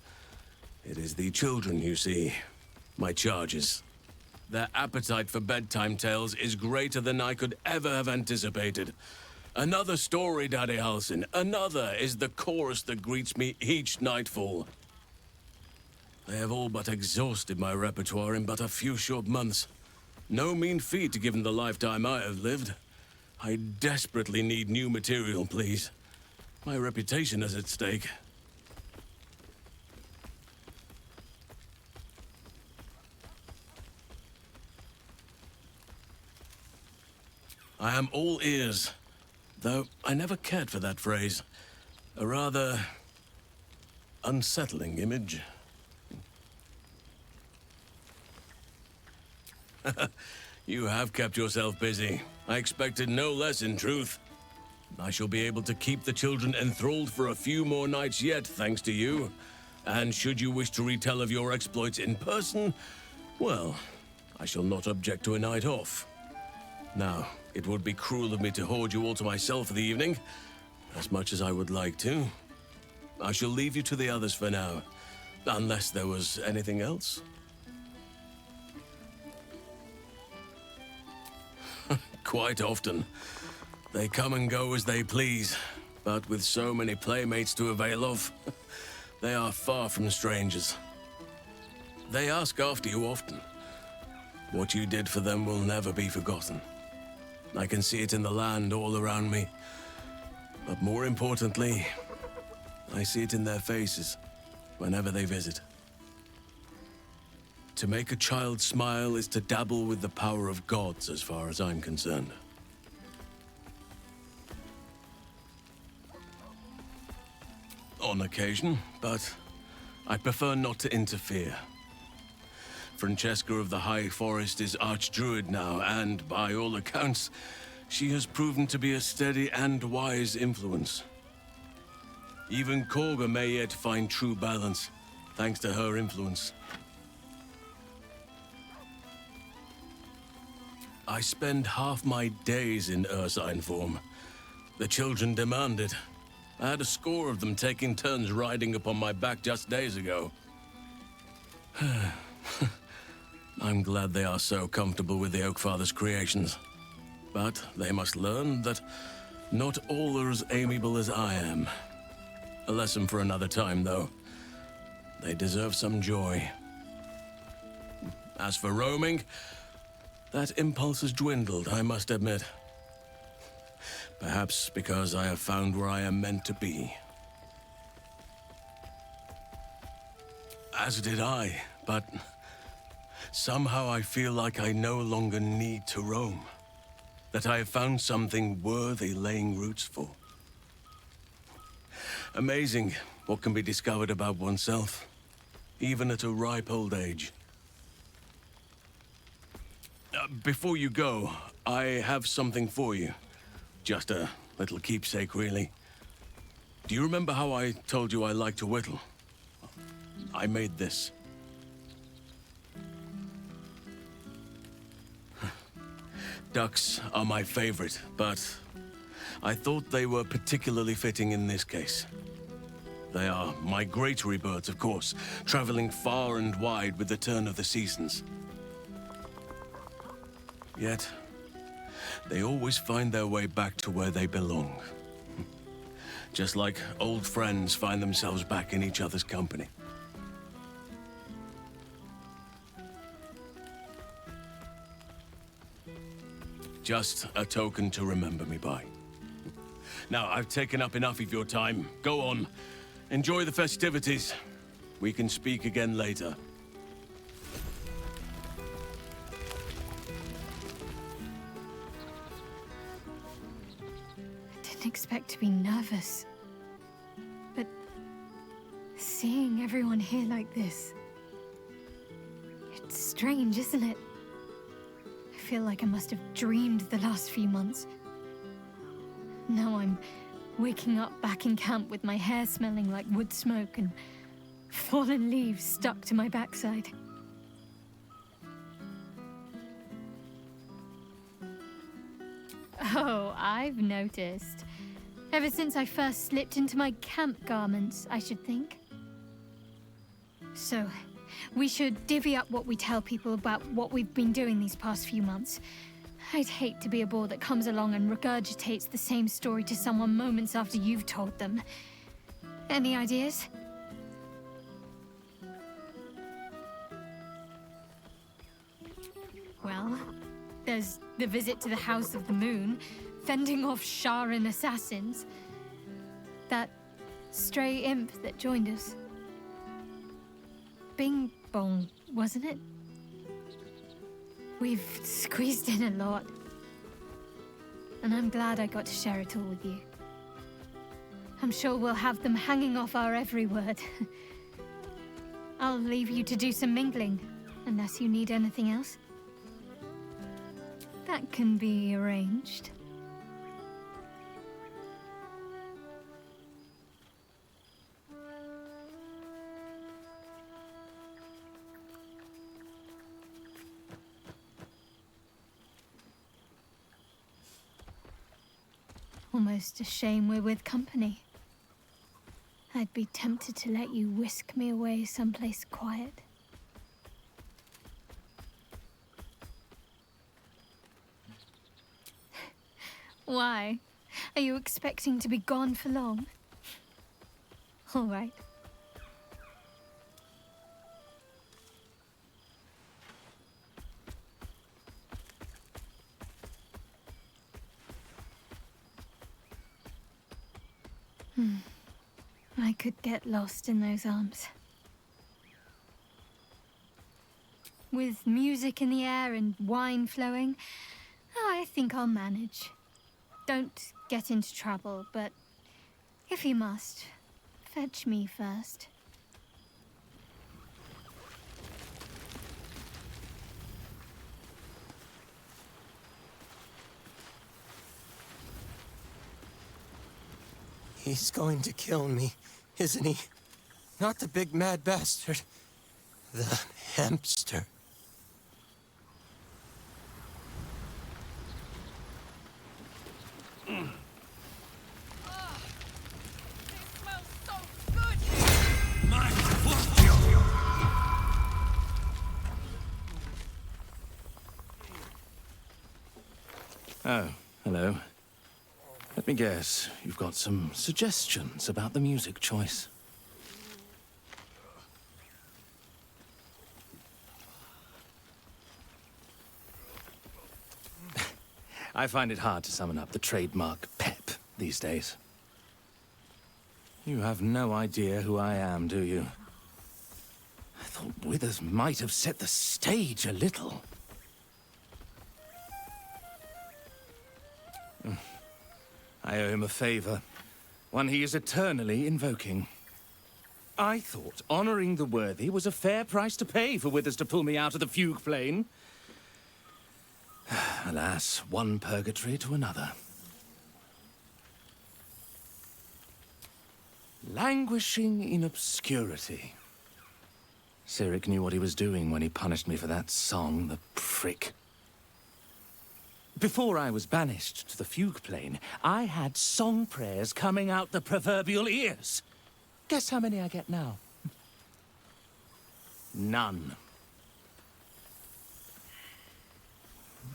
It is the children, you see. My charges. Their appetite for bedtime tales is greater than I could ever have anticipated. Another story, Daddy Halsin. Another is the chorus that greets me each nightfall. They have all but exhausted my repertoire in but a few short months. No mean feat given the lifetime I have lived. I desperately need new material, please. My reputation is at stake. I am all ears, though I never cared for that phrase. A rather unsettling image. You have kept yourself busy. I expected no less, in truth. I shall be able to keep the children enthralled for a few more nights yet, thanks to you. And should you wish to retell of your exploits in person, well, I shall not object to a night off. Now, it would be cruel of me to hoard you all to myself for the evening, as much as I would like to. I shall leave you to the others for now, unless there was anything else. Quite often. They come and go as they please, but with so many playmates to avail of, they are far from strangers. They ask after you often. What you did for them will never be forgotten. I can see it in the land all around me. But more importantly, I see it in their faces whenever they visit. To make a child smile is to dabble with the power of gods, as far as I'm concerned. On occasion, but I prefer not to interfere. Francesca of the High Forest is Archdruid now, and by all accounts, she has proven to be a steady and wise influence. Even Korga may yet find true balance, thanks to her influence. I spend half my days in Ursine form. The children demand it. I had a score of them taking turns riding upon my back just days ago. I'm glad they are so comfortable with the Oakfather's creations. But they must learn that not all are as amiable as I am. A lesson for another time, though. They deserve some joy. As for roaming, that impulse has dwindled, I must admit. Perhaps because I have found where I am meant to be. As did I, but somehow I feel like I no longer need to roam. That I have found something worthy laying roots for. Amazing what can be discovered about oneself, even at a ripe old age. Before you go, I have something for you. Just a little keepsake, really. Do you remember how I told you I like to whittle? I made this. Ducks are my favorite, but I thought they were particularly fitting in this case. They are migratory birds, of course, traveling far and wide with the turn of the seasons. Yet, they always find their way back to where they belong. Just like old friends find themselves back in each other's company. Just a token to remember me by. Now, I've taken up enough of your time. Go on. Enjoy the festivities. We can speak again later. I didn't expect to be nervous. But seeing everyone here like this... It's strange, isn't it? I feel like I must have dreamed the last few months. Now I'm waking up back in camp with my hair smelling like wood smoke and fallen leaves stuck to my backside. Oh, I've noticed. Ever since I first slipped into my camp garments, I should think. So, we should divvy up what we tell people about what we've been doing these past few months. I'd hate to be a bore that comes along and regurgitates the same story to someone moments after you've told them. Any ideas? Well, there's the visit to the House of the Moon, fending off Sharan assassins. That stray imp that joined us. Bing Bong, wasn't it? We've squeezed in a lot. And I'm glad I got to share it all with you. I'm sure we'll have them hanging off our every word. I'll leave you to do some mingling, unless you need anything else. That can be arranged. Almost a shame we're with company. I'd be tempted to let you whisk me away someplace quiet. Why? Are you expecting to be gone for long? All right. I could get lost in those arms. With music in the air and wine flowing, I think I'll manage. Don't get into trouble, but if you must, fetch me first. He's going to kill me, isn't he? Not the big mad bastard. The hamster. Let me guess, you've got some suggestions about the music choice. I find it hard to summon up the trademark pep these days. You have no idea who I am, do you? I thought Withers might have set the stage a little. I owe him a favor, one he is eternally invoking. I thought honoring the worthy was a fair price to pay for Withers to pull me out of the fugue plane. Alas, one purgatory to another. Languishing in obscurity. Cleric knew what he was doing when he punished me for that song, the prick. Before I was banished to the fugue plane, I had song prayers coming out the proverbial ears. Guess how many I get now? None.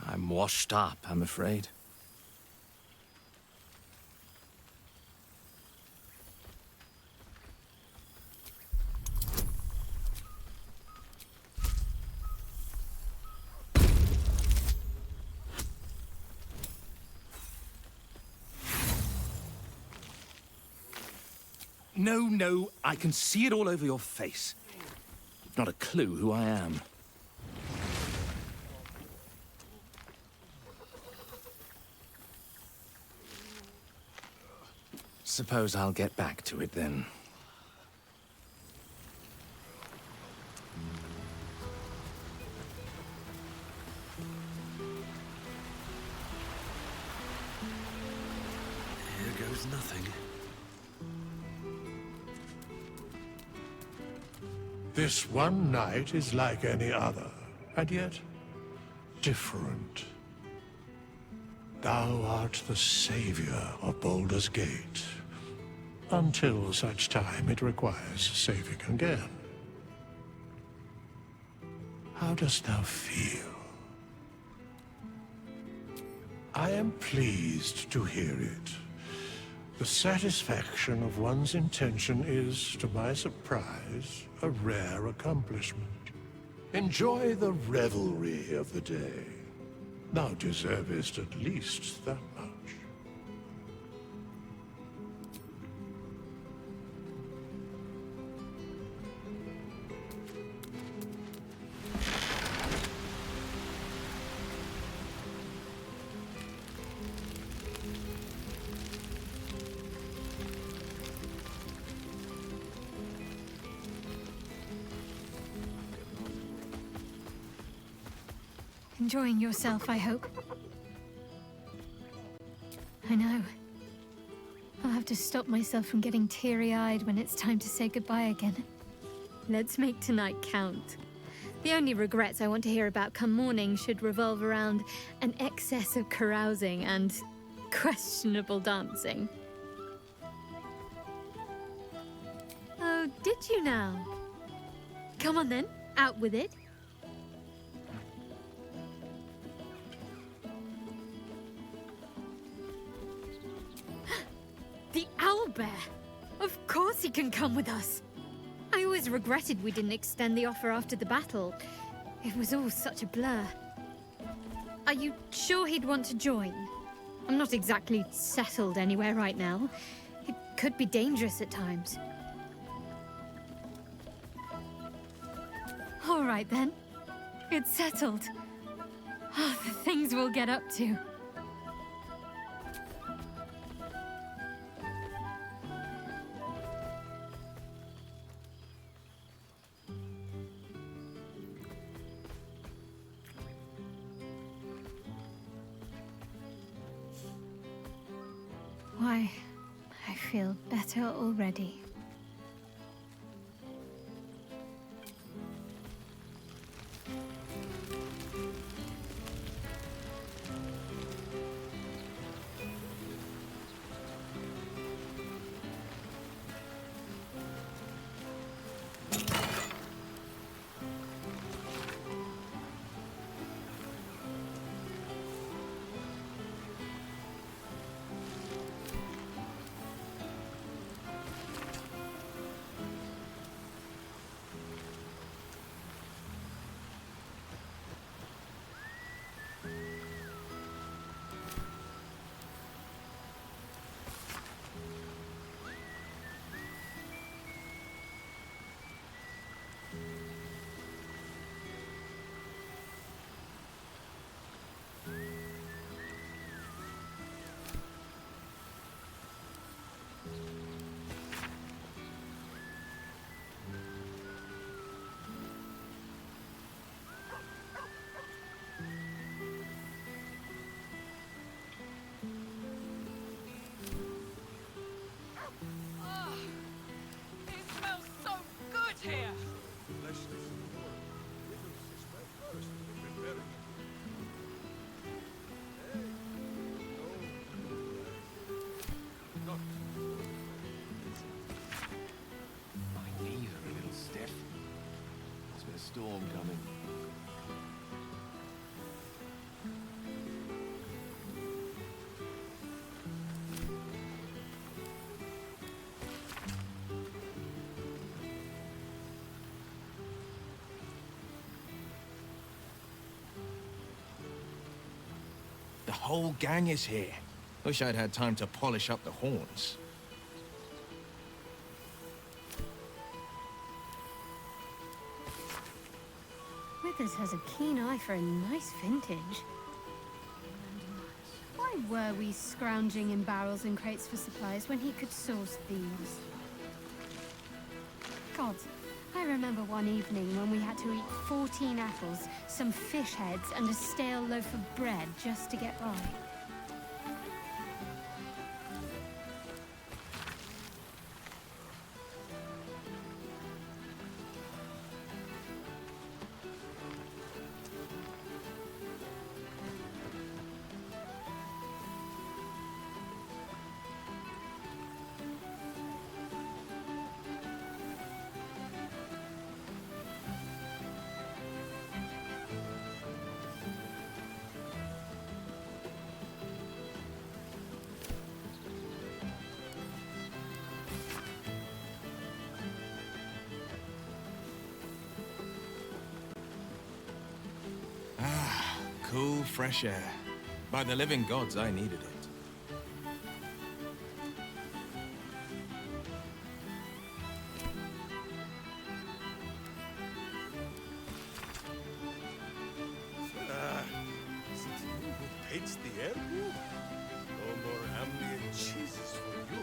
I'm washed up, I'm afraid. No, I can see it all over your face. You've not a clue who I am. Suppose I'll get back to it then. Here goes nothing. This one night is like any other, and yet different. Thou art the savior of Baldur's Gate, until such time it requires saving again. How dost thou feel? I am pleased to hear it. The satisfaction of one's intention is, to my surprise, a rare accomplishment. Enjoy the revelry of the day. Thou deservest at least that much. Enjoying yourself, I hope. I know. I'll have to stop myself from getting teary-eyed when it's time to say goodbye again. Let's make tonight count. The only regrets I want to hear about come morning should revolve around an excess of carousing and questionable dancing. Oh, did you now? Come on then, out with it. The owlbear! Of course he can come with us! I always regretted we didn't extend the offer after the battle. It was all such a blur. Are you sure he'd want to join? I'm not exactly settled anywhere right now. It could be dangerous at times. All right then. It's settled. Oh, the things we'll get up to. Why, I feel better already. here! My knees are a little stiff. There's been a storm coming. The whole gang is here. Wish I'd had time to polish up the horns. Withers has a keen eye for a nice vintage. Why were we scrounging in barrels and crates for supplies when he could source these? Gods, I remember one evening when we had to eat 14 apples, some fish heads, and a stale loaf of bread just to get by. Cool, fresh air. By the living gods, I needed it. Is it you who paints the air blue? No more ambient cheeses for you.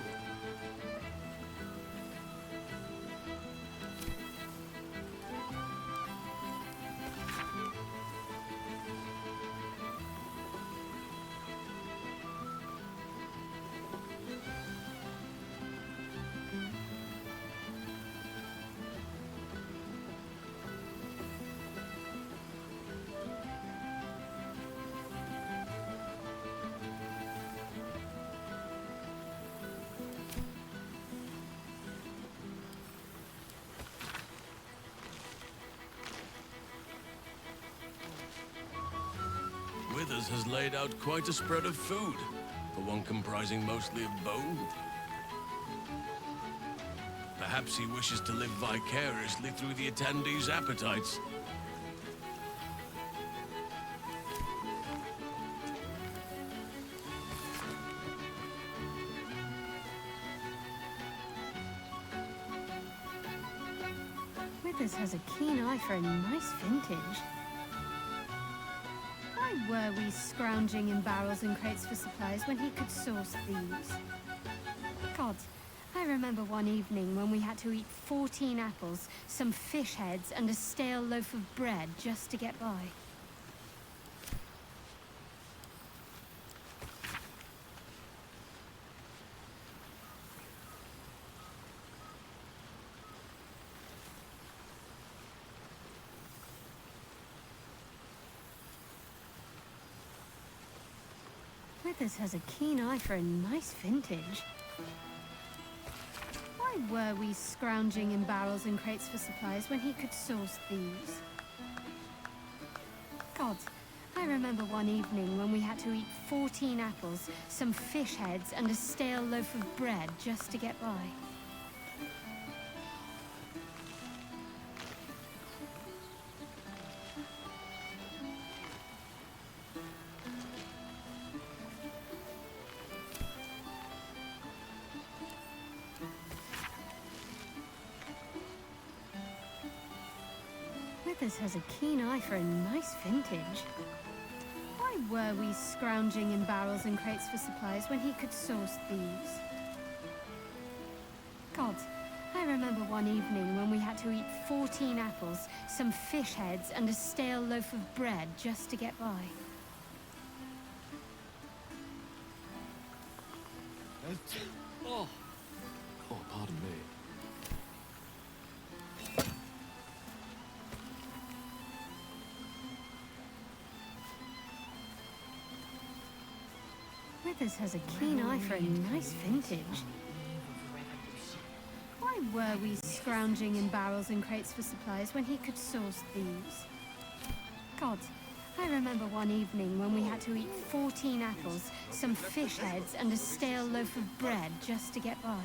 Withers has laid out quite a spread of food, for one comprising mostly of bone. Perhaps he wishes to live vicariously through the attendees' appetites. Withers has a keen eye for a nice vintage. Why were we scrounging in barrels and crates for supplies when he could source these? Gods, I remember one evening when we had to eat 14 apples, some fish heads, and a stale loaf of bread just to get by. Withers has a keen eye for a nice vintage. Why were we scrounging in barrels and crates for supplies when he could source these? Gods, I remember one evening when we had to eat 14 apples, some fish heads, and a stale loaf of bread just to get by. Withers has a keen eye for a nice vintage. Why were we scrounging in barrels and crates for supplies when he could source these? Gods, I remember one evening when we had to eat 14 apples, some fish heads, and a stale loaf of bread just to get by. Oh, pardon me. Withers has a keen eye for a nice vintage. Why were we scrounging in barrels and crates for supplies when he could source these? God, I remember one evening when we had to eat 14 apples, some fish heads, and a stale loaf of bread just to get by.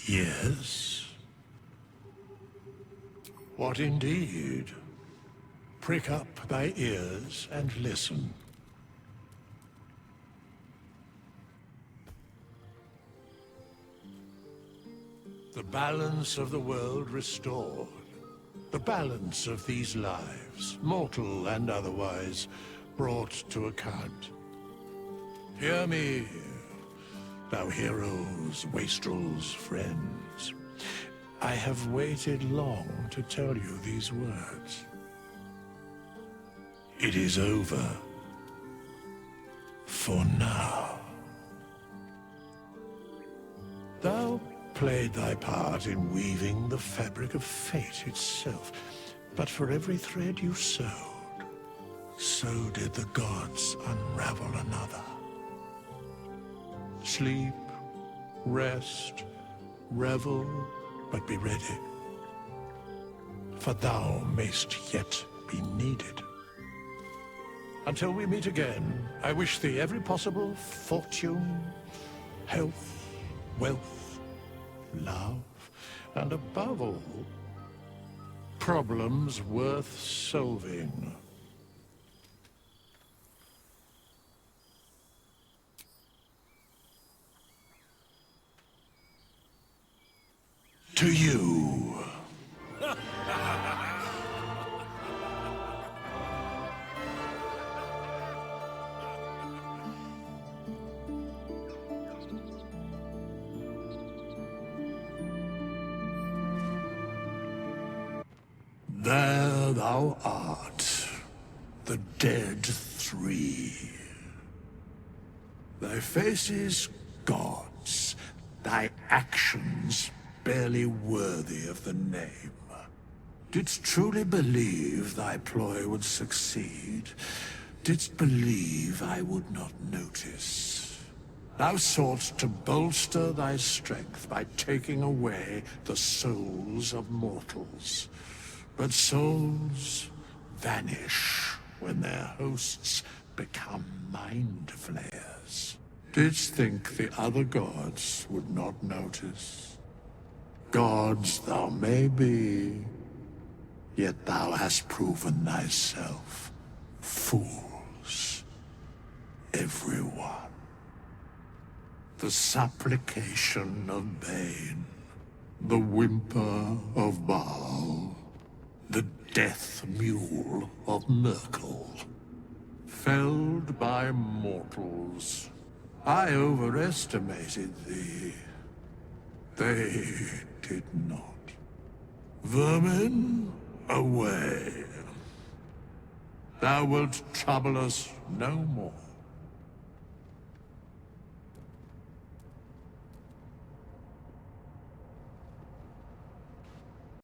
Yes? What indeed? Prick up thy ears and listen. The balance of the world restored. The balance of these lives, mortal and otherwise, brought to account. Hear me, thou heroes, wastrels, friends. I have waited long to tell you these words. It is over. For now. Thou played thy part in weaving the fabric of fate itself, but for every thread you sewed, so did the gods unravel another. Sleep, rest, revel, but be ready. For thou mayst yet be needed. Until we meet again, I wish thee every possible fortune, health, wealth, love, and above all, problems worth solving. To you. There thou art, the dead three. Thy faces gods, thy actions barely worthy of the name. Didst truly believe thy ploy would succeed? Didst believe I would not notice? Thou sought to bolster thy strength by taking away the souls of mortals. But souls vanish when their hosts become mind flayers. Didst think the other gods would not notice? Gods thou may be, yet thou hast proven thyself fools, everyone. The supplication of Bane, the whimper of Baal, the death mule of Merkel. Felled by mortals, I overestimated thee. They did not. Vermin, away. Thou wilt trouble us no more.